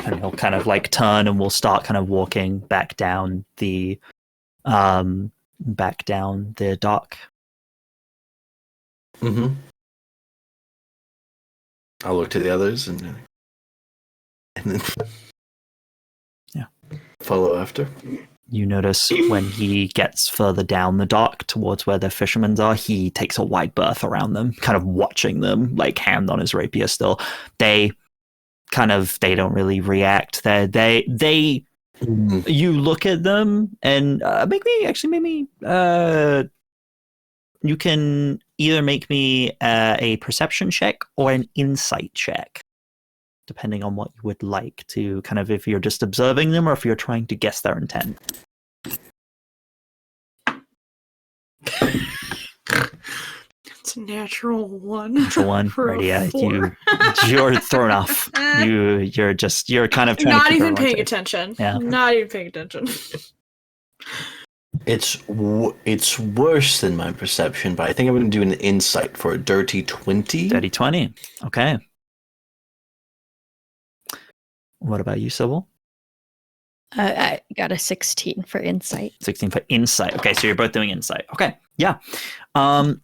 And he'll kind of like turn and we'll start kind of walking back down the dock. I'll look to the others and then follow after. You notice when he gets further down the dock towards where the fishermen are, he takes a wide berth around them, kind of watching them, like hand on his rapier still. They don't really react. They you look at them and you can either make me a perception check or an insight check, depending on what you would like to kind of, if you're just observing them or if you're trying to guess their intent. It's a natural one. Natural one. For Right, yeah, 4. you're thrown off. You're kind of trying Not to even paying attention. Yeah. Not even paying attention. It's worse than my perception, but I think I'm going to do an insight for a dirty 20. Dirty 20. Okay. What about you, Sybil? I got a 16 for insight. 16 for insight. Okay, so you're both doing insight. Okay, yeah.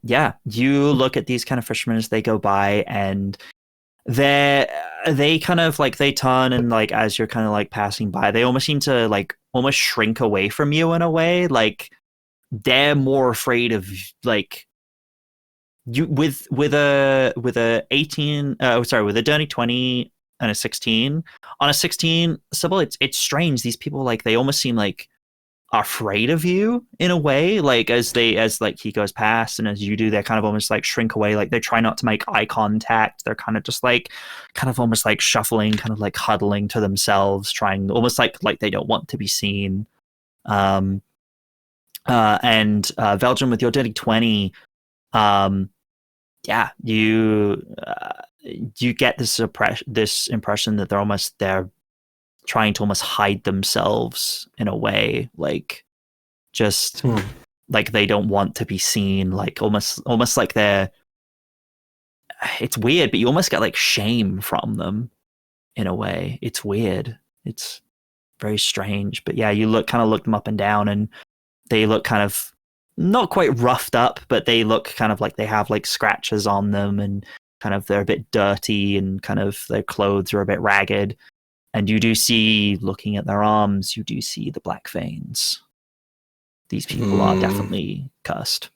Yeah, you look at these kind of fishermen as they go by, and they kind of like, they turn, and like as you're kind of like passing by, they almost seem to like almost shrink away from you in a way. Like they're more afraid of like you with a 18. With a dirty 20 and a 16. On a 16, Sybil, it's strange. These people, like, they almost seem like afraid of you in a way. Like as like he goes past and as you do, they kind of almost like shrink away. Like they try not to make eye contact. They're kind of just like, kind of almost like shuffling, kind of like huddling to themselves, trying almost like they don't want to be seen. And Veldren, with your dirty 20, yeah, you get this impression that they're trying to almost hide themselves in a way, like just like they don't want to be seen, like almost like it's weird, but you almost get like shame from them in a way. It's weird. It's very strange. But yeah, you look them up and down, and they look kind of not quite roughed up, but they look kind of like they have like scratches on them, and kind of they're a bit dirty, and kind of their clothes are a bit ragged. And you do see, looking at their arms, you do see the black veins. These people are definitely cursed.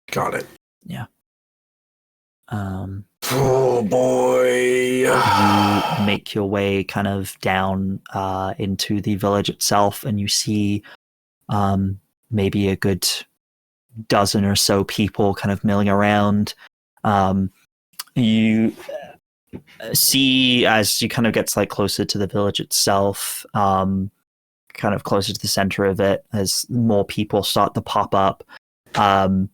Got it. Yeah. Oh boy. You make your way kind of down into the village itself, and you see maybe a good dozen or so people kind of milling around. You see, as you kind of get like closer to the village itself, kind of closer to the center of it, as more people start to pop up, the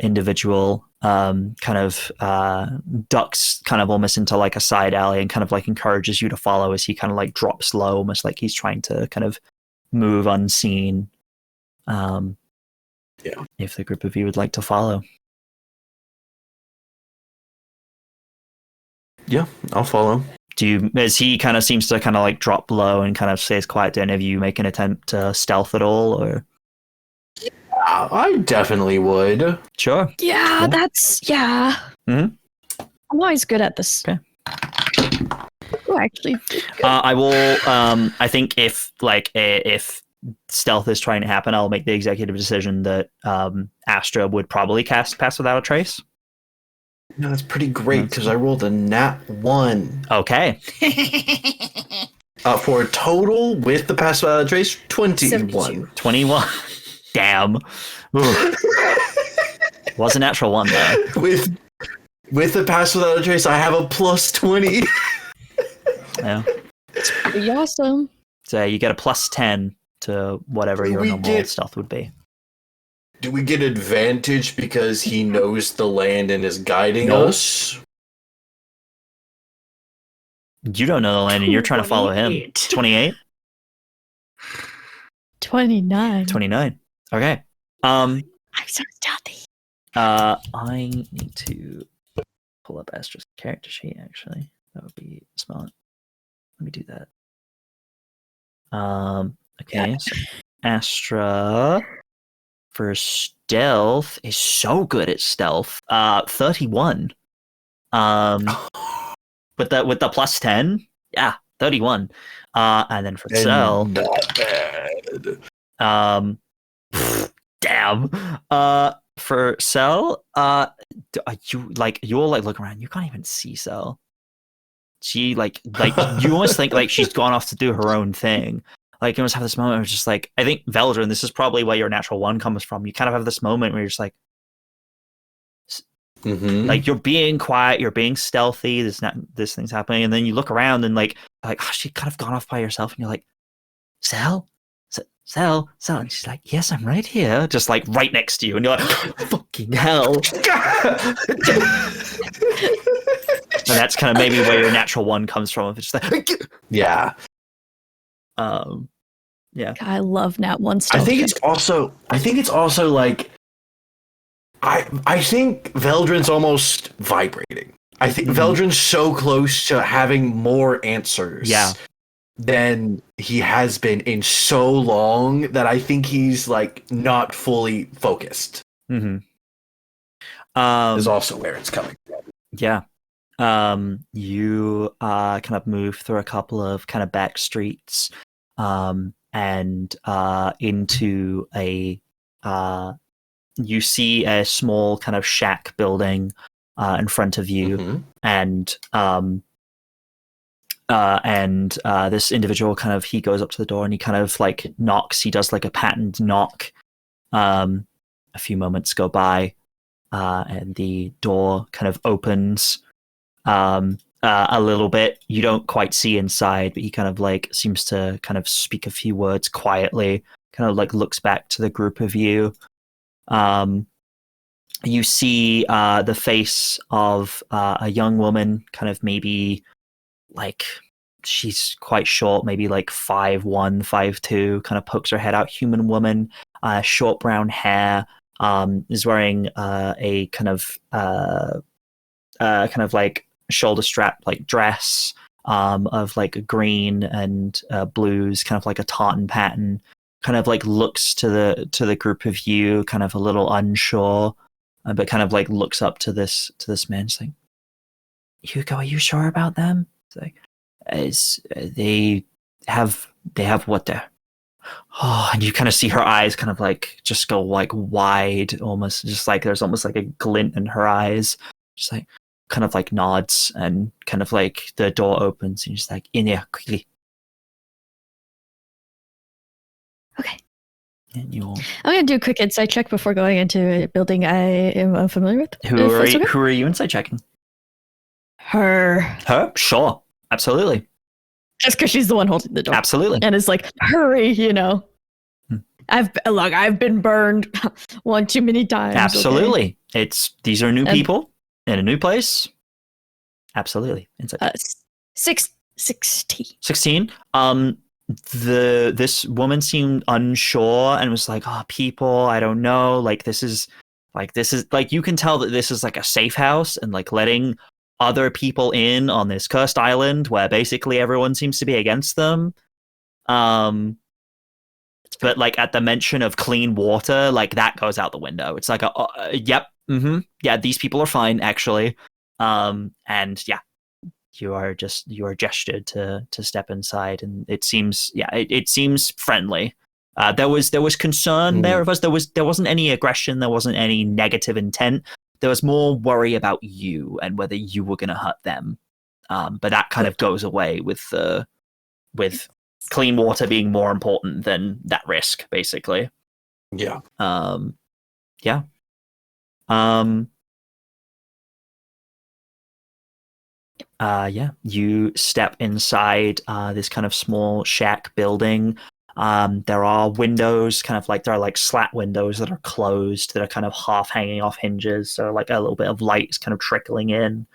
individual kind of ducks kind of almost into like a side alley and kind of like encourages you to follow as he kind of like drops low, almost like he's trying to kind of move unseen. Yeah. If the group of you would like to follow. Yeah, I'll follow. As he kind of seems to kind of like drop low and kind of stays quiet, do any of you make an attempt to stealth at all, or? I definitely would. Sure. Yeah, yeah. Mm-hmm. I'm always good at this. Okay. Oh, actually. I will. I think if stealth is trying to happen, I'll make the executive decision that Astra would probably cast Pass Without a Trace. No, that's pretty great because I rolled a nat 1. Okay. For a total with the Pass Without a Trace, 21. 21. Damn. Was a natural 1 though. With the Pass Without a Trace, I have a plus 20. Yeah. It's pretty awesome. So you get a plus 10 to whatever your normal stealth would be. Do we get advantage because he knows the land and is guiding us? You don't know the land and you're trying to follow him. 28? 29. 29. Okay. I'm so stealthy. I need to pull up Astra's character sheet, actually. That would be smart. Let me do that. Okay, so Astra for stealth is so good at stealth. 31. With the plus 10, yeah, 31. And then for Cell, not bad. Damn. For Cell, you like you're like look around, you can't even see Cell. She like you almost think like she's gone off to do her own thing. Like you almost have this moment where it's just like, I think Veldren, this is probably where your natural one comes from. You kind of have this moment where you're just like, like you're being quiet, you're being stealthy. This thing's happening, and then you look around and like oh, she kind of gone off by herself, and you're like, Cell, Cell, and she's like, yes, I'm right here, just like right next to you, and you're like, fucking hell. And that's kind of maybe where your natural one comes from. If it's just like, yeah. Yeah. I love nat one stuff. I think it's also like I think Veldren's almost vibrating. I think Veldren's so close to having more answers than he has been in so long that I think he's like not fully focused. Is also where it's coming from. Yeah. You kind of move through a couple of kind of back streets and into a you see a small kind of shack building in front of you, and this individual kind of, he goes up to the door and he kind of like knocks. He does like a patterned knock. A few moments go by, and the door kind of opens a little bit. You don't quite see inside, but he kind of like seems to kind of speak a few words quietly, kind of like looks back to the group of you. You see the face of a young woman, kind of maybe like, she's quite short, maybe like 5'1", 5'2", kind of pokes her head out. Human woman, short brown hair, is wearing a kind of like shoulder strap like dress of like green and blues, kind of like a tartan pattern. Kind of like looks to the group of you, kind of a little unsure, but kind of like looks up to this man. It's like, Hugo, are you sure about them? It's like, they have what they're. Oh, and you kind of see her eyes kind of like just go like wide, almost just like there's almost like a glint in her eyes. Just like kind of like nods, and kind of like the door opens and she's like, in here quickly. Okay. And I'm gonna do a quick insight check before going into a building I am unfamiliar with. Who are you insight checking? Her. Sure, absolutely. Just because she's the one holding the door. Absolutely. And it's like, hurry, you know. I've been burned one too many times. Absolutely. Okay? These are new people in a new place. Absolutely. Insight. 16. This woman seemed unsure and was like, oh, people, I don't know. This is like, you can tell that this is like a safe house, and like letting other people in on this cursed island where basically everyone seems to be against them. But like at the mention of clean water, like that goes out the window. It's like, yep. Yeah, these people are fine actually. And yeah, you are gestured to step inside, and it seems it seems friendly. There was concern there of us. There wasn't any aggression. There wasn't any negative intent. There was more worry about you and whether you were going to hurt them. But that kind of goes away with clean water being more important than that risk, basically. Yeah. Yeah. You step inside this kind of small shack building. There are windows, kind of like there are like slat windows that are closed, that are kind of half hanging off hinges, so like a little bit of light is kind of trickling in.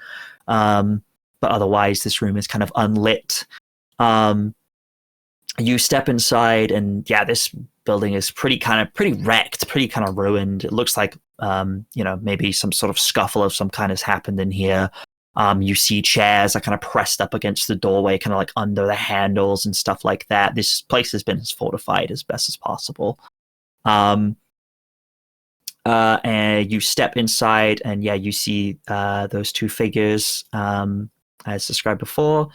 But otherwise, this room is kind of unlit. You step inside, and yeah, this building is pretty wrecked, pretty kind of ruined. It looks like maybe some sort of scuffle of some kind has happened in here. You see chairs are kind of pressed up against the doorway, kind of like under the handles and stuff like that. This place has been fortified as best as possible. And you step inside, and yeah, you see those two figures. as described before.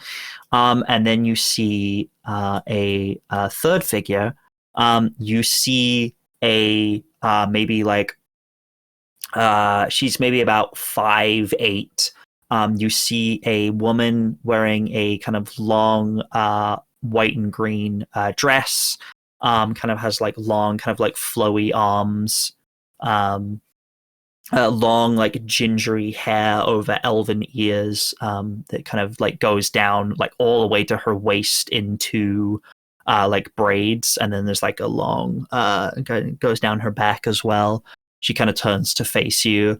And then you see a third figure. You see a maybe like she's maybe about 5'8". You see a woman wearing a kind of long white and green dress. Kind of has like long, kind of like flowy arms. Long, like gingery hair over elven ears that kind of like goes down like all the way to her waist into like braids, and then there's like a long goes down her back as well. She kind of turns to face you.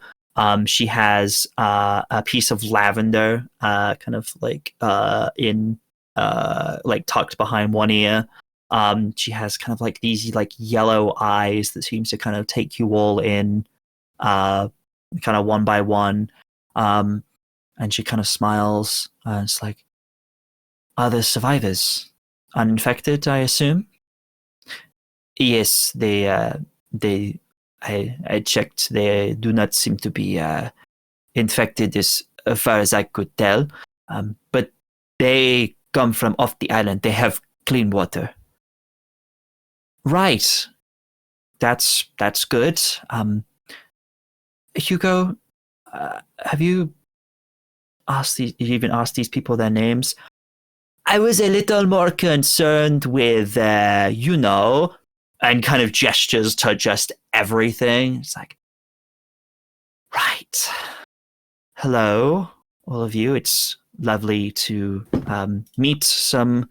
She has a piece of lavender kind of like in like tucked behind one ear. She has kind of like these like yellow eyes that seems to kind of take you all in kind of one by one. And she kind of smiles. It's like, are the survivors uninfected, I assume? Yes, I checked. They do not seem to be infected as far as I could tell. But they come from off the island. They have clean water. Right. That's good. Hugo, have you even asked these people their names? I was a little more concerned with, and kind of gestures to just everything. It's like, right. Hello, all of you. It's lovely to meet some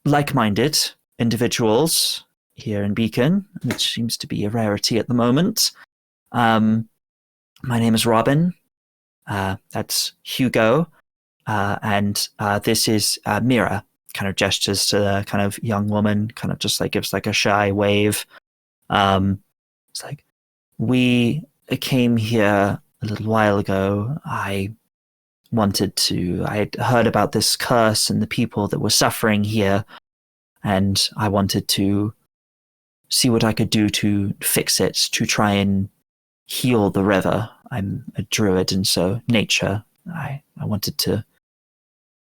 like-minded individuals here in Beacon, which seems to be a rarity at the moment. My name is Robin. That's Hugo. And this is Mira. Kind of gestures to the kind of young woman, kind of just like gives like a shy wave. It's like, we came here a little while ago. I had heard about this curse and the people that were suffering here, and I wanted to see what I could do to fix it, to try and heal the river. I'm a druid, and so nature. I wanted to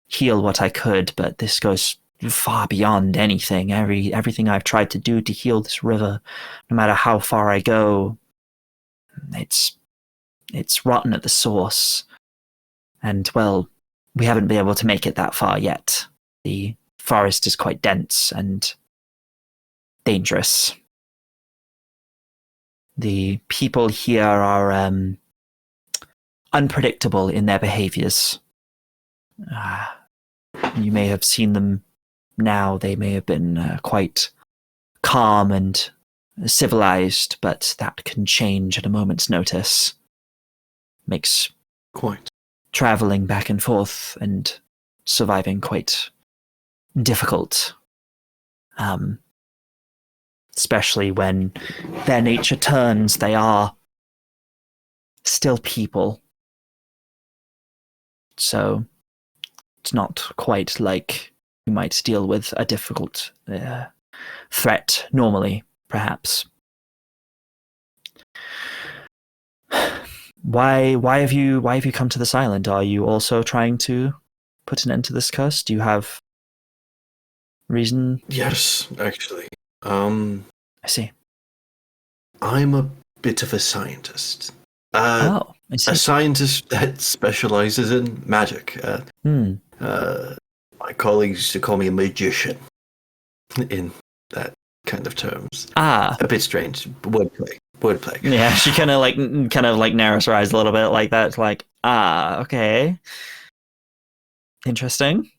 heal what I could, but this goes far beyond anything. Everything I've tried to do to heal this river, no matter how far I go, it's rotten at the source. And, well, we haven't been able to make it that far yet. The forest is quite dense and dangerous. The people here are unpredictable in their behaviors. You may have seen them now. They may have been quite calm and civilized, but that can change at a moment's notice. Makes Quite. traveling back and forth and surviving quite difficult. Especially when their nature turns, they are still people. So it's not quite like you might deal with a difficult threat normally, perhaps. Why have you come to this island? Are you also trying to put an end to this curse? Do you have reason? Yes, actually. I see. I'm a bit of a scientist. I see. A scientist that specializes in magic. My colleagues used to call me a magician in that kind of terms. A bit strange. Wordplay. Yeah, she kind of like narrows her eyes a little bit like that. It's like, okay. Interesting.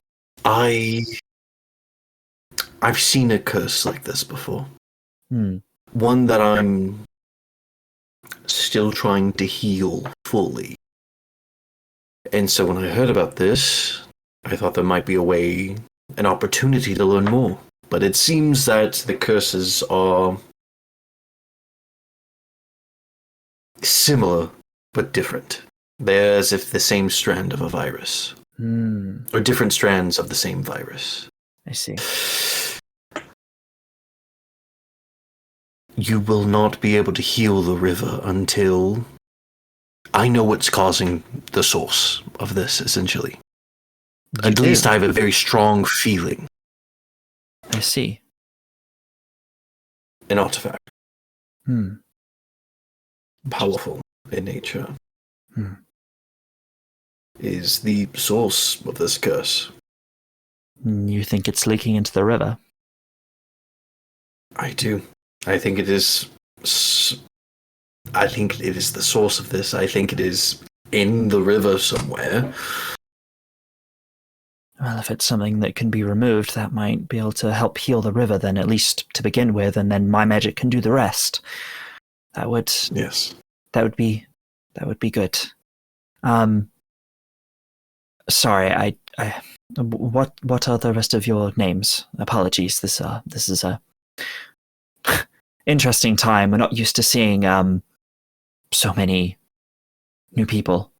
I've seen a curse like this before. One that I'm still trying to heal fully. And so when I heard about this, I thought there might be an opportunity to learn more. But it seems that the curses are similar, but different. They're as if the same strand of a virus. Or different strands of the same virus. I see. You will not be able to heal the river until I know what's causing the source of this, essentially. At least I have a very strong feeling. I see. An artifact. Hmm. Powerful in nature. Hmm. Is the source of this curse. You think it's leaking into the river? I do. I think it is. I think it is the source of this. I think it is in the river somewhere. Well, if it's something that can be removed, that might be able to help heal the river, then at least to begin with, and then my magic can do the rest. That would. Yes. That would be good. Sorry, what are the rest of your names? Apologies. This is a interesting time. We're not used to seeing so many new people.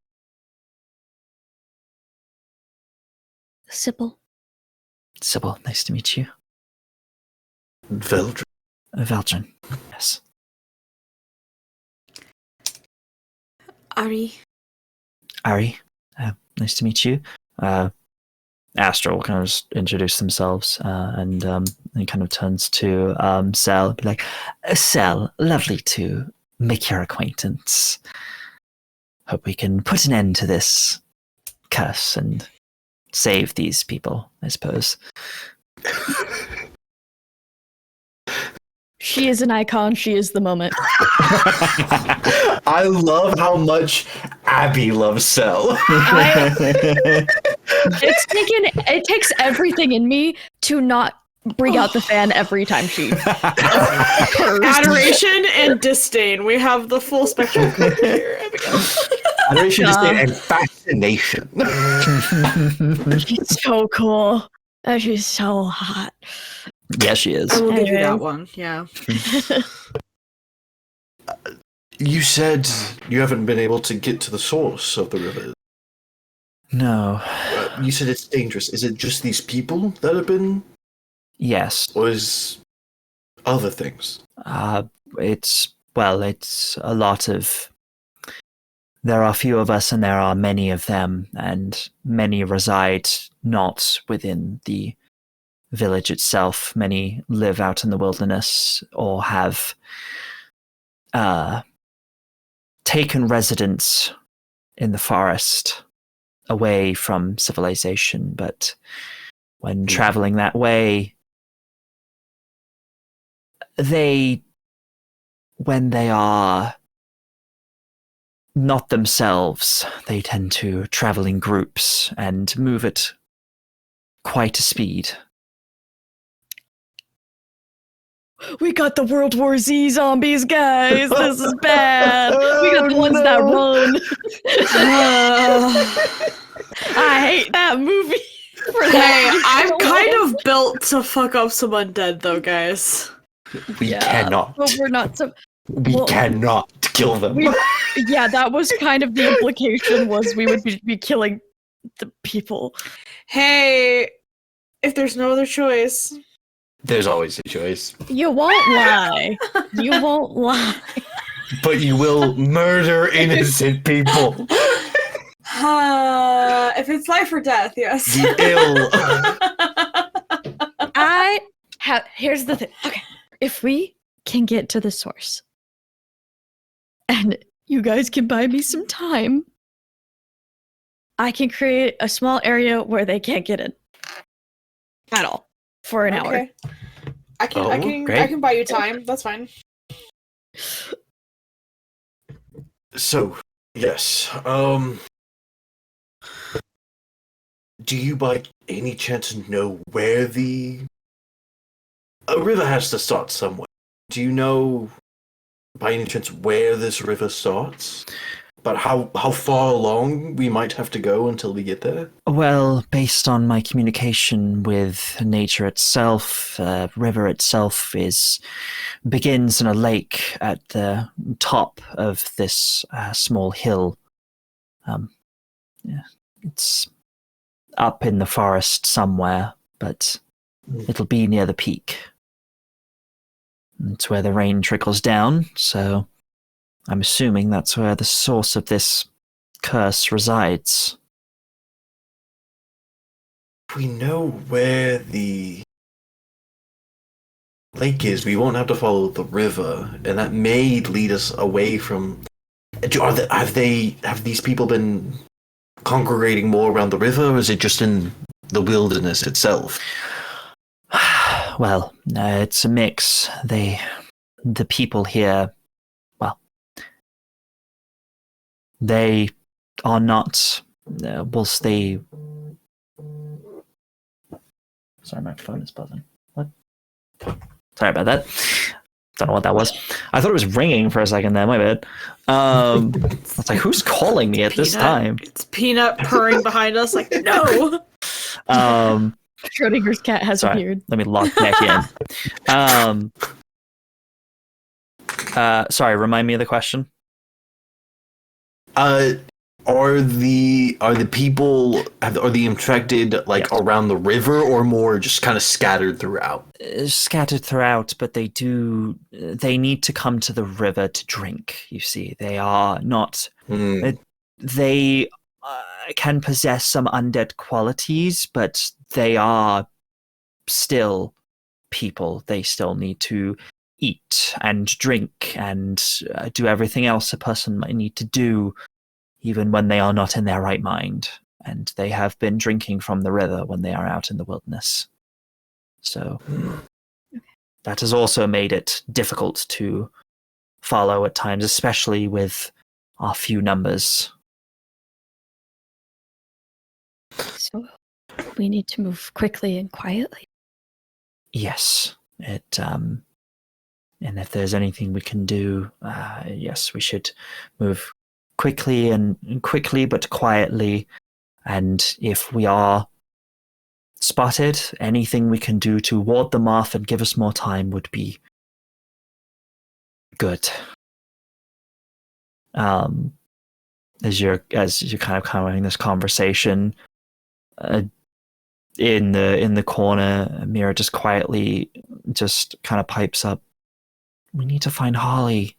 Sybil. Sybil, nice to meet you. Veldren. Veldren, yes. Ari. Ari, nice to meet you. Astra will kind of just introduce themselves, and he kind of turns to Sel, be like, Sel, lovely to make your acquaintance. Hope we can put an end to this curse and save these people, I suppose. She is an icon. She is the moment. I love how much Abby loves Sel. It takes everything in me to not bring out the fan every time she Adoration and disdain. We have the full spectrum here, Abigail. Adoration, disdain, and fascination. She's so cool. And she's so hot. Yeah, she is. I will give you Anyway. that one. Yeah. You said you haven't been able to get to the source of the river. No. You said it's dangerous. Is it just these people that have been, Yes. or is other things? It's a lot of. There are few of us, and there are many of them, and many reside not within the village itself. Many live out in the wilderness or have taken residence in the forest away from civilization. But when traveling that way, when they are not themselves, they tend to travel in groups and move at quite a speed. We got the World War Z zombies, guys. This is bad. We got the ones that run. I hate that movie. Hey, I'm kind of built to fuck up some undead, though, guys. We cannot. But we're not so. We cannot kill them. Yeah, that was kind of the implication, was we would be killing the people. Hey, if there's no other choice. There's always a choice. You won't lie. You won't lie. But you will murder innocent people. If it's life or death, yes. The ill. Here's the thing. Okay. If we can get to the source, and you guys can buy me some time, I can create a small area where they can't get in. At all. For an hour. I can buy you time. That's fine. So, yes. Do you by any chance know where a river has to start somewhere? Do you know by any chance where this river starts? But how far along we might have to go until we get there? Well, based on my communication with nature itself, river itself begins in a lake at the top of this small hill. It's up in the forest somewhere, but it'll be near the peak. It's where the rain trickles down, so I'm assuming that's where the source of this curse resides. we know where the lake is, we won't have to follow the river, and that may lead us away from. Have these people been congregating more around the river, or is it just in the wilderness itself? Well, it's a mix. The people here, well, they are not. Whilst they. Sorry, my phone is buzzing. What? Sorry about that. Don't know what that was. I thought it was ringing for a second there. My bad. I was like, who's calling me at this time? It's Peanut purring behind us like, no! Schrodinger's cat has appeared. Let me log back in. Sorry, remind me of the question. Are the people, are the infected around the river, or more just kind of scattered throughout? Scattered throughout, but they need to come to the river to drink. You see, they are not. They can possess some undead qualities, but they are still people. They still need to eat and drink and do everything else a person might need to do, even when they are not in their right mind. And they have been drinking from the river when they are out in the wilderness. So that has also made it difficult to follow at times, especially with our few numbers. So we need to move quickly and quietly. Yes. And if there's anything we can do, yes, we should move quickly but quietly. And if we are spotted, anything we can do to ward them off and give us more time would be good. As you're kind of having this conversation, in the corner, Mira just quietly just kind of pipes up, "We need to find Holly."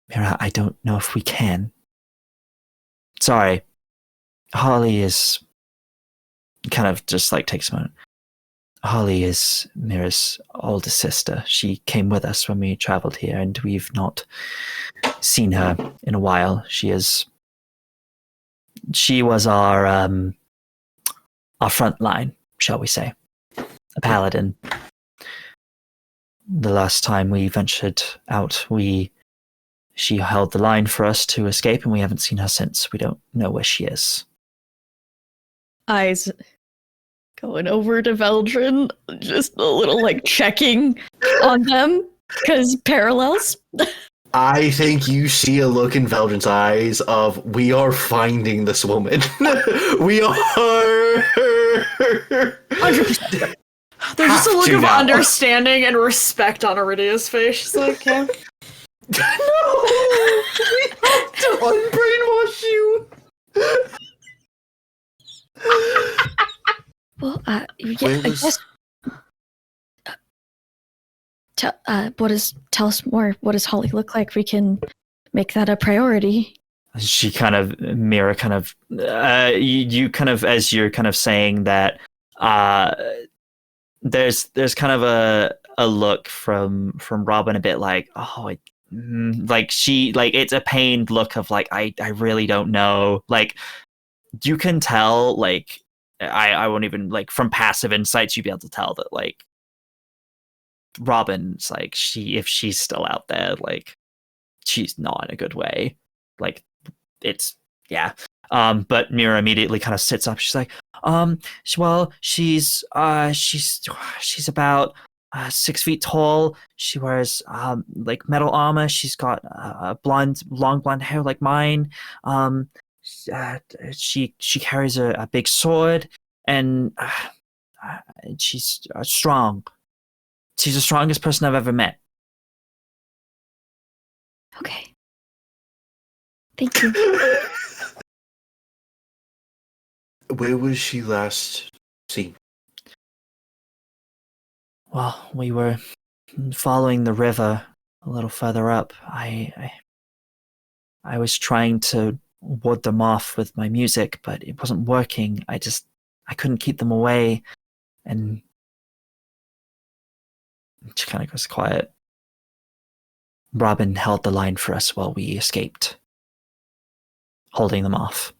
Mira, I don't know if we can. Sorry. Holly is kind of just takes a moment. Holly is Mira's older sister. She came with us when we traveled here, and we've not seen her in a while. She was our front line, shall we say. A paladin. The last time we ventured out, she held the line for us to escape, and we haven't seen her since. We don't know where she is. Eyes going over to Veldren, just a little checking on them, because parallels. I think you see a look in Veldren's eyes of, we are finding this woman. We are. 100%. There's just a look of understanding and respect on Aridia's face. She's like, yeah. No! We have to unbrainwash you! Well, I guess. Tell us more. What does Holly look like? We can make that a priority. She kind of, Mira kind of, you kind of, as you're kind of saying that, there's kind of a look from Robin, a bit it's a pained look of I really don't know. You can tell, I won't even, from passive insights, you'd be able to tell that, Robin's, if she's still out there, she's not in a good way. It's, yeah. But Mira immediately kind of sits up. She's like, she's about 6 feet tall. She wears metal armor. She's got long blonde hair like mine. She carries a big sword, and she's strong. She's the strongest person I've ever met. Okay. Thank you. Where was she last seen? Well, we were following the river a little further up. I was trying to ward them off with my music, but it wasn't working. I couldn't keep them away. And she kind of goes quiet. Robin held the line for us while we escaped, holding them off.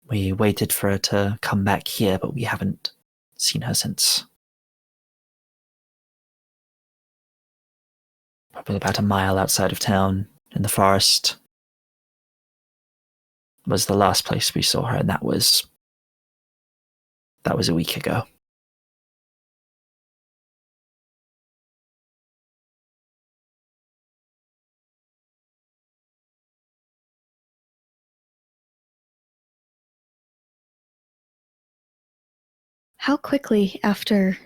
We waited for her to come back here, but we haven't seen her since. Probably about a mile outside of town, in the forest, was the last place we saw her, and that was a week ago. How quickly after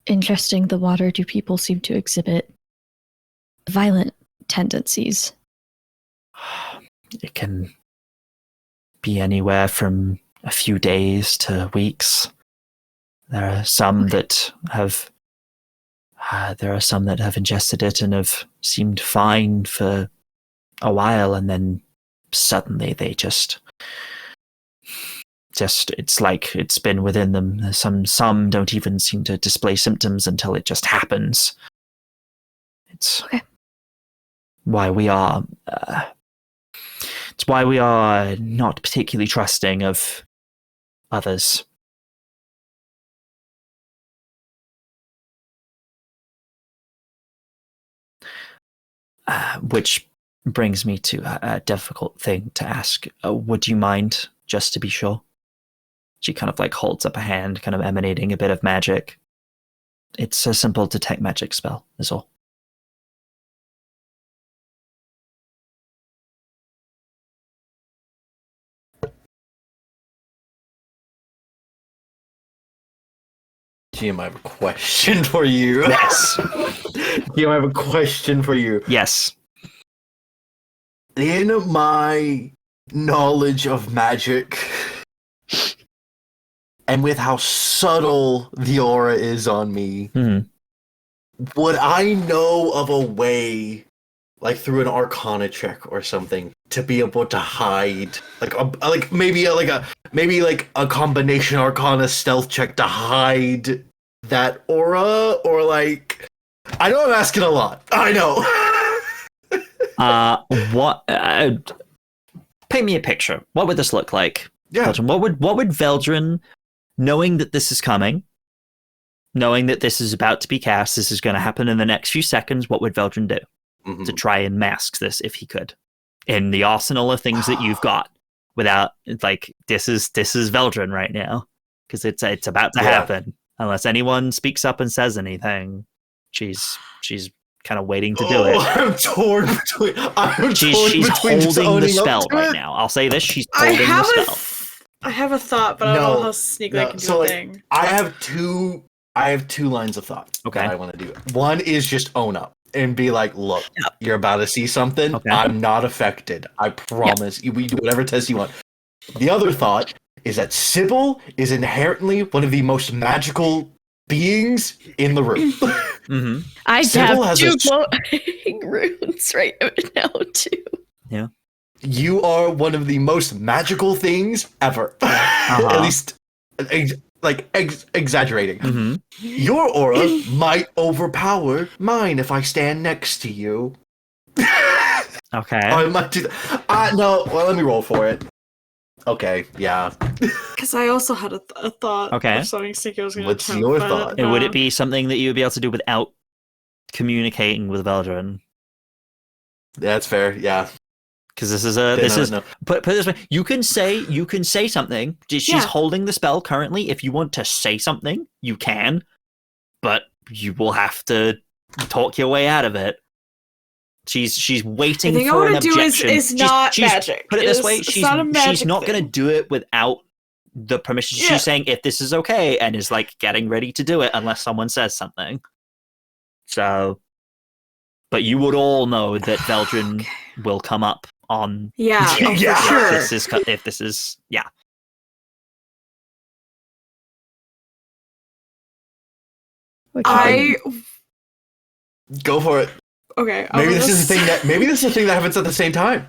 ingesting the water do people seem to exhibit violent tendencies? It can be anywhere from a few days to weeks. There are some that have ingested it and have seemed fine for a while, and then suddenly they just it's like it's been within them. Some don't even seem to display symptoms until it just happens. It's why we are not particularly trusting of others. Which brings me to a difficult thing to ask. Would you mind, just to be sure? She kind of like holds up a hand, kind of emanating a bit of magic. It's a simple detect magic spell, is all. GM, I have a question for you. Yes. GM, I have a question for you. Yes. In my knowledge of magic, and with how subtle the aura is on me, would I know of a way, like through an Arcana check or something, to be able to hide, maybe a combination Arcana stealth check to hide that aura, or like, I know I'm asking a lot. I know. What? Paint me a picture. What would this look like? Yeah. Veldren? What would Veldren, knowing that this is coming, knowing that this is about to be cast, this is going to happen in the next few seconds, what would Veldren do to try and mask this if he could? In the arsenal of things that you've got, without, like, this is Veldren right now, because it's about to happen. Unless anyone speaks up and says anything, she's kind of waiting to do it. I'm torn between. She's holding the spell right now. I'll say this: she's holding the spell. I have a thought, but I don't know how sneakily I can do a thing. I have two lines of thought that I want to do. One is just own up and be like, look, you're about to see something. Okay. I'm not affected. I promise. We do whatever test you want. The other thought is that Sybil is inherently one of the most magical beings in the room. I have two glowing runes right now, too. Yeah. You are one of the most magical things ever. At least, exaggerating. Your aura might overpower mine if I stand next to you. Okay. I might do that. No, well, let me roll for it. Okay, yeah. Because I also had a thought. Okay. Of something sneaky I was gonna What's your thought? Would it be something that you would be able to do without communicating with Veldren? That's fair, yeah. Because put it this way, you can say something. She's holding the spell currently. If you want to say something, you can, but you will have to talk your way out of it. She's waiting for an objection. Is not magic. Put it this way, she's not going to do it without the permission. She's saying if this is okay, and is like getting ready to do it unless someone says something. So, but you would all know that Veldren will come up on. Yeah, for sure. If this is. Go for it. Okay. Maybe this is the thing that happens at the same time.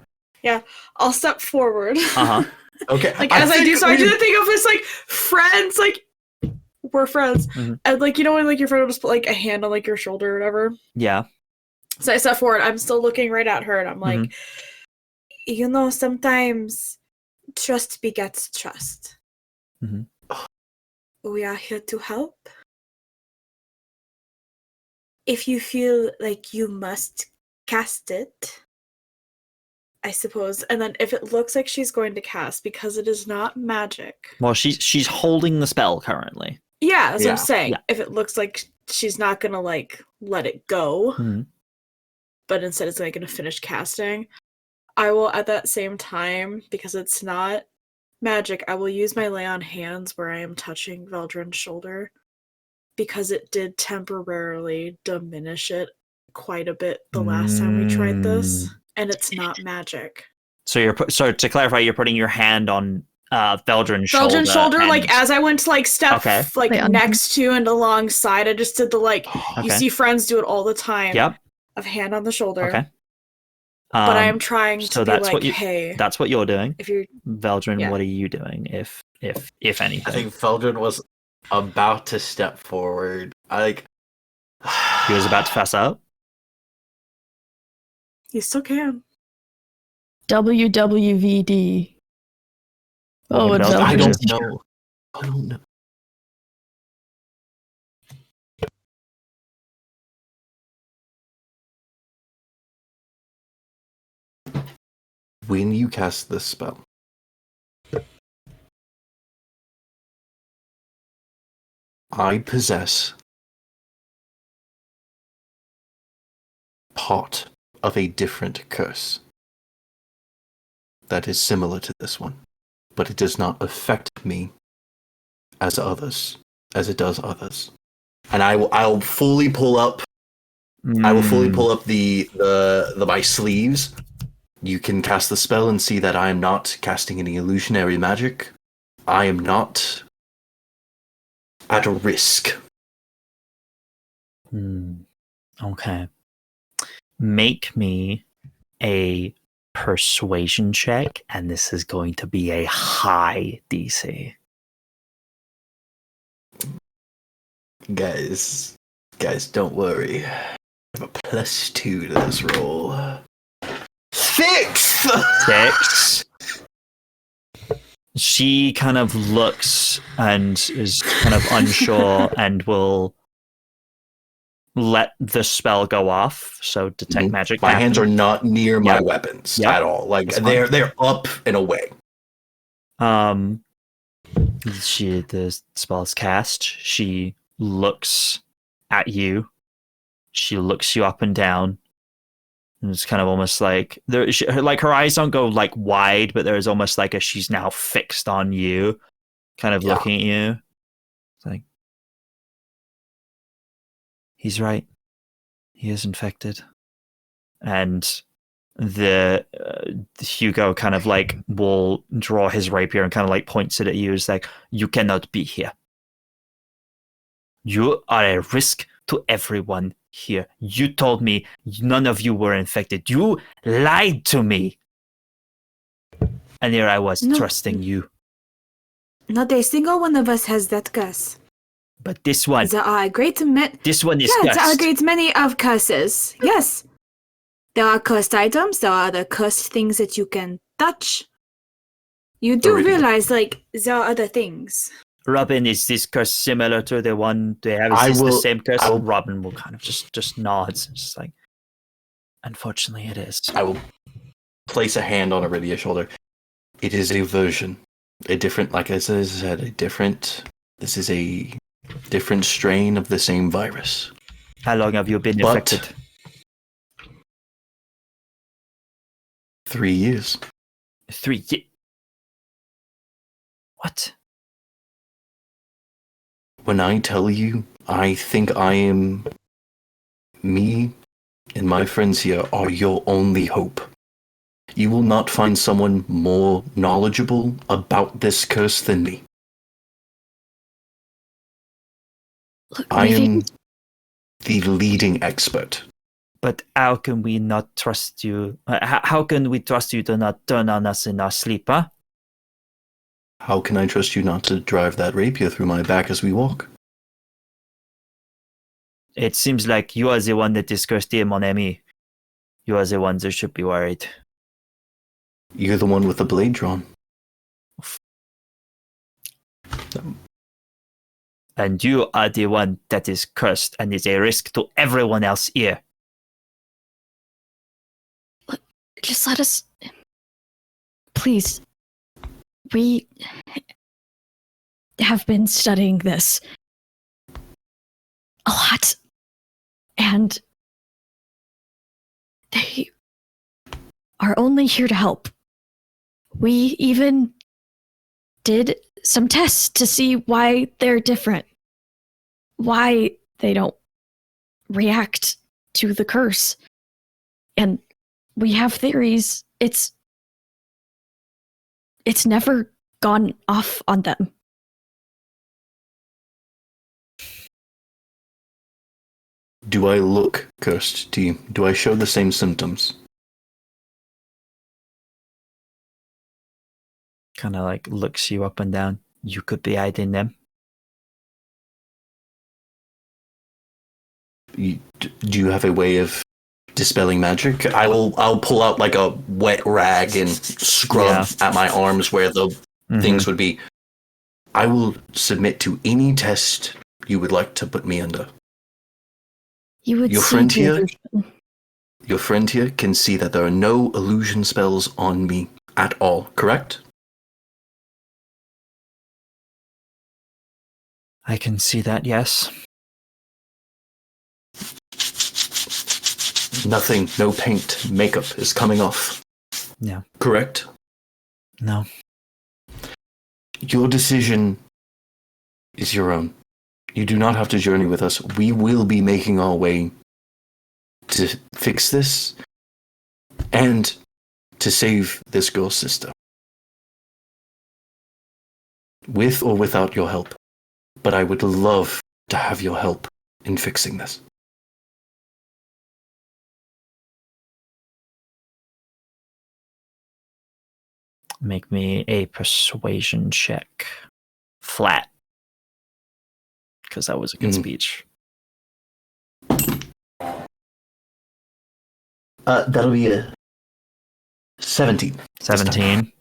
I'll step forward. Uh-huh. Okay. Like as I do so, I do the thing of this like friends, like we're friends, and like when like your friend will just put like a hand on like your shoulder or whatever. Yeah. So I step forward. I'm still looking right at her, and I'm like, sometimes trust begets trust. We are here to help. If you feel like you must cast it, I suppose. And then if it looks like she's going to cast, because it is not magic. Well, she's holding the spell currently. Yeah, that's what I'm Yeah. saying. Yeah. If it looks like she's not gonna like let it go, but instead it's like gonna finish casting, I will at that same time, because it's not magic, I will use my lay on hands where I am touching Veldren's shoulder, because it did temporarily diminish it quite a bit the last time we tried this, and it's not magic. So so to clarify, you're putting your hand on Veldren's shoulder. Veldren's shoulder, like as I went to like step like Wait, next to and alongside, I just did the like you see friends do it all the time. Yep. Of hand on the shoulder. Okay. But I am trying so to be that's like, what you, hey. that's what you're doing. If you're Veldren, what are you doing? If anything, I think Veldren was about to step forward. He was about to fess up. You still can. WWVD. Oh, it's I I Veldren. don't know. I don't know. When you cast this spell, I possess part of a different curse that is similar to this one, but it does not affect me as it does others. And I'll fully pull up. I will fully pull up the my sleeves. You can cast the spell and see that I am not casting any illusionary magic. I am not at a risk. Okay. Make me a persuasion check, and this is going to be a high DC. Guys, don't worry. I have a +2 to this roll. 6! 6. She kind of looks and is kind of unsure and will let the spell go off. So detect magic. My hands are not near my weapons at all. Like they're up and away. The spell's cast. She looks at you. She looks you up and down. And it's kind of almost like her eyes don't go like wide, but there's almost like she's now fixed on you, kind of looking at you. It's like, he's right. He is infected. And the Hugo kind of like will draw his rapier and kind of like points it at you. It's like, you cannot be here. You are a risk to everyone here. You told me none of you were infected. You lied to me. And here I was trusting you. Not a single one of us has that curse. But this one. There are a great this one is there cursed. are a great many of curses. Yes. There are cursed items. There are the cursed things that you can touch. You do realize, like, there are other things. Robin, is this curse similar to the one they have? Is this the same curse? Robin will kind of just nods. Just like, unfortunately, it is. I will place a hand on Aridia's shoulder. It is a version. A different, like I said, this is a different strain of the same virus. How long have you been infected? 3 years. 3 years? What? When I tell you, I think I am... Me and my friends here are your only hope. You will not find someone more knowledgeable about this curse than me. Look, I am the leading expert But how can we not trust you? How can we trust you to not turn on us in our sleep, huh? How can I trust you not to drive that rapier through my back as we walk? It seems like you are the one that is cursed, mon ami. You are the one that should be worried. You're the one with the blade drawn. And you are the one that is cursed and is a risk to everyone else here. Just let us... Please. We have been studying this a lot. And they are only here to help. We even did some tests to see why they're different. Why they don't react to the curse. And we have theories. It's never gone off on them. Do I look cursed to you? Do I show the same symptoms? Kind of like looks you up and down. You could be hiding them. Do you have a way of dispelling magic? I'll pull out like a wet rag and scrub at my arms where the things would be. I will submit to any test you would like to put me under. You would Your see friend the here? illusion. Your friend here can see that there are no illusion spells on me at all, correct? I can see that, yes. Nothing, no paint, makeup is coming off. Yeah. Correct? No. Your decision is your own. You do not have to journey with us. We will be making our way to fix this and to save this girl's sister. With or without your help. But I would love to have your help in fixing this. Make me a persuasion check. Flat. Because that was a good speech. That'll be a 17. 17.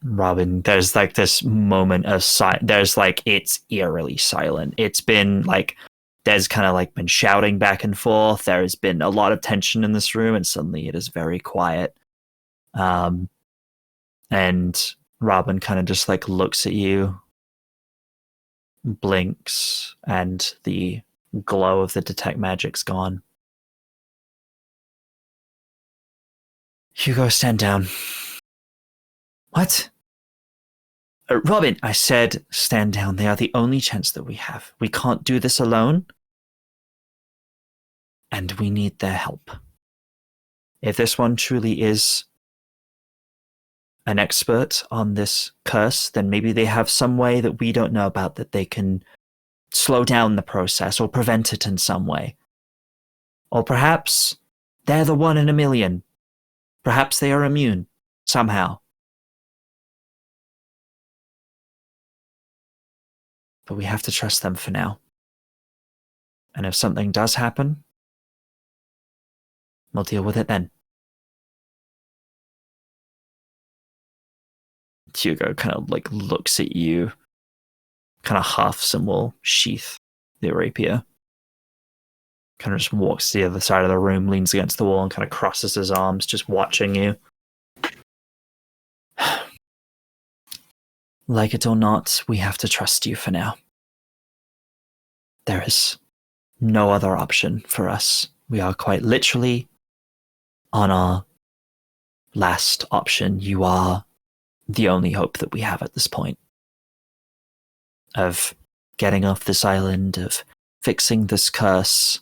Robin, there's like this moment of there's like it's eerily silent. It's been like there's kind of like been shouting back and forth. There has been a lot of tension in this room, and suddenly it is very quiet. And Robin kind of just like looks at you, blinks, and the glow of the detect magic's gone. Hugo, stand down. What? Robin, I said stand down. They are the only chance that we have. We can't do this alone. And we need their help. If this one truly is an expert on this curse, then maybe they have some way that we don't know about that they can slow down the process or prevent it in some way. Or perhaps they're the 1 in a million. Perhaps they are immune somehow. But we have to trust them for now. And if something does happen, we'll deal with it then. Hugo kind of like looks at you, kind of huffs and will sheath the rapier. Kind of just walks to the other side of the room, leans against the wall and kind of crosses his arms, just watching you. Like it or not, we have to trust you for now. There is no other option for us. We are quite literally on our last option. You are the only hope that we have at this point of getting off this island, of fixing this curse.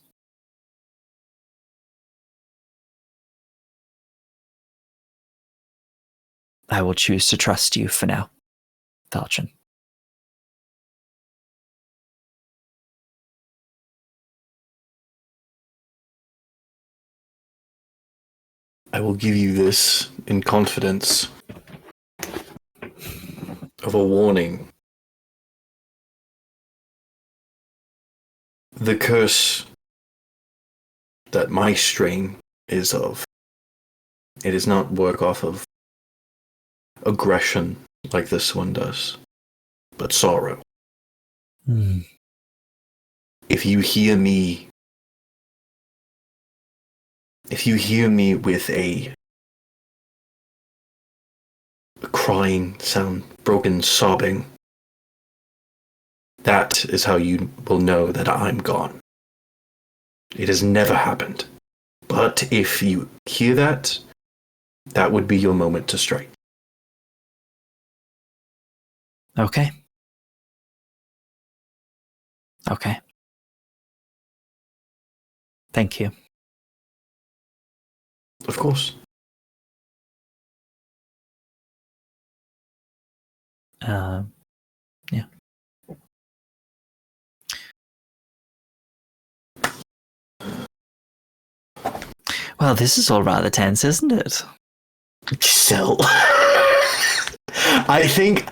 I will choose to trust you for now, Veldren. I will give you this in confidence of a warning. The curse that my strain is of, it does not work off of aggression like this one does, but sorrow. If you hear me with a crying sound, broken sobbing, that is how you will know that I'm gone. It has never happened. But if you hear that, that would be your moment to strike. Okay. Okay. Thank you. Of course. Yeah. Well, this is all rather tense, isn't it? So, I think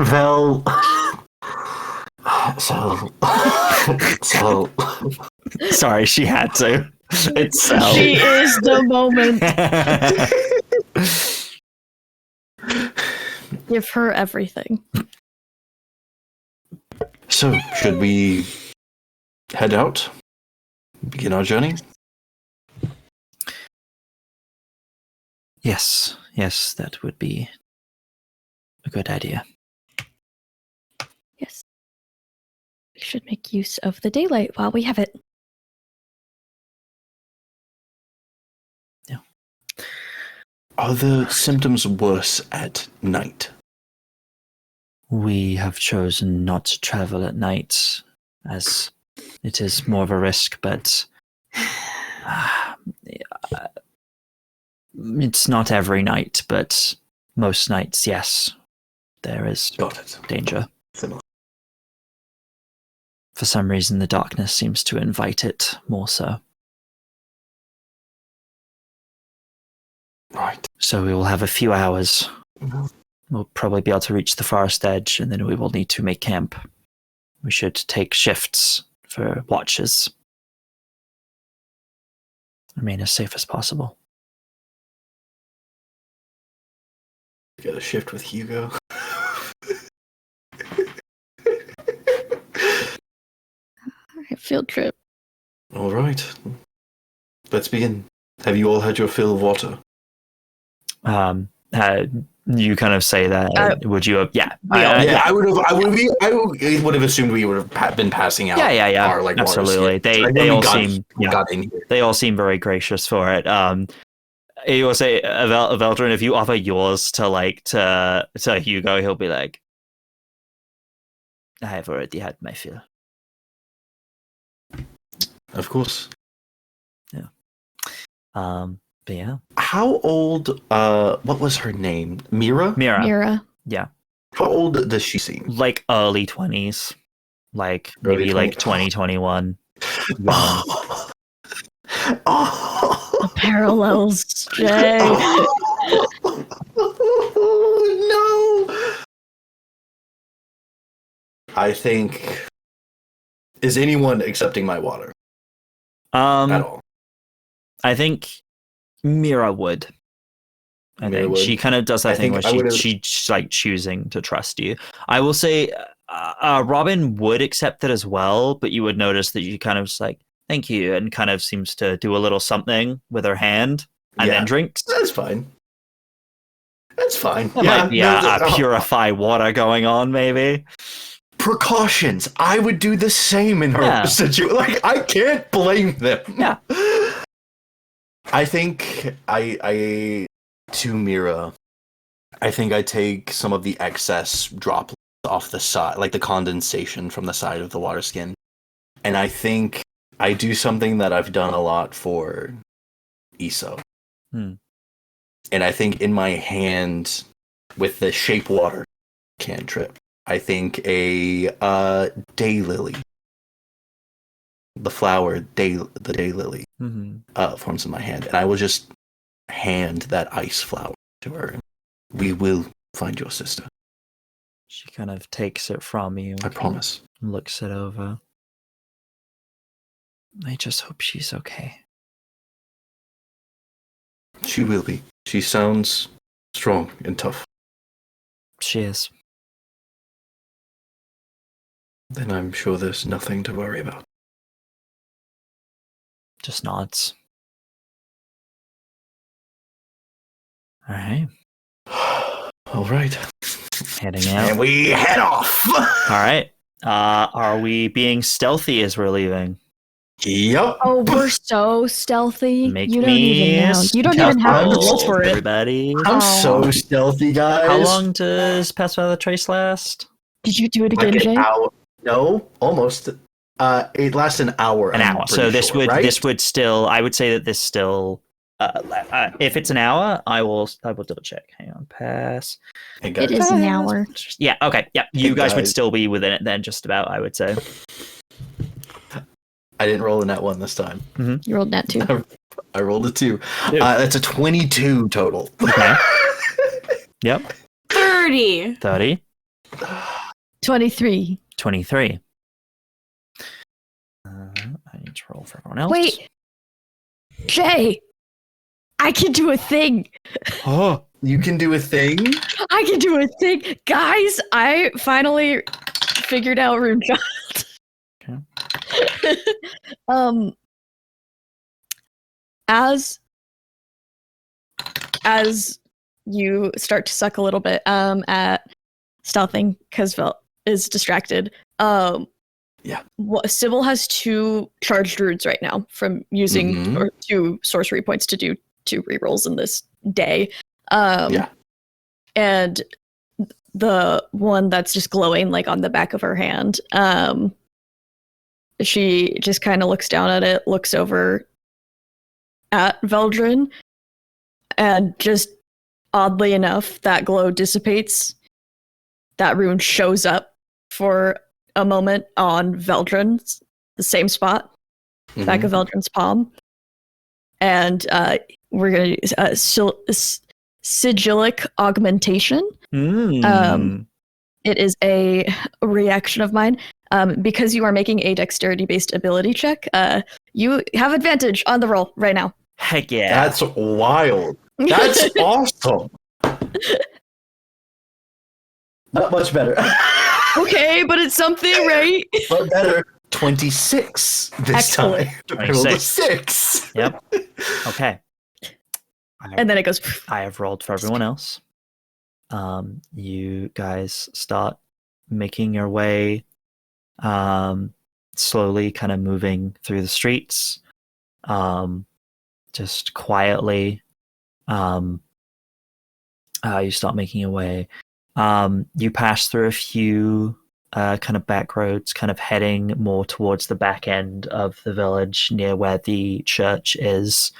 Vel. So. Sorry, she had to. It's Sel. She is the moment. Give her everything. So, should we head out? Begin our journey? Yes, that would be a good idea. Yes. We should make use of the daylight while we have it. Yeah. Are the symptoms worse at night? We have chosen not to travel at night, as it is more of a risk, but it's not every night, but most nights, yes, there is Got it. danger. Similar. For some reason, the darkness seems to invite it more so. Right. So we will have a few hours. We'll probably be able to reach the forest edge, and then we will need to make camp. We should take shifts for watches. Remain as safe as possible. Get a shift with Hugo. Alright, field trip. All right. Let's begin. Have you all had your fill of water? You kind of say that. Would you have? Yeah. I would have assumed we would have been passing out. Yeah. Our, like, Absolutely. water They all got in here. They all seem very gracious for it. You will say, Veldren, if you offer yours to Hugo, he'll be like, I have already had my fill. Of course. Yeah. But yeah. How old? What was her name? Mira. Mira. Yeah. How old does she seem? Like early 20s, like Early maybe 20s. like 2021. The parallels, Jay. Oh, no. I think. Is anyone accepting my water at all? I think Mira would. She kind of does that thing where she's like choosing to trust you. I will say Robin would accept it as well, but you would notice that she kind of just like, thank you, and kind of seems to do a little something with her hand and then drinks. That's fine. There might be a purify water going on, maybe. Precautions. I would do the same in her situation. Like, I can't blame them. Yeah. I think to Mira, I think I take some of the excess droplets off the side, like the condensation from the side of the water skin. And I think I do something that I've done a lot for Iso. And I think in my hand, with the shape water cantrip, I think a daylily, the flower, the daylily, forms in my hand. And I will just hand that ice flower to her. We will find your sister. She kind of takes it from you. I promise. Looks it over. I just hope she's okay. She will be. She sounds strong and tough. She is. Then I'm sure there's nothing to worry about. Just nods. All right. All right. Heading out. And we head off. All right. Are we being stealthy as we're leaving? Yep. Oh, we're so stealthy. Make You don't me even know. You don't even have to roll for it. Everybody. I'm Oh. so stealthy, guys. How long does Pass Without a Trace last? Did you do it again, Like an Jay? hour. No, almost. It lasts an hour. An hour. So this right? would still. I would say that this still. If it's an hour, I will double check. Hang on, pass. Hey, guys. It is an hour. Yeah. Okay. Yeah. You Hey, guys would guys. still be within it then, just about. I would say. I didn't roll a net 1 this time. You rolled that too. I rolled a 2. That's a 22 total. Okay. Yep. 30. 30. 23. 23. I need to roll for everyone else. Wait. Jay, I can do a thing. Oh. You can do a thing? I can do a thing. Guys, I finally figured out Rune Child. Okay. As you start to suck a little bit at stealthing because Vel is distracted. Yeah. Sybil has 2 charged runes right now from using Mhm. or 2 sorcery points to do 2 rerolls in this day. Yeah. And the one that's just glowing like on the back of her hand, she just kind of looks down at it, looks over at Veldren, and just oddly enough, that glow dissipates. That rune shows up for a moment on Veldren's, the same spot, back of Veldren's palm. And we're going to use sigillic augmentation. It is a reaction of mine. Because you are making a dexterity-based ability check, you have advantage on the roll right now. Heck yeah. That's wild. That's awesome. Not much better. Okay, but it's something, right? But better. 26 this Excellent. time. I rolled a 26. 6. Yep. Okay. And then it goes. I have rolled for everyone else. You guys start making your way, slowly kind of moving through the streets, just quietly. You start making your way. You pass through a few kind of back roads, kind of heading more towards the back end of the village near where the church is.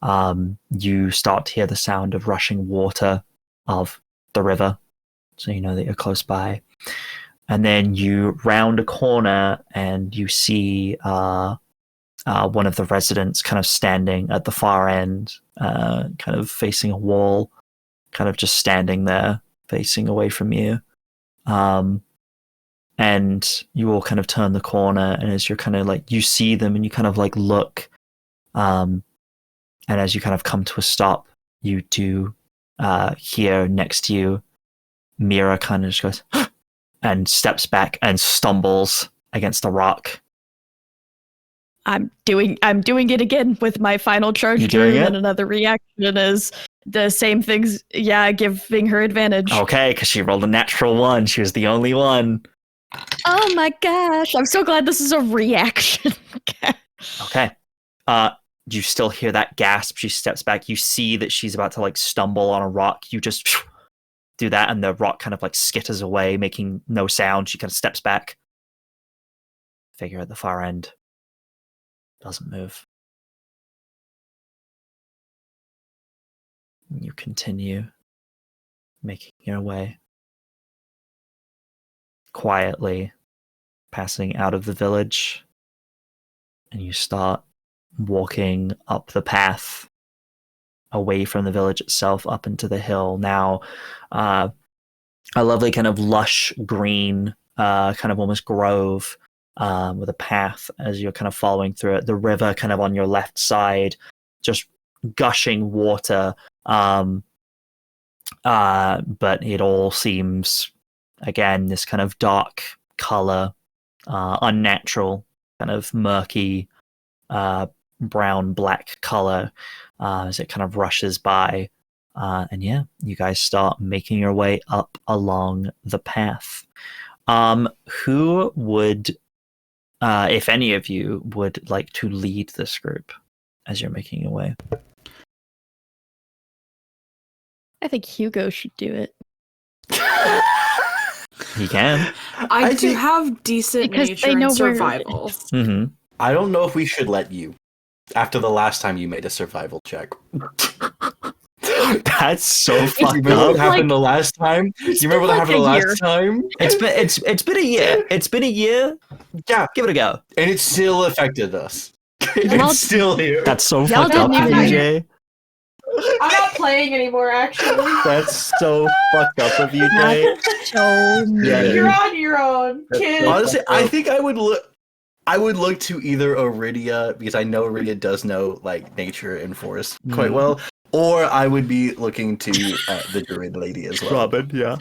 You start to hear the sound of rushing water of the river, so you know that you're close by. And then you round a corner and you see one of the residents kind of standing at the far end, kind of facing a wall, kind of just standing there, facing away from you. And you all kind of turn the corner, and as you're kind of like, you see them and you kind of like look, and as you kind of come to a stop, you do hear next to you, Mira kind of just goes and steps back and stumbles against a rock. I'm doing it again with my final charge You doing rune, it? and another reaction is the same things. Yeah, giving her advantage. Okay, because she rolled a natural 1. She was the only one. Oh my gosh! I'm so glad this is a reaction. Okay. You still hear that gasp. She steps back. You see that she's about to like stumble on a rock. You just do that, and the rock kind of like skitters away, making no sound. She kind of steps back. Figure at the far end doesn't move. You continue making your way quietly, passing out of the village, and you start walking up the path away from the village itself up into the hill. Now, a lovely kind of lush green, kind of almost grove, with a path as you're kind of following through it. The river kind of on your left side, just gushing water. But it all seems, again, this kind of dark color, unnatural, kind of murky, brown black color, as it kind of rushes by. And yeah, you guys start making your way up along the path. Who would, if any of you, would like to lead this group as you're making your way? I think Hugo should do it. He can. I do have decent because nature they know and where- survival. Mm-hmm. I don't know if we should let you after the last time you made a survival check. That's so You fucked remember what up. happened the last time? You remember what happened the last time? It's been a year. It's been a year. Yeah, Give it a go. and it still affected us. Y'all- It's still here. That's so Y'all fucked up, didn't even- DJ. I'm not playing anymore, actually. That's so fucked up of you, Jay. That's so mean. Yeah. You're on your own, kid. Honestly, I think I would look. I would look to either Aridia, because I know Aridia does know like nature and forest quite well, or I would be looking to the druid lady as well. Robin, yeah.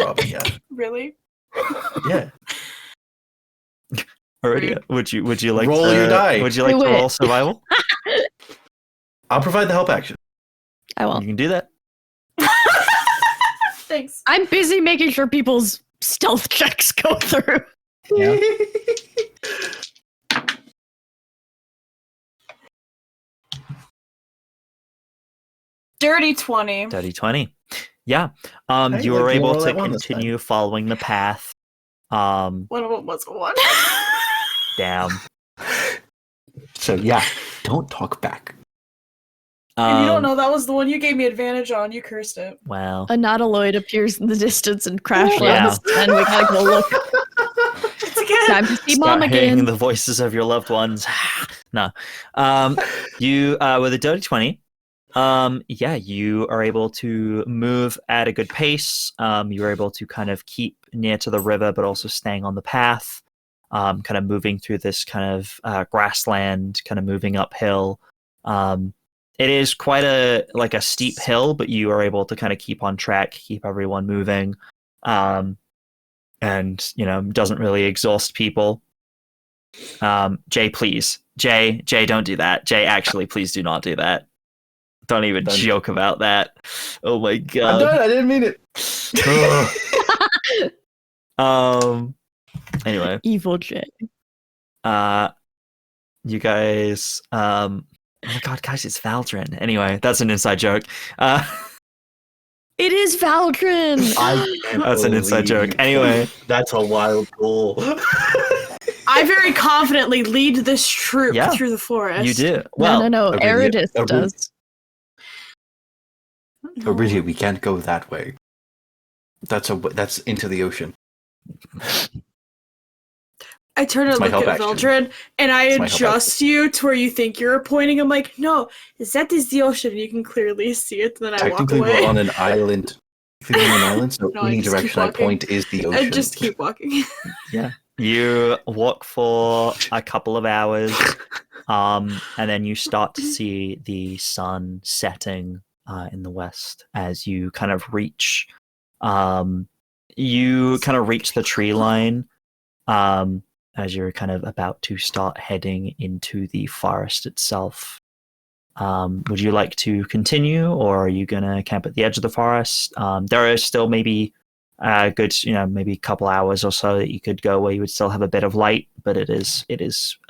Robin, yeah, Really? yeah. Aridia, would you like Roll to your die. Would you like Do to it. roll survival? I'll provide the help action. I You won't. can do that. Thanks. I'm busy making sure people's stealth checks go through. Yeah. Dirty 20. Dirty 20. Yeah. Hey, You like, were you able roll to that one this time. continue following the path. One of them was a 1. Damn. So yeah, don't talk back. And you don't know that was the one you gave me advantage on. You cursed it. Well, A nautiloid appears in the distance and crash Yeah. lands, and we gotta go look. It's again. Time to see start mom hearing again. the voices of your loved ones. No. You with a dirty 20. Yeah, you are able to move at a good pace. You're able to kind of keep near to the river, but also staying on the path. Kind of moving through this kind of grassland, kind of moving uphill. It is quite a steep hill, but you are able to kind of keep on track, keep everyone moving, and doesn't really exhaust people. Jay, please, Jay, don't do that. Jay, actually, please do not do that. Don't even Done. joke about that. Oh my I'm god. done. I didn't mean it. Anyway, Evil J. you guys. Oh my god, guys, it's Veldren. Anyway, that's an inside joke. It is Veldren! I can't That's an inside believe joke. Anyway. that's a wild goal. I very confidently lead this troop Yeah. through the forest. You do well. no. Aridia- Aridis Aridia- does. No. Originally, we can't go that way. That's into the ocean. I turn and It's my look at help action. Veldren, and I It's my help adjust you to where you think you're pointing. I'm like, no, that is the ocean. You can clearly see it. And then I walk Technically, away. we're on an island. We're on an island, so No, I any just keep direction I walking. point is the ocean. And just keep walking. You walk for a couple of hours, and then you start to see the sun setting in the west as you kind of reach. You kind of reach the tree line as you're kind of about to start heading into the forest itself. Would you like to continue, or are you gonna camp at the edge of the forest? There is still maybe a good, maybe a couple hours or so that you could go where you would still have a bit of light, but it is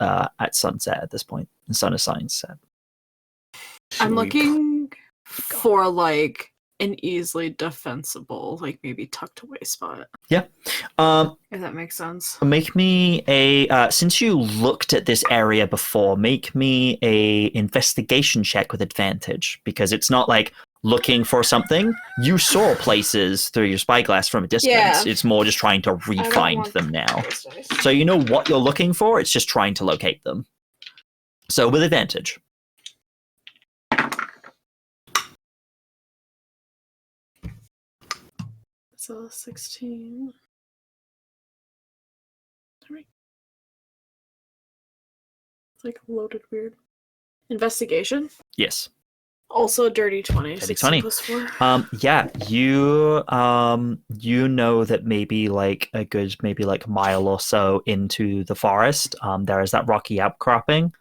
at sunset at this point. The sun is starting to set. I'm Should we- looking for like an easily defensible, like maybe tucked away spot. If that makes sense. Make me a since you looked at this area before, make me a investigation check with advantage, because it's not like looking for something. You saw places through your spyglass from a distance. Yeah. It's more just trying to I don't re-find want them now. those dice. So you know what you're looking for. It's just trying to locate them. So with advantage. So 16. Sorry. It's like loaded weird. Investigation? Yes. Also dirty 20. Dirty 16 20. plus 4. Yeah, you know that maybe like a good mile or so into the forest, there is that rocky outcropping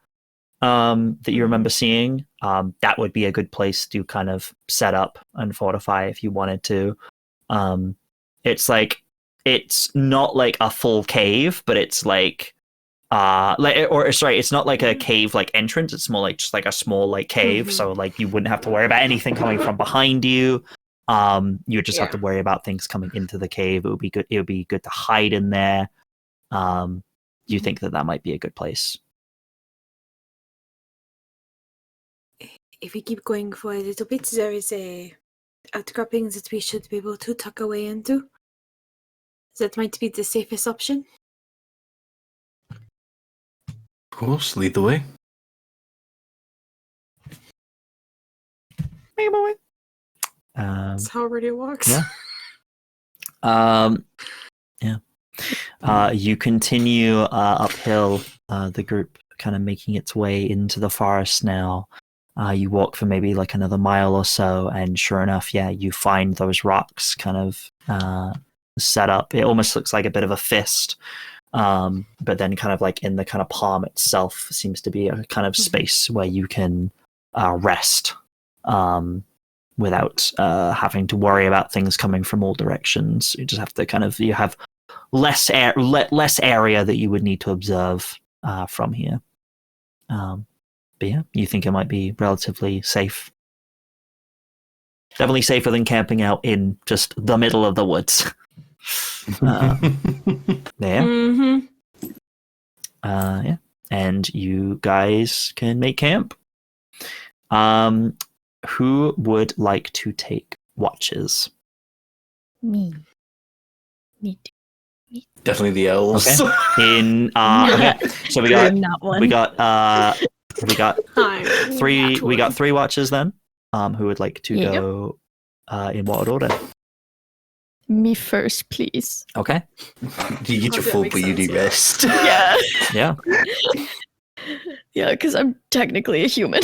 that you remember seeing. That would be a good place to kind of set up and fortify if you wanted to. It's not like a full cave, but it's it's not like a cave like entrance. It's more like just like a small like cave. So like you wouldn't have to worry about anything coming from behind you. You would just have to worry about things coming into the cave. It would be good. It would be good to hide in there. Do you think that might be a good place? If we keep going for a little bit, there is a outcropping that we should be able to tuck away into. That might be the safest option. Of course, lead the way. That's how Aridia walks. You continue uphill, the group kind of making its way into the forest now. You walk for maybe like another mile or so, and sure enough, you find those rocks kind of set up. It almost looks like a bit of a fist, but then kind of like in the kind of palm itself seems to be a kind of space where you can rest without having to worry about things coming from all directions. You just have to you have less area that you would need to observe from here. But yeah, you think it might be relatively safe. Definitely safer than camping out in just the middle of the woods. There. Yeah. And you guys can make camp. Who would like to take watches? Me. Definitely the elves. Okay. So we got three. We got three watches then. Who would like to go in what order? Me first, please. Okay. You get your full beauty rest. Yeah. Yeah. Yeah, because I'm technically a human.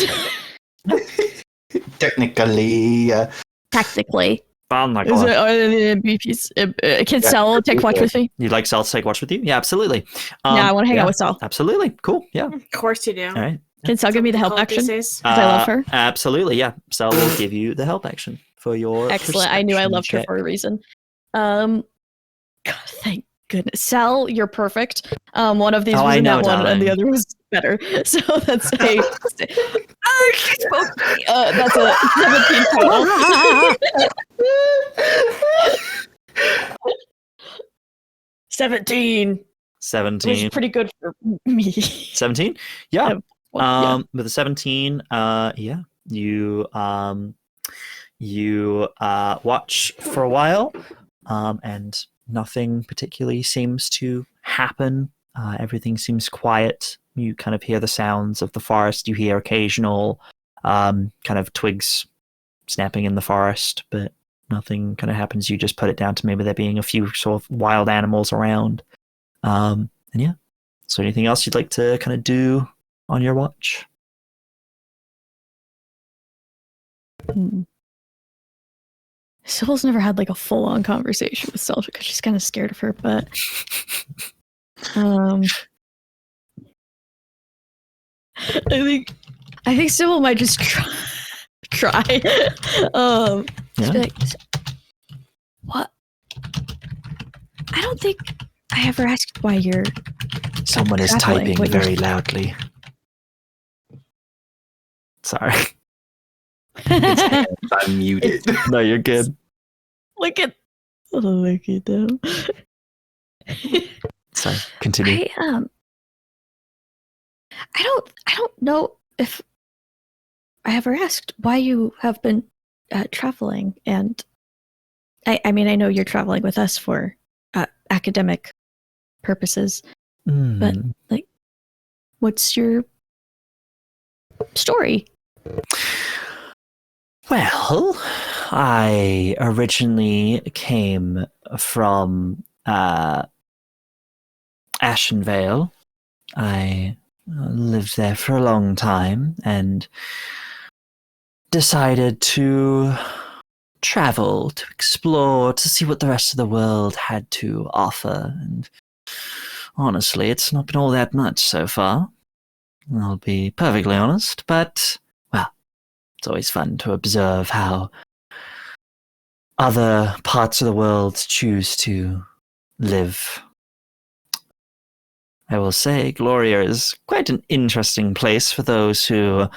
Technically. Tactically. Oh my Is god. Can Sal take watch with me? You'd like Sal to take watch with you? Yeah, absolutely. Yeah, I want to hang out with Sal. Absolutely. Cool. Yeah. Of course you do. All right. Can Sal give me the help action? Because I love her. Absolutely. Yeah. Sal will give you the help action for your excellent. I knew I loved check. her for a reason. God, thank goodness. Sal, you're perfect. One of these was in that one, and the other was better. So that's a. She spoke to me. That's a 17 total. 17. 17. Which is pretty good for me. 17? Yeah. With a 17, you watch for a while, and nothing particularly seems to happen. Everything seems quiet. You kind of hear the sounds of the forest. You hear occasional kind of twigs snapping in the forest, but nothing kind of happens. You just put it down to maybe there being a few sort of wild animals around. And yeah. So anything else you'd like to kind of do on your watch? Sybil's never had like a full-on conversation with Selja because she's kind of scared of her, but I think Sybil might just try. Just be like, what? I don't think I ever asked why you're. Someone is typing very loudly. Sorry. I'm muted. No, you're good. Look at them. Sorry, continue. I don't know if I ever asked why you have been traveling, and I mean I know you're traveling with us for academic purposes, but like, what's your story? Well, I originally came from Ashenvale. I lived there for a long time and decided to travel, to explore, to see what the rest of the world had to offer. And honestly, it's not been all that much so far. I'll be perfectly honest, but, well, it's always fun to observe how other parts of the world choose to live. I will say Gloria is quite an interesting place for those who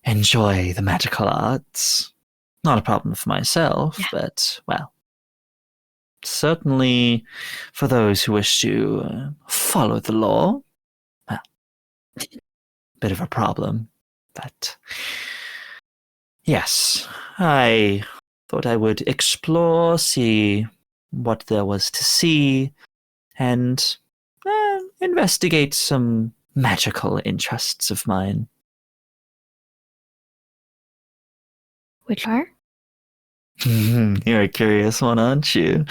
enjoy the magical arts. Not a problem for myself, but, well, certainly for those who wish to follow the law, well, bit of a problem. But yes, I thought I would explore, see what there was to see, and investigate some magical interests of mine. Which are? You're a curious one, aren't you?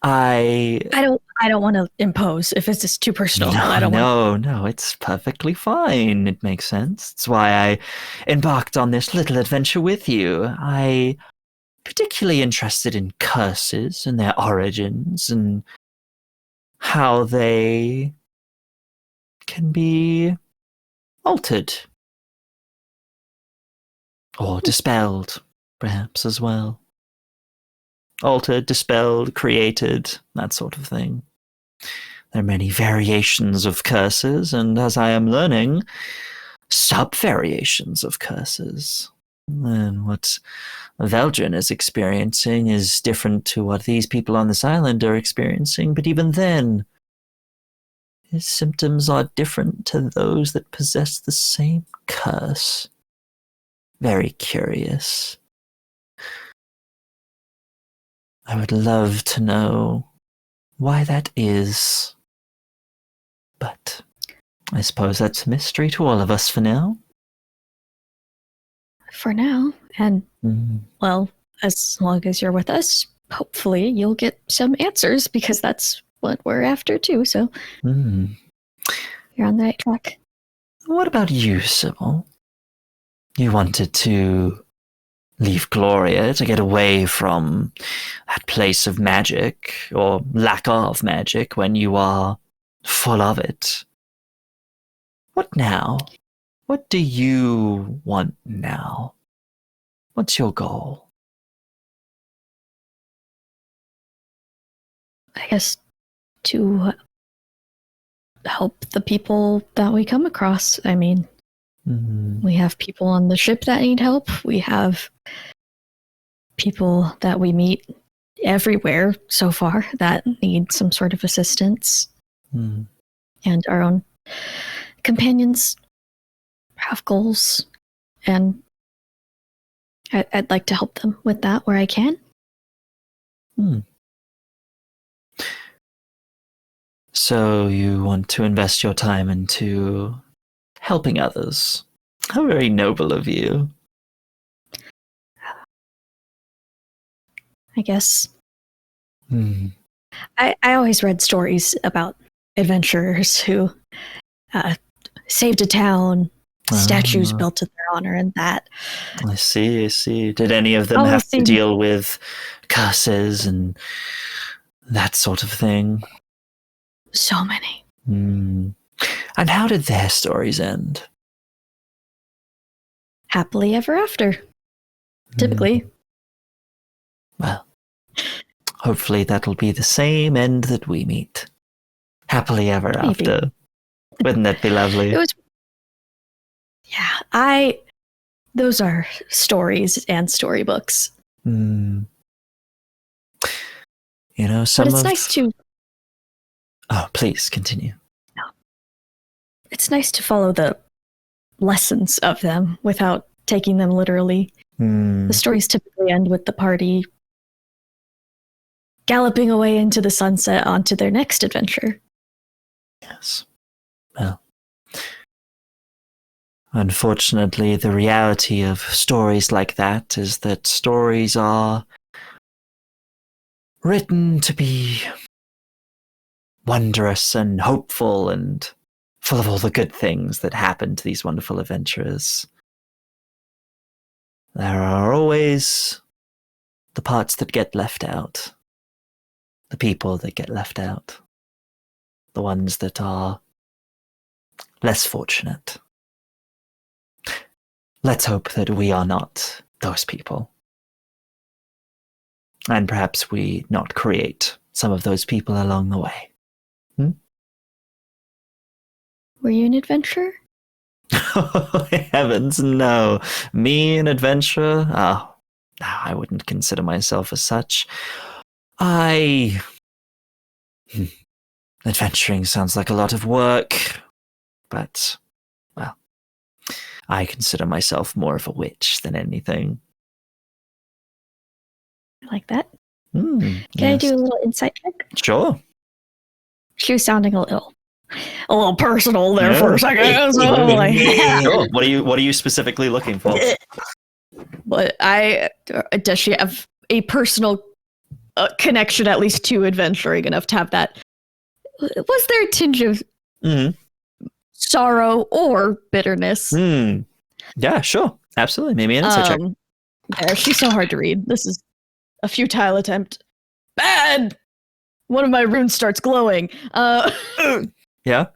I don't want to impose if it's just too personal. I don't want. No, it's perfectly fine. It makes sense. It's why I embarked on this little adventure with you. I particularly interested in curses and their origins and how they can be altered or dispelled, perhaps, as well. Altered, dispelled, created, that sort of thing. There are many variations of curses, and as I am learning, sub-variations of curses. And what Veldren is experiencing is different to what these people on this island are experiencing, but even then, his symptoms are different to those that possess the same curse. Very curious. I would love to know why that is. But I suppose that's a mystery to all of us for now. For now. And, well, as long as you're with us, hopefully you'll get some answers, because that's what we're after too, so you're on the right track. What about you, Sybil? You wanted to leave Gloria to get away from that place of magic, or lack of magic, when you are full of it. What now? What do you want now? What's your goal? I guess to help the people that we come across. I mean, we have people on the ship that need help. We have people that we meet everywhere so far that need some sort of assistance. And our own companions have goals, and I'd like to help them with that where I can. So you want to invest your time into helping others. How very noble of you. I guess. I always read stories about adventurers who saved a town, statues built to their honor, and that. I see. Did any of them have to deal with curses and that sort of thing? So many. And how did their stories end? Happily ever after. Typically. Well, hopefully that'll be the same end that we meet. Happily ever after. Wouldn't that be lovely? Those are stories and storybooks. You know, but it's nice to... Oh, please, continue. No. It's nice to follow the lessons of them without taking them literally. The stories typically end with the party galloping away into the sunset onto their next adventure. Yes. Well, Unfortunately, the reality of stories like that is that stories are written to be wondrous and hopeful and full of all the good things that happen to these wonderful adventurers. There are always the parts that get left out, the people that get left out, the ones that are less fortunate. Let's hope that we are not those people. And perhaps we not create some of those people along the way. Were you an adventurer? Oh, heavens, no. Me, an adventurer? Oh, no, I wouldn't consider myself as such. Adventuring sounds like a lot of work, but, well, I consider myself more of a witch than anything. I like that. Can I do a little insight check? Sure. She was sounding a little personal there for a second. So I'm like, Sure. What are you specifically looking for? But does she have a personal connection, at least to adventuring, enough to have that? Was there a tinge of sorrow or bitterness? Yeah, sure. Absolutely. Maybe an insight check. There, she's so hard to read. This is a futile attempt. Bad! One of my runes starts glowing. Yeah?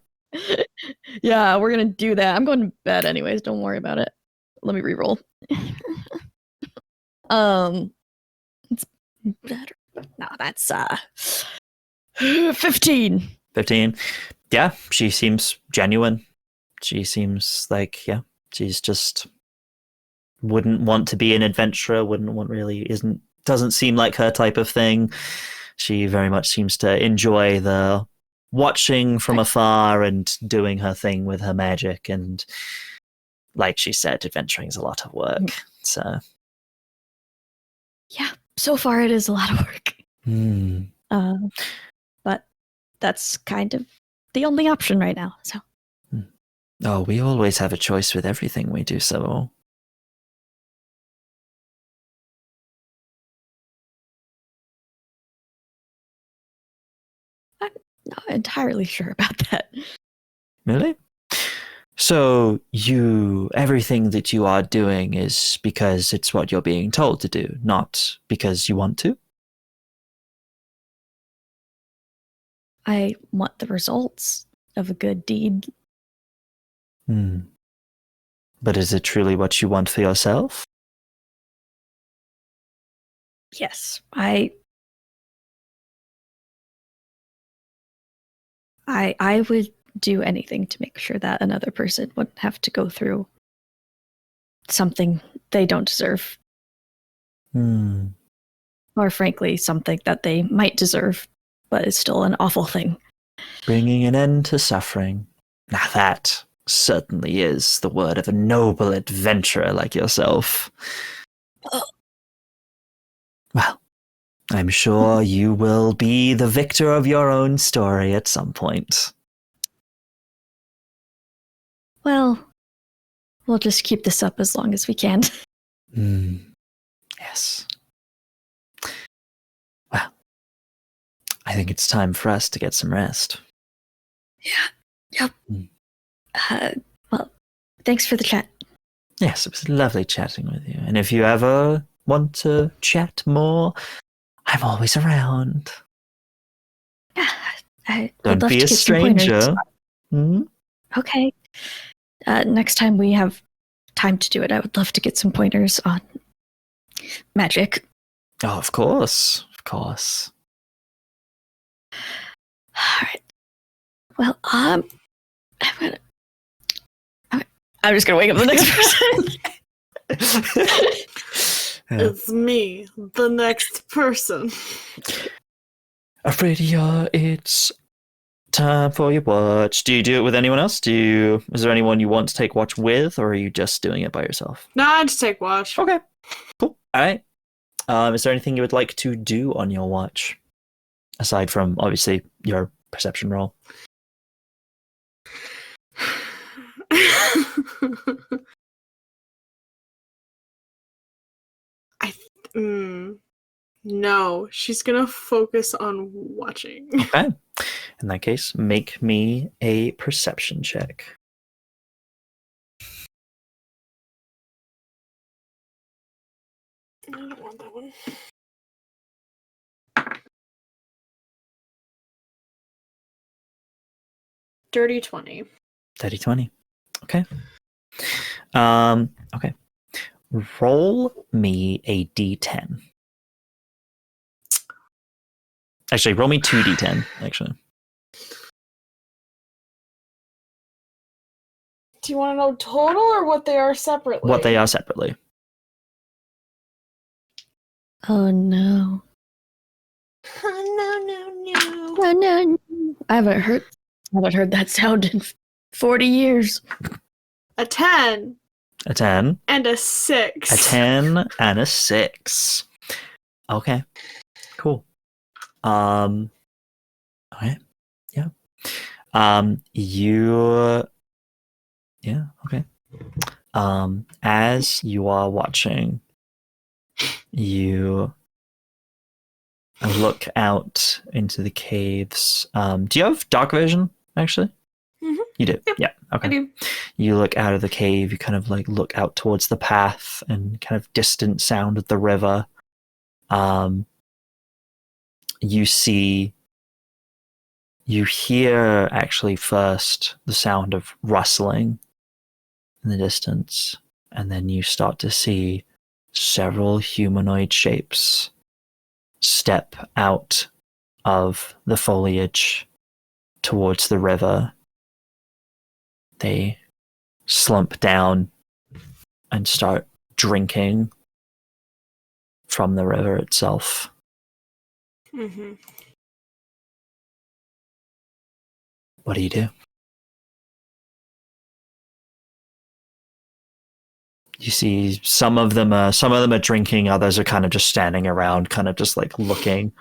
Yeah, we're gonna do that. I'm going to bed anyways. Don't worry about it. Let me reroll. It's better. No, that's 15. 15. Yeah, she seems genuine. She seems like, she's just wouldn't want to be an adventurer, doesn't seem like her type of thing. She very much seems to enjoy the watching from afar and doing her thing with her magic. And like she said, adventuring is a lot of work. So yeah, so far it is a lot of work. But that's kind of the only option right now. So. Oh, we always have a choice with everything we do, Sybil. I'm not entirely sure about that. Really? So everything that you are doing is because it's what you're being told to do, not because you want to? I want the results of a good deed. But is it truly what you want for yourself? Yes, I would do anything to make sure that another person wouldn't have to go through something they don't deserve. Or frankly, something that they might deserve, but is still an awful thing. Bringing an end to suffering. Now that certainly is the word of a noble adventurer like yourself. Well, I'm sure you will be the victor of your own story at some point. Well, we'll just keep this up as long as we can. Yes. Well, I think it's time for us to get some rest. Yeah. Yep. Well, thanks for the chat. Yes, it was lovely chatting with you. And if you ever want to chat more, I'm always around. Yeah, I Don't would love be to a get some pointers. stranger. Okay. Next time we have time to do it, I would love to get some pointers on magic. Oh, of course. Of course. All right. Well, I'm just gonna wake up the next person. It's me, the next person. Aridia, it's time for your watch. Do you do it with anyone else? Is there anyone you want to take watch with, or are you just doing it by yourself? No, I just take watch. Okay, cool. All right. Is there anything you would like to do on your watch, aside from obviously your perception roll? No, she's gonna focus on watching. Okay. In that case, make me a perception check. I don't want that one. Dirty 20. Dirty 20. Okay. Okay. Roll me a d10. Actually, roll me 2d10, actually. Do you want to know total or what they are separately? What they are separately. Oh no. Oh, no. No, no. I haven't heard that sound in 40 years. A 10. A 10. And a 6. A 10 and a 6. Okay. Cool. Okay. Yeah. Okay. As you are watching, you look out into the caves. Do you have dark vision, actually? Mm-hmm. You do? Yep, yeah. Okay. I do. You look out of the cave, you kind of like look out towards the path and kind of distant sound of the river. You hear actually first the sound of rustling in the distance, and then you start to see several humanoid shapes step out of the foliage towards the river. They slump down and start drinking from the river itself. Mm-hmm. What do you do? You see some of them are drinking, others are kind of just standing around, kind of just like looking.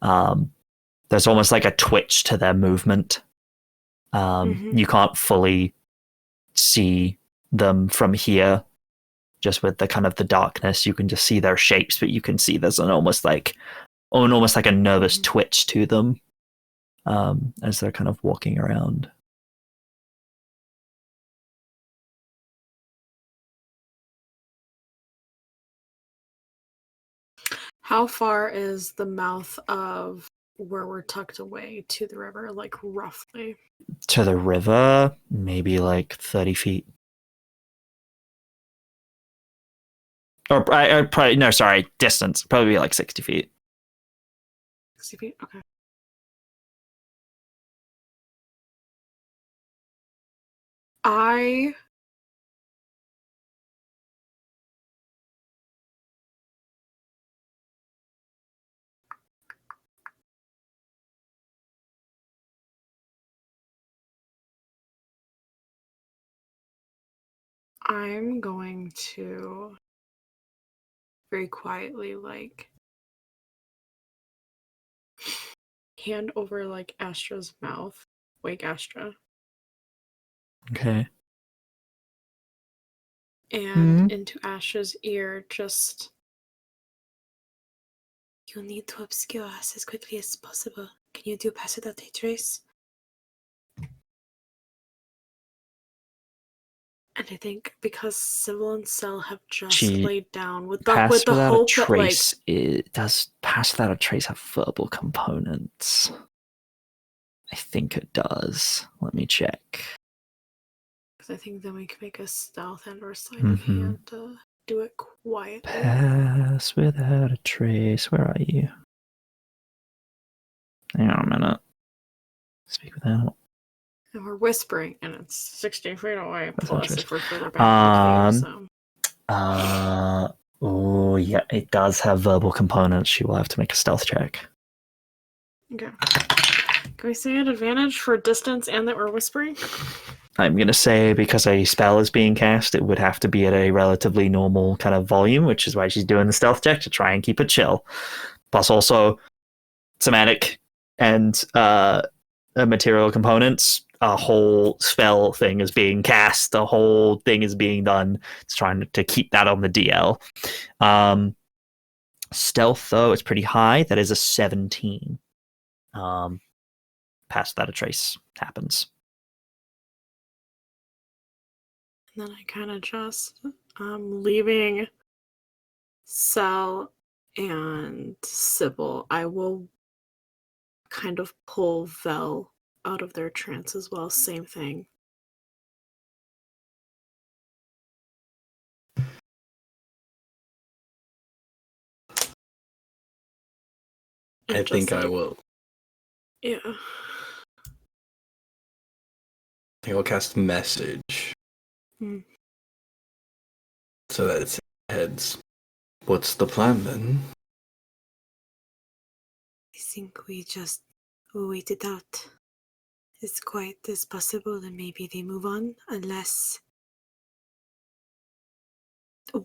There's almost like a twitch to their movement. You can't fully see them from here, just with the kind of the darkness. You can just see their shapes, but you can see there's an almost like a nervous twitch to them as they're kind of walking around. How far is the mouth of where we're tucked away to the river, like roughly? To the river, maybe like 30 feet. Or probably, no, sorry, distance. Probably like 60 feet. 60 feet? Okay. I'm going to very quietly, like, hand over, like, Astra's mouth. Wake Astra. Okay. And into Astra's ear, just... You'll need to obscure us as quickly as possible. Can you do pass without a trace? And I think because Sybil and Cell have just laid down with the hope that, like, it does pass without a trace have verbal components. I think it does. Let me check. Because I think then we can make a stealth and or sleight of hand to do it quietly. Pass without a trace. Where are you? Hang on a minute. Speak without. And we're whispering, and it's 60 feet away. That's Plus, interesting. if we're further back in the cave, so. Oh, yeah, it does have verbal components. She will have to make a stealth check. Okay. Can we say an advantage for distance and that we're whispering? I'm going to say because a spell is being cast, it would have to be at a relatively normal kind of volume, which is why she's doing the stealth check to try and keep it chill. Plus also, somatic and material components a whole spell thing is being cast, the whole thing is being done. It's trying to keep that on the DL. Stealth, though, is pretty high. That is a 17. Past that, a trace happens. And then I kind of just leaving Sel and Sybil. I will kind of pull Vel out of their trance as well. Same thing. I think I will. Yeah. I think I'll cast message. So that it's heads. What's the plan then? I think we just wait it out. It's quite as possible that maybe they move on, unless...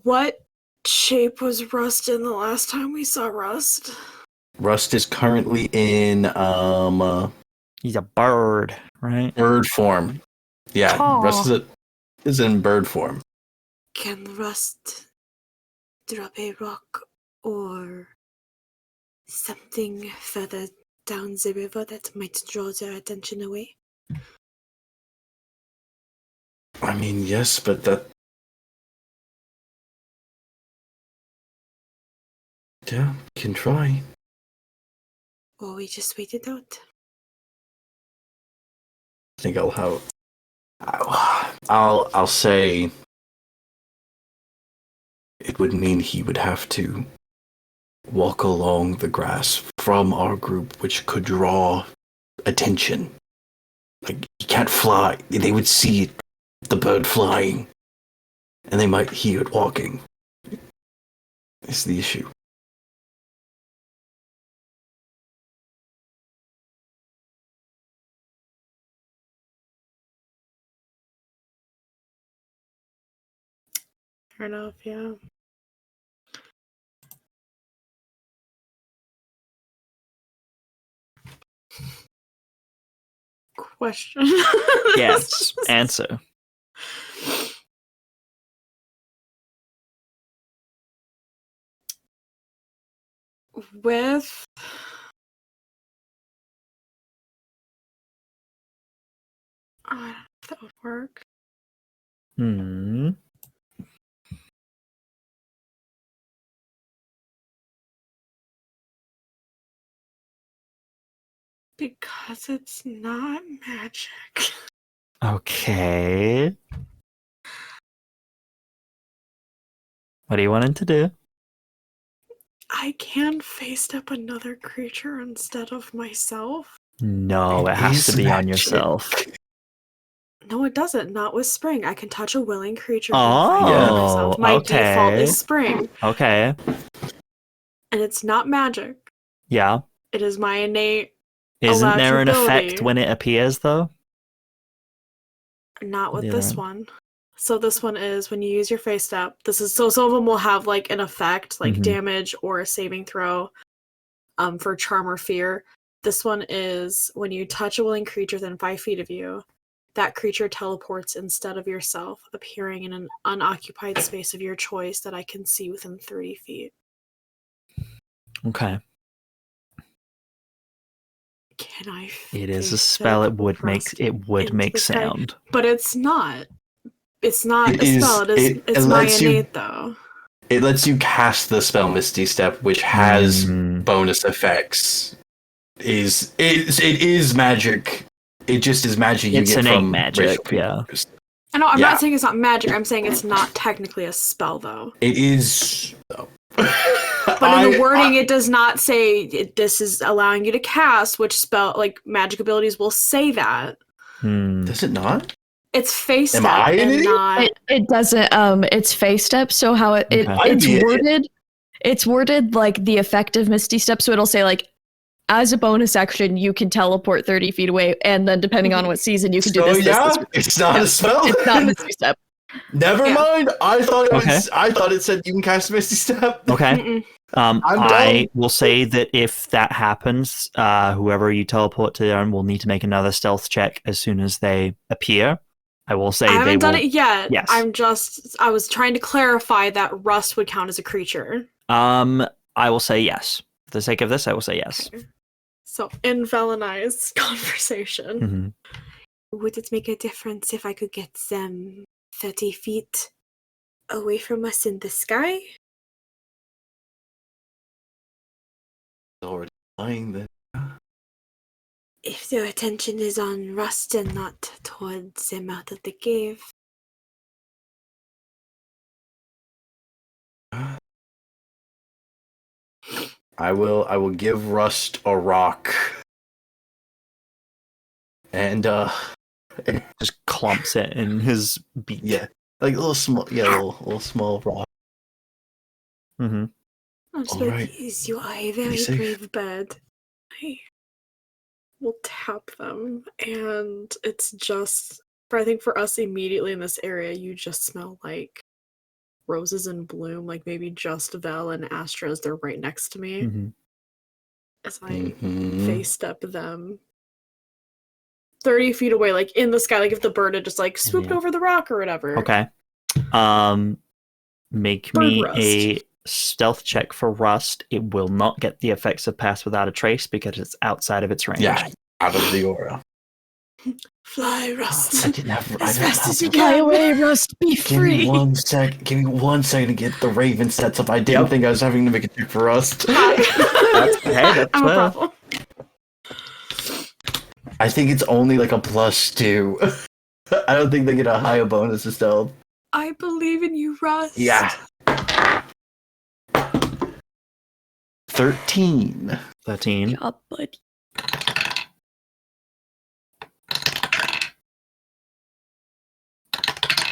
What shape was Rust in the last time we saw Rust? Rust is currently in He's a bird, right? bird form. Yeah, Aw. Rust is in bird form. Can Rust drop a rock or something further down the river that might draw their attention away? I mean, yes, but that... Yeah, we can try. Or we just wait it out? I think I'll say it would mean he would have to walk along the grass from our group, which could draw attention. Like, he can't fly. They would see the bird flying, and they might hear it walking. It's the issue. Fair enough, yeah. Question. Yes. Answer. With I don't know if that would work. Because it's not magic. Okay. What are you wanting to do? I can face step another creature instead of myself. No, it has to be on yourself. No, it doesn't. Not with spring. I can touch a willing creature. Oh, My okay. default is spring, Okay. and it's not magic. Yeah. It is my innate. Isn't there an Electribility. effect when it appears, though? Not with The this other one. So this one is when you use your face step. This is so some of them will have like an effect, like Mhm. damage or a saving throw, for charm or fear. This one is when you touch a willing creature within 5 feet of you, that creature teleports instead of yourself, appearing in an unoccupied space of your choice that I can see within 30 feet. Okay. Can I? It is a face spell. step It would make Rust make into the sky? sound. But it's not. It's not It a is- spell. it It's my lets you- innate though. It lets you cast the spell Misty Step, which has Mm. bonus effects. It is magic. It just is magic you It's get innate from magic, racial yeah. features. I know. I'm Yeah. not saying it's not magic. I'm saying it's not technically a spell though. It is. Though. But in the wording, it does not say this is allowing you to cast, which spell like magic abilities will say that. Does it not? It's face Am step I an and idiot? not. It doesn't. It's face step. So how Okay. I'd be an it's worded like the effective Misty Step. So it'll say like, as a bonus action, you can teleport 30 feet away, and then depending on what season, you can do So this. yeah, This. it's not a spell. It's not Misty Step. Never Yeah. mind. I thought it was. Okay. I thought it said you can cast Misty Step. Okay. Mm-mm. I will say that if that happens, whoever you teleport to them will need to make another stealth check as soon as they appear. I will say I haven't done will... it yet. Yes. I was trying to clarify that rust would count as a creature. I will say yes. For the sake of this, I will say yes. Okay. So, in Velenized conversation. Mm-hmm. Would it make a difference if I could get them 30 feet away from us in the sky? Already flying then. If their attention is on Rust and not towards the mouth of the cave. I will give Rust a rock. And Just clumps it in his beak. yeah. Like a little small rock. Mm-hmm. Alright. You are a very safe. brave bird. I will tap them, and it's just... I think for us immediately in this area, you just smell like roses in bloom, like maybe just Vel and Astra as they're right next to me. Mm-hmm. As I face step them 30 feet away, like in the sky, like if the bird had just like swooped over the rock or whatever. Okay. Make Bird me rust. a stealth check for Rust. It will not get the effects of Pass Without a Trace because it's outside of its range. Yeah, out of the aura. Fly, Rust. I didn't have As fast as you Fly can. away, Rust. Be Give me free. 1 sec. Give me 1 second to get the Raven sets up. I didn't think I was having to make a check for Rust. That's I'm a fair. problem. I think it's only like a +2. I don't think they get a higher bonus to stealth. I believe in you, Rust. Yeah. 13. 13. Good job, buddy.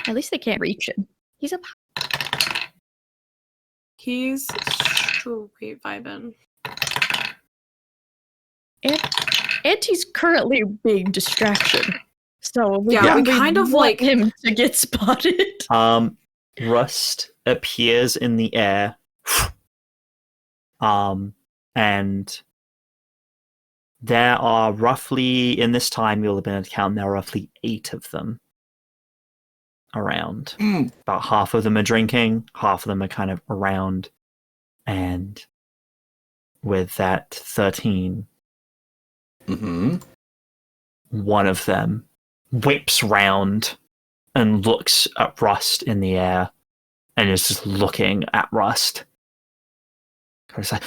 At least they can't reach him. He's up. He's straight vibing. And he's currently a big distraction. So we Yeah, we probably kind of, want like- him to get spotted. Rust appears in the air. And there are roughly, in this time you'll have been able to count, there are roughly 8 of them around. About half of them are drinking, half of them are kind of around. And with that 13, one of them whips round and looks at Rust in the air and is just looking at Rust. It's like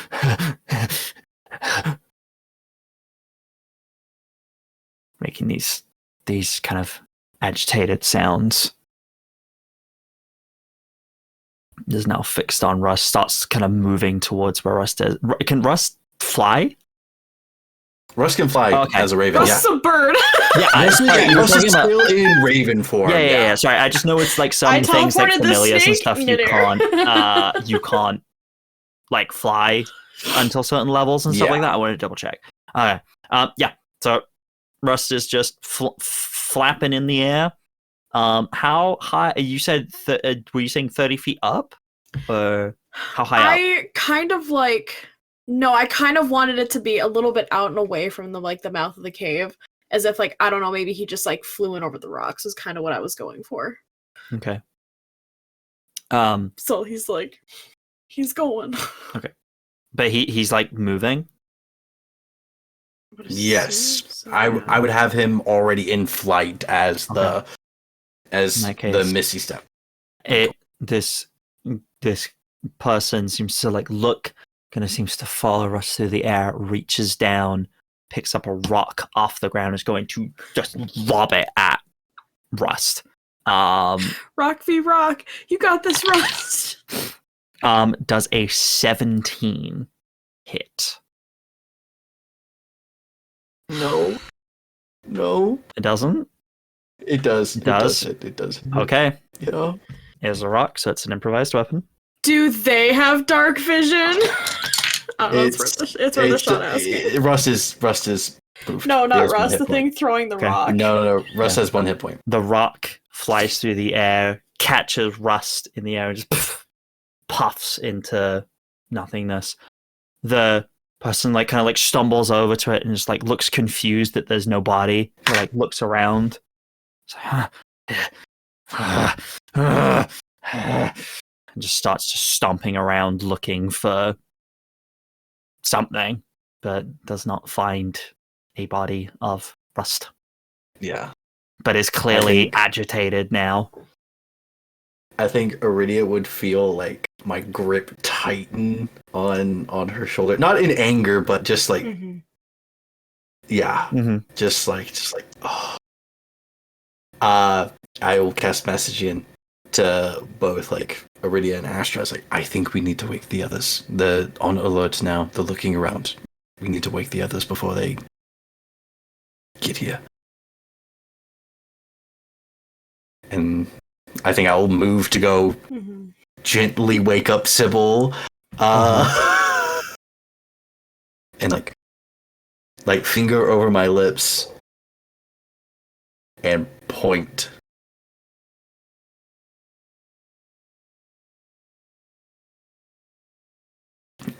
making these kind of agitated sounds. Is now fixed on Rust, starts kind of moving towards where Rust is. Can Rust fly? Rust can fly as a Raven. Rust's a bird. Yeah, Rust is still in Raven form. Yeah. Sorry, I just know it's like some I things like teleported the familiars and snake stuff midair. you can't like fly until certain levels and stuff like that. I wanted to double check. Okay. So Rust is just flapping in the air. How high? You said were you saying 30 feet up, or how high up? I kind of wanted it to be a little bit out and away from the mouth of the cave, as if like, I don't know, maybe he just like flew in over the rocks is kind of what I was going for. Okay. So he's going. Okay, but he's like moving. Yes, I would have him already in flight as the Misty Step. This person seems to like look, kind of seems to follow us through the air, reaches down, picks up a rock off the ground, is going to just lob it at Rust. Rock v rock, you got this, Rust. Does a 17 hit? No. It doesn't. It does. It does. It does. Okay. Yeah. Here's a rock, so it's an improvised weapon. Do they have dark vision? I don't know, it's worth a shot asking. Rust is poofed. No, He not has one Rust. hit The point. thing throwing the rock. No. Rust has 1 hit point. The rock flies through the air, catches Rust in the air, and just puffs into nothingness. The person like kind of like stumbles over to it and just like looks confused that there's no body. Or, like looks around. And just starts just stomping around looking for something, but does not find a body of Rust. Yeah. But is clearly agitated now. I think Aridia would feel like my grip tighten on her shoulder. Not in anger, but just like just like oh. I will cast messaging to both like Aridia and Astra. It's like, I think we need to wake the others. They're on alert now. They're looking around. We need to wake the others before they get here. And I think I'll move to go gently wake up Sybil. And like finger over my lips and point.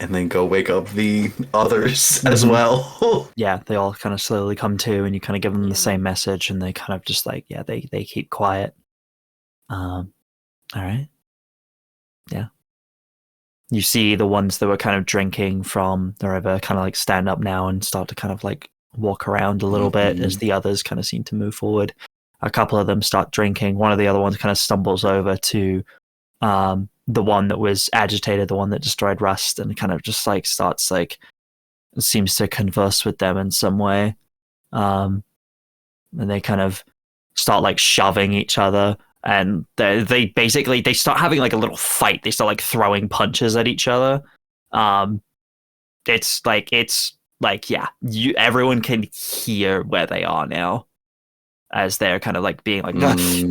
And then go wake up the others as well. Yeah, they all kind of slowly come to, and you kind of give them the same message, and they kind of just like, they keep quiet. All right. Yeah. You see the ones that were kind of drinking from the river kind of like stand up now and start to kind of like walk around a little bit as the others kind of seem to move forward. A couple of them start drinking. One of the other ones kind of stumbles over to the one that was agitated, the one that destroyed Rust, and kind of just like starts like seems to converse with them in some way. And they kind of start like shoving each other, and they basically they start having like a little fight. They start like throwing punches at each other. It's like everyone can hear where they are now, as they're kind of like being like as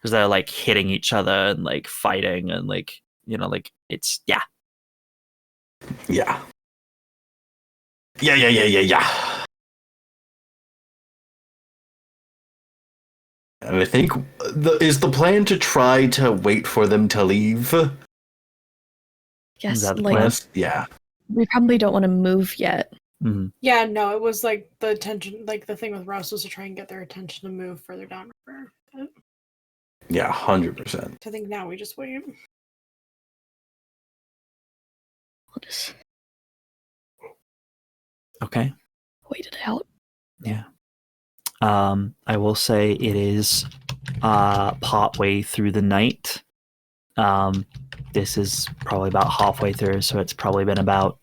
they're like hitting each other and like fighting and like like it's yeah. And I think is the plan to try to wait for them to leave? Yes, like yeah. We probably don't want to move yet. Mm-hmm. Yeah, no, it was like the attention, like the thing with Ross was to try and get their attention to move further down river. Yeah, 100%. I think now we just wait. We'll just okay. Wait it out. Yeah. I will say it is part way through the night. This is probably about halfway through, so it's probably been about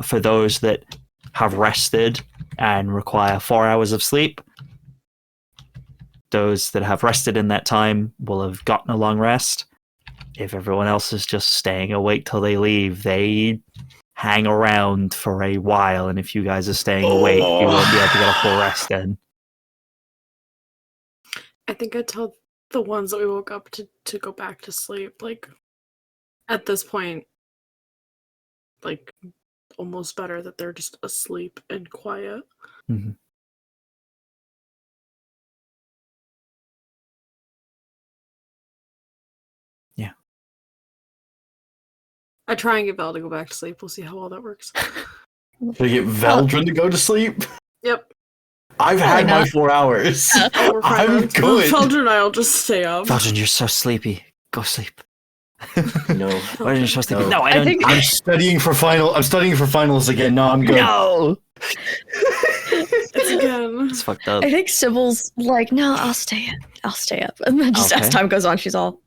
for those that have rested and require 4 hours of sleep. Those that have rested in that time will have gotten a long rest. If everyone else is just staying awake till they leave, they hang around for a while, and if you guys are staying awake, you won't be able to get a full rest in. I think I told the ones that we woke up to go back to sleep. Like, at this point, like, almost better that they're just asleep and quiet. Mm-hmm. Yeah. I try and get Vel to go back to sleep. We'll see how well that works. Should I get Veldren to go to sleep? Yep. I've had my 4 hours. Oh, we're fine. I'm good. Veldren and I'll just stay up. Veldren, you're so sleepy. Go sleep. No. Why are you so sleepy? No, I don't. I'm studying for finals again. No, I'm good. No. It's again. It's fucked up. I think Sybil's like, no, I'll stay up. And then just as time goes on, she's all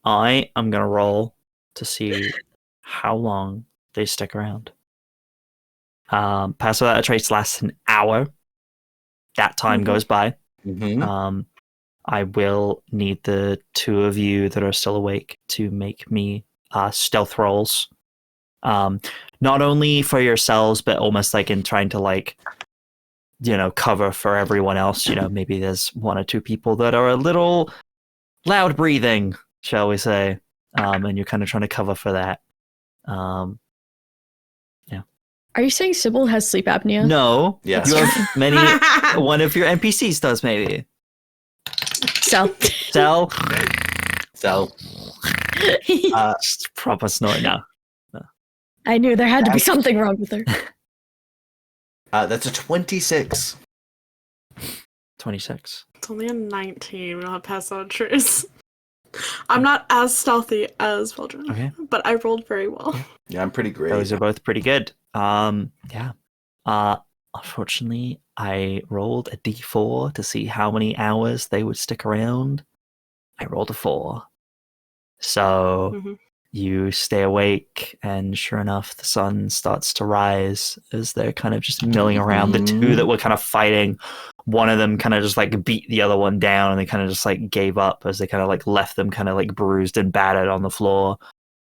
I am gonna roll to see how long they stick around. Pass without a trace lasts an hour. That time goes by. Mm-hmm. I will need the two of you that are still awake to make me stealth rolls. Not only for yourselves, but almost like in trying to like, cover for everyone else. Maybe there's one or two people that are a little loud breathing, shall we say, and you're kind of trying to cover for that. Yeah. Are you saying Sybil has sleep apnea? No. Yes. You have many. One of your NPCs does maybe. So. So, Just proper snort now. I knew there had to be something wrong with her. that's a 26. 26. It's only a 19. We don't have pass on truce. I'm not as stealthy as Veldren, Okay. but I rolled very well. Yeah, I'm pretty great. Those are both pretty good. Yeah. Unfortunately, I rolled a d4 to see how many hours they would stick around. I rolled a 4. So you stay awake, and sure enough, the sun starts to rise as they're kind of just milling around. The two that were kind of fighting, one of them kind of just like beat the other one down, and they kind of just like gave up as they kind of like left them kind of like bruised and battered on the floor.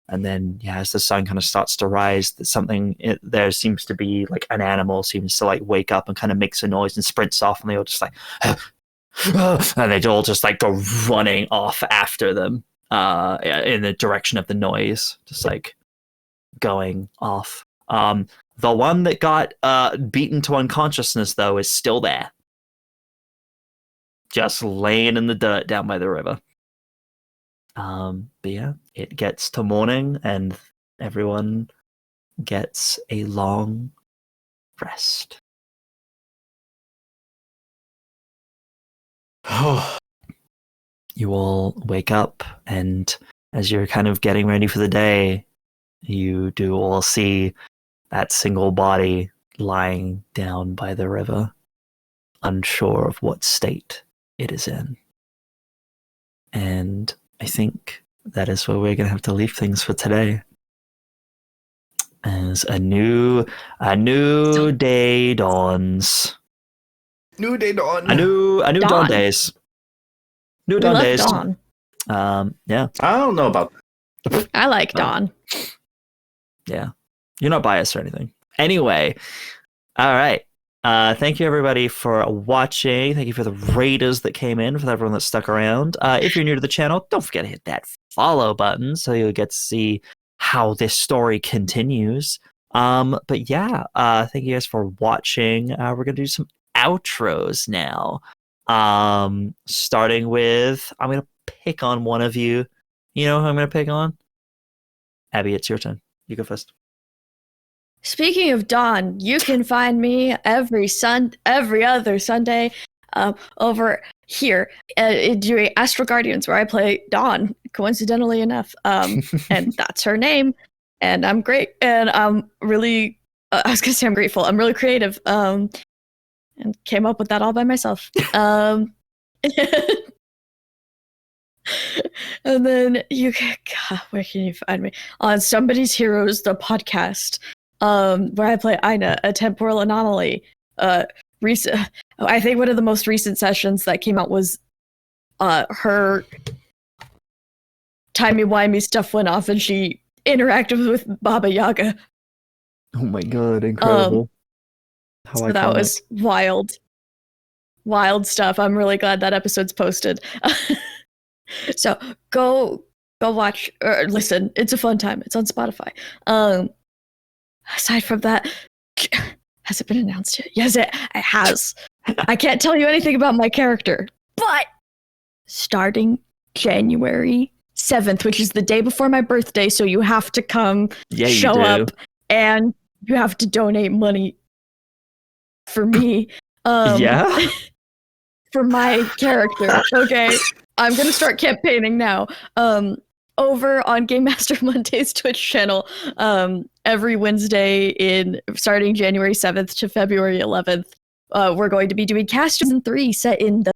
And then, yeah, as the sun kind of starts to rise, there seems to be like an animal seems to like wake up and kind of makes a noise and sprints off, and they all just like, and they all just like go running off after them in the direction of the noise, just like going off. The one that got beaten to unconsciousness, though, is still there, just laying in the dirt down by the river. But yeah, it gets to morning and everyone gets a long rest. You all wake up, and as you're kind of getting ready for the day, you do all see that single body lying down by the river, unsure of what state it is in. And I think that is where we're going to have to leave things for today. As a new day dawns. New day dawn. A new dawn days. New dawn days. Dawn. Yeah. I don't know about that. I like Dawn. Yeah. You're not biased or anything. Anyway. All right. Thank you, everybody, for watching. Thank you for the raiders that came in, for everyone that stuck around. If you're new to the channel, don't forget to hit that follow button so you'll get to see how this story continues. But yeah, thank you guys for watching. We're going to do some outros now. Starting with, I'm going to pick on one of you. You know who I'm going to pick on? Abby, it's your turn. You go first. Speaking of Dawn, you can find me every other Sunday over here doing Astra Guardians, where I play Dawn, coincidentally enough. And that's her name. And I'm great. And I'm really, I was going to say I'm grateful. I'm really creative and came up with that all by myself. And then God, where can you find me? On Somebody's Heroes, the podcast. Where I play Ina, a temporal anomaly. I think one of the most recent sessions that came out was her timey-wimey stuff went off and she interacted with Baba Yaga. Oh my god, incredible. So that was wild stuff. I'm really glad that episode's posted. So go watch or listen. It's a fun time. It's on Spotify. Aside from that, has it been announced yet? Yes, it has. I can't tell you anything about my character, but starting January 7th, which is the day before my birthday, so you have to come show up and you have to donate money for me. Yeah? For my character. Okay. I'm going to start campaigning now. Over on Game Master Monday's Twitch channel, every Wednesday starting January 7th to February 11th, we're going to be doing Cast Season 3 set in the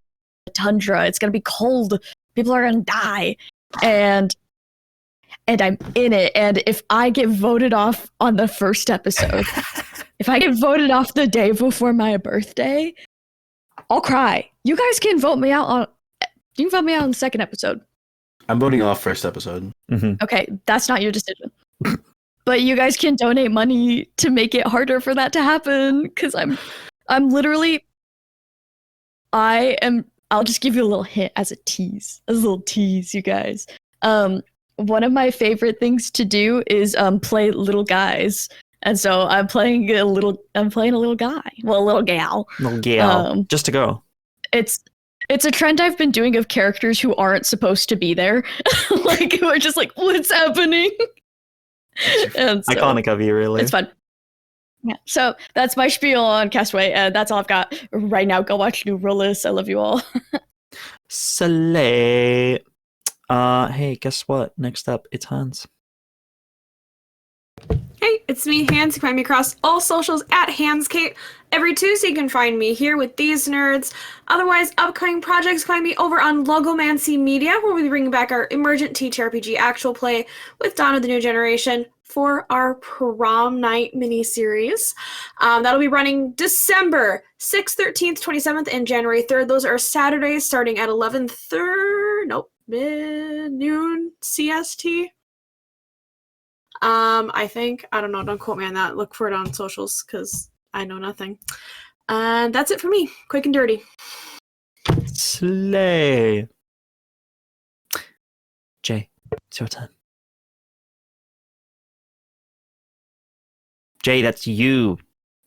tundra. It's going to be cold. People are going to die. And I'm in it. And if I get voted off on the first episode, if I get voted off the day before my birthday, I'll cry. You guys can vote me out on the second episode. I'm voting off first episode. Mm-hmm. Okay, that's not your decision. But you guys can donate money to make it harder for that to happen, because I'm literally, I'll just give you a little hint as a little tease, you guys. One of my favorite things to do is play little guys. And so I'm playing a little guy. Well, a little gal. Little gal. Just a girl. It's a trend I've been doing of characters who aren't supposed to be there. Like, we're just like, what's happening? And so, Iconic of you, really. it's fun. Yeah, so that's my spiel on Castaway, and that's all I've got right now. Go watch New Rollis. I love you all. Slay. Hey, guess what? Next up, it's Hans. Hey, it's me, Hans. You can find me across all socials at HansKate. Every Tuesday, you can find me here with these nerds. Otherwise, upcoming projects, find me over on Logomancy Media, where we'll be bringing back our emergent ttrpg actual play with Dawn of the New Generation for our prom night miniseries. That'll be running December 6th, 13th, 27th, and January 3rd. Those are Saturdays starting at 11:30, noon CST. I think. I don't know. Don't quote me on that. Look for it on socials because I know nothing. And that's it for me. Quick and dirty. Slay. Jay, it's your turn. Jay, that's you,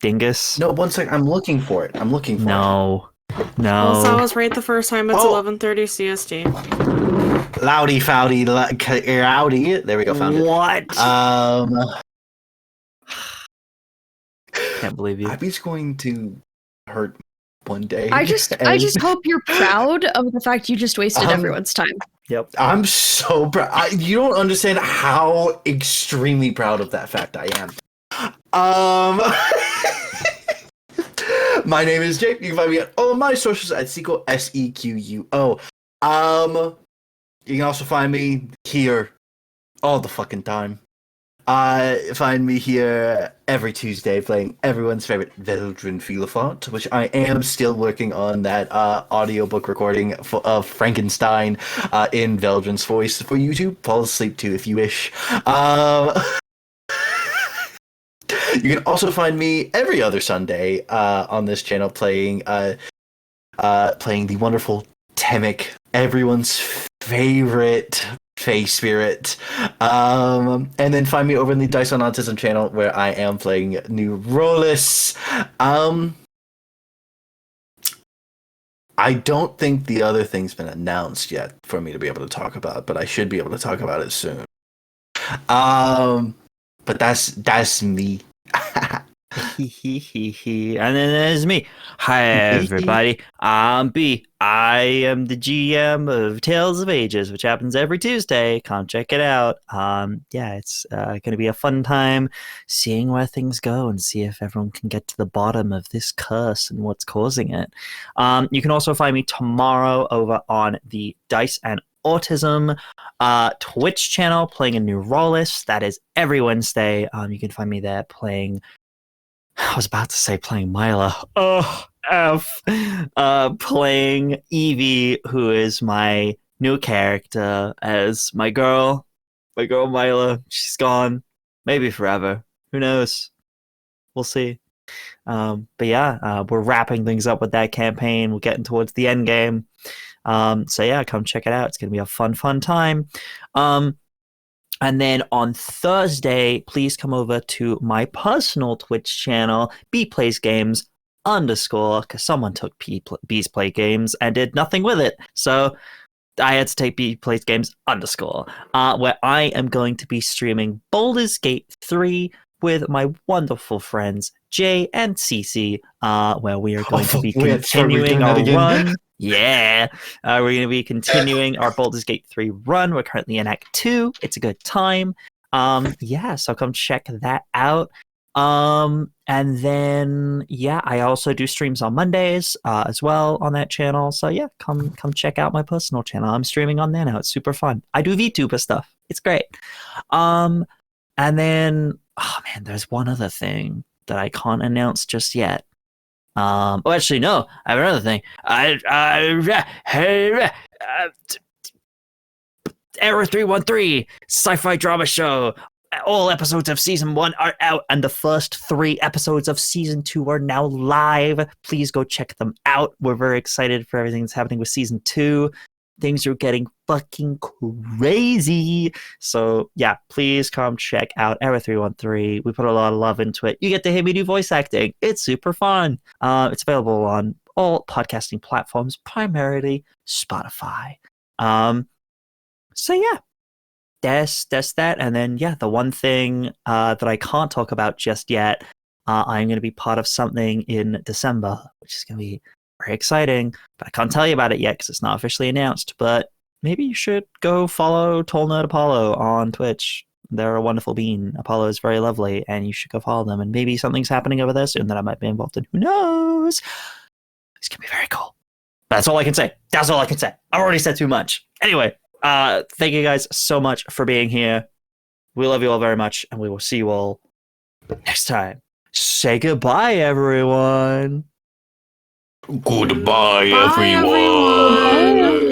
dingus. No, one sec. I'm looking for it. No. Well, so I was right the first time. It's Oh. 11:30 CST. Loudy foudy, rowdy. There we go. Found it. What? Um, Can't believe you. Abby's going to hurt one day. I just hope you're proud of the fact you just wasted everyone's time. Yep. I'm so proud. You don't understand how extremely proud of that fact I am. My name is Jake. You can find me at all of my socials at Sequo, Sequo. You can also find me here all the fucking time. Find me here every Tuesday playing everyone's favorite Veldren Filafont, which I am still working on that audiobook recording of Frankenstein in Veldren's voice for you to fall asleep to if you wish. You can also find me every other Sunday on this channel playing the wonderful Temic, everyone's favorite Fae Spirit. And then find me over in the Dice on Autism channel where I am playing New Rollis. I don't think the other thing's been announced yet for me to be able to talk about, but I should be able to talk about it soon. But that's me. And then there's me. Hi everybody, I'm B. I am the GM of Tales of Agius, which happens every Tuesday. Come check it out. Yeah, it's gonna be a fun time seeing where things go and see if everyone can get to the bottom of this curse and what's causing it. You can also find me tomorrow over on the Dice and Autism Twitch channel playing a new Rollis. That is every Wednesday. You can find me there playing, I was about to say playing Mila. Oh, F. Playing Evie, who is my new character as my girl Mila. She's gone. Maybe forever. Who knows? We'll see. But yeah, we're wrapping things up with that campaign. We're getting towards the end game. So yeah, come check it out. It's going to be a fun time. And then on Thursday, please come over to my personal Twitch channel, bplaysgames_, because someone took B's Play Games and did nothing with it. So I had to take bplaysgames_, where I am going to be streaming Baldur's Gate 3 with my wonderful friends Jay and Cece, where we are going to be continuing our run. Yeah, we're going to be continuing our Baldur's Gate 3 run. We're currently in Act 2. It's a good time. Yeah, so come check that out. And then, yeah, I also do streams on Mondays as well on that channel. So yeah, come check out my personal channel. I'm streaming on there now. It's super fun. I do VTuber stuff. It's great. And then, oh man, there's one other thing that I can't announce just yet. Actually, no, I have another thing. Error 313 sci-fi drama show. All episodes of season 1 are out, and the first 3 episodes of season 2 are now live. Please go check them out. We're very excited for everything that's happening with season 2. Things are getting fucking crazy. So yeah, please come check out Error 313. We put a lot of love into it. You get to hear me do voice acting. It's super fun. It's available on all podcasting platforms, primarily Spotify. So yeah, there's that. And then, yeah, the one thing that I can't talk about just yet, I'm going to be part of something in December, which is going to be very exciting, but I can't tell you about it yet because it's not officially announced. But maybe you should go follow Tall Nerd Apollo on Twitch. They're a wonderful bean. Apollo is very lovely, and you should go follow them. And maybe something's happening over there soon that I might be involved in. Who knows? It's going to be very cool. That's all I can say. That's all I can say. I've already said too much. Anyway, thank you guys so much for being here. We love you all very much, and we will see you all next time. Say goodbye, everyone. Goodbye, Bye, everyone. everyone.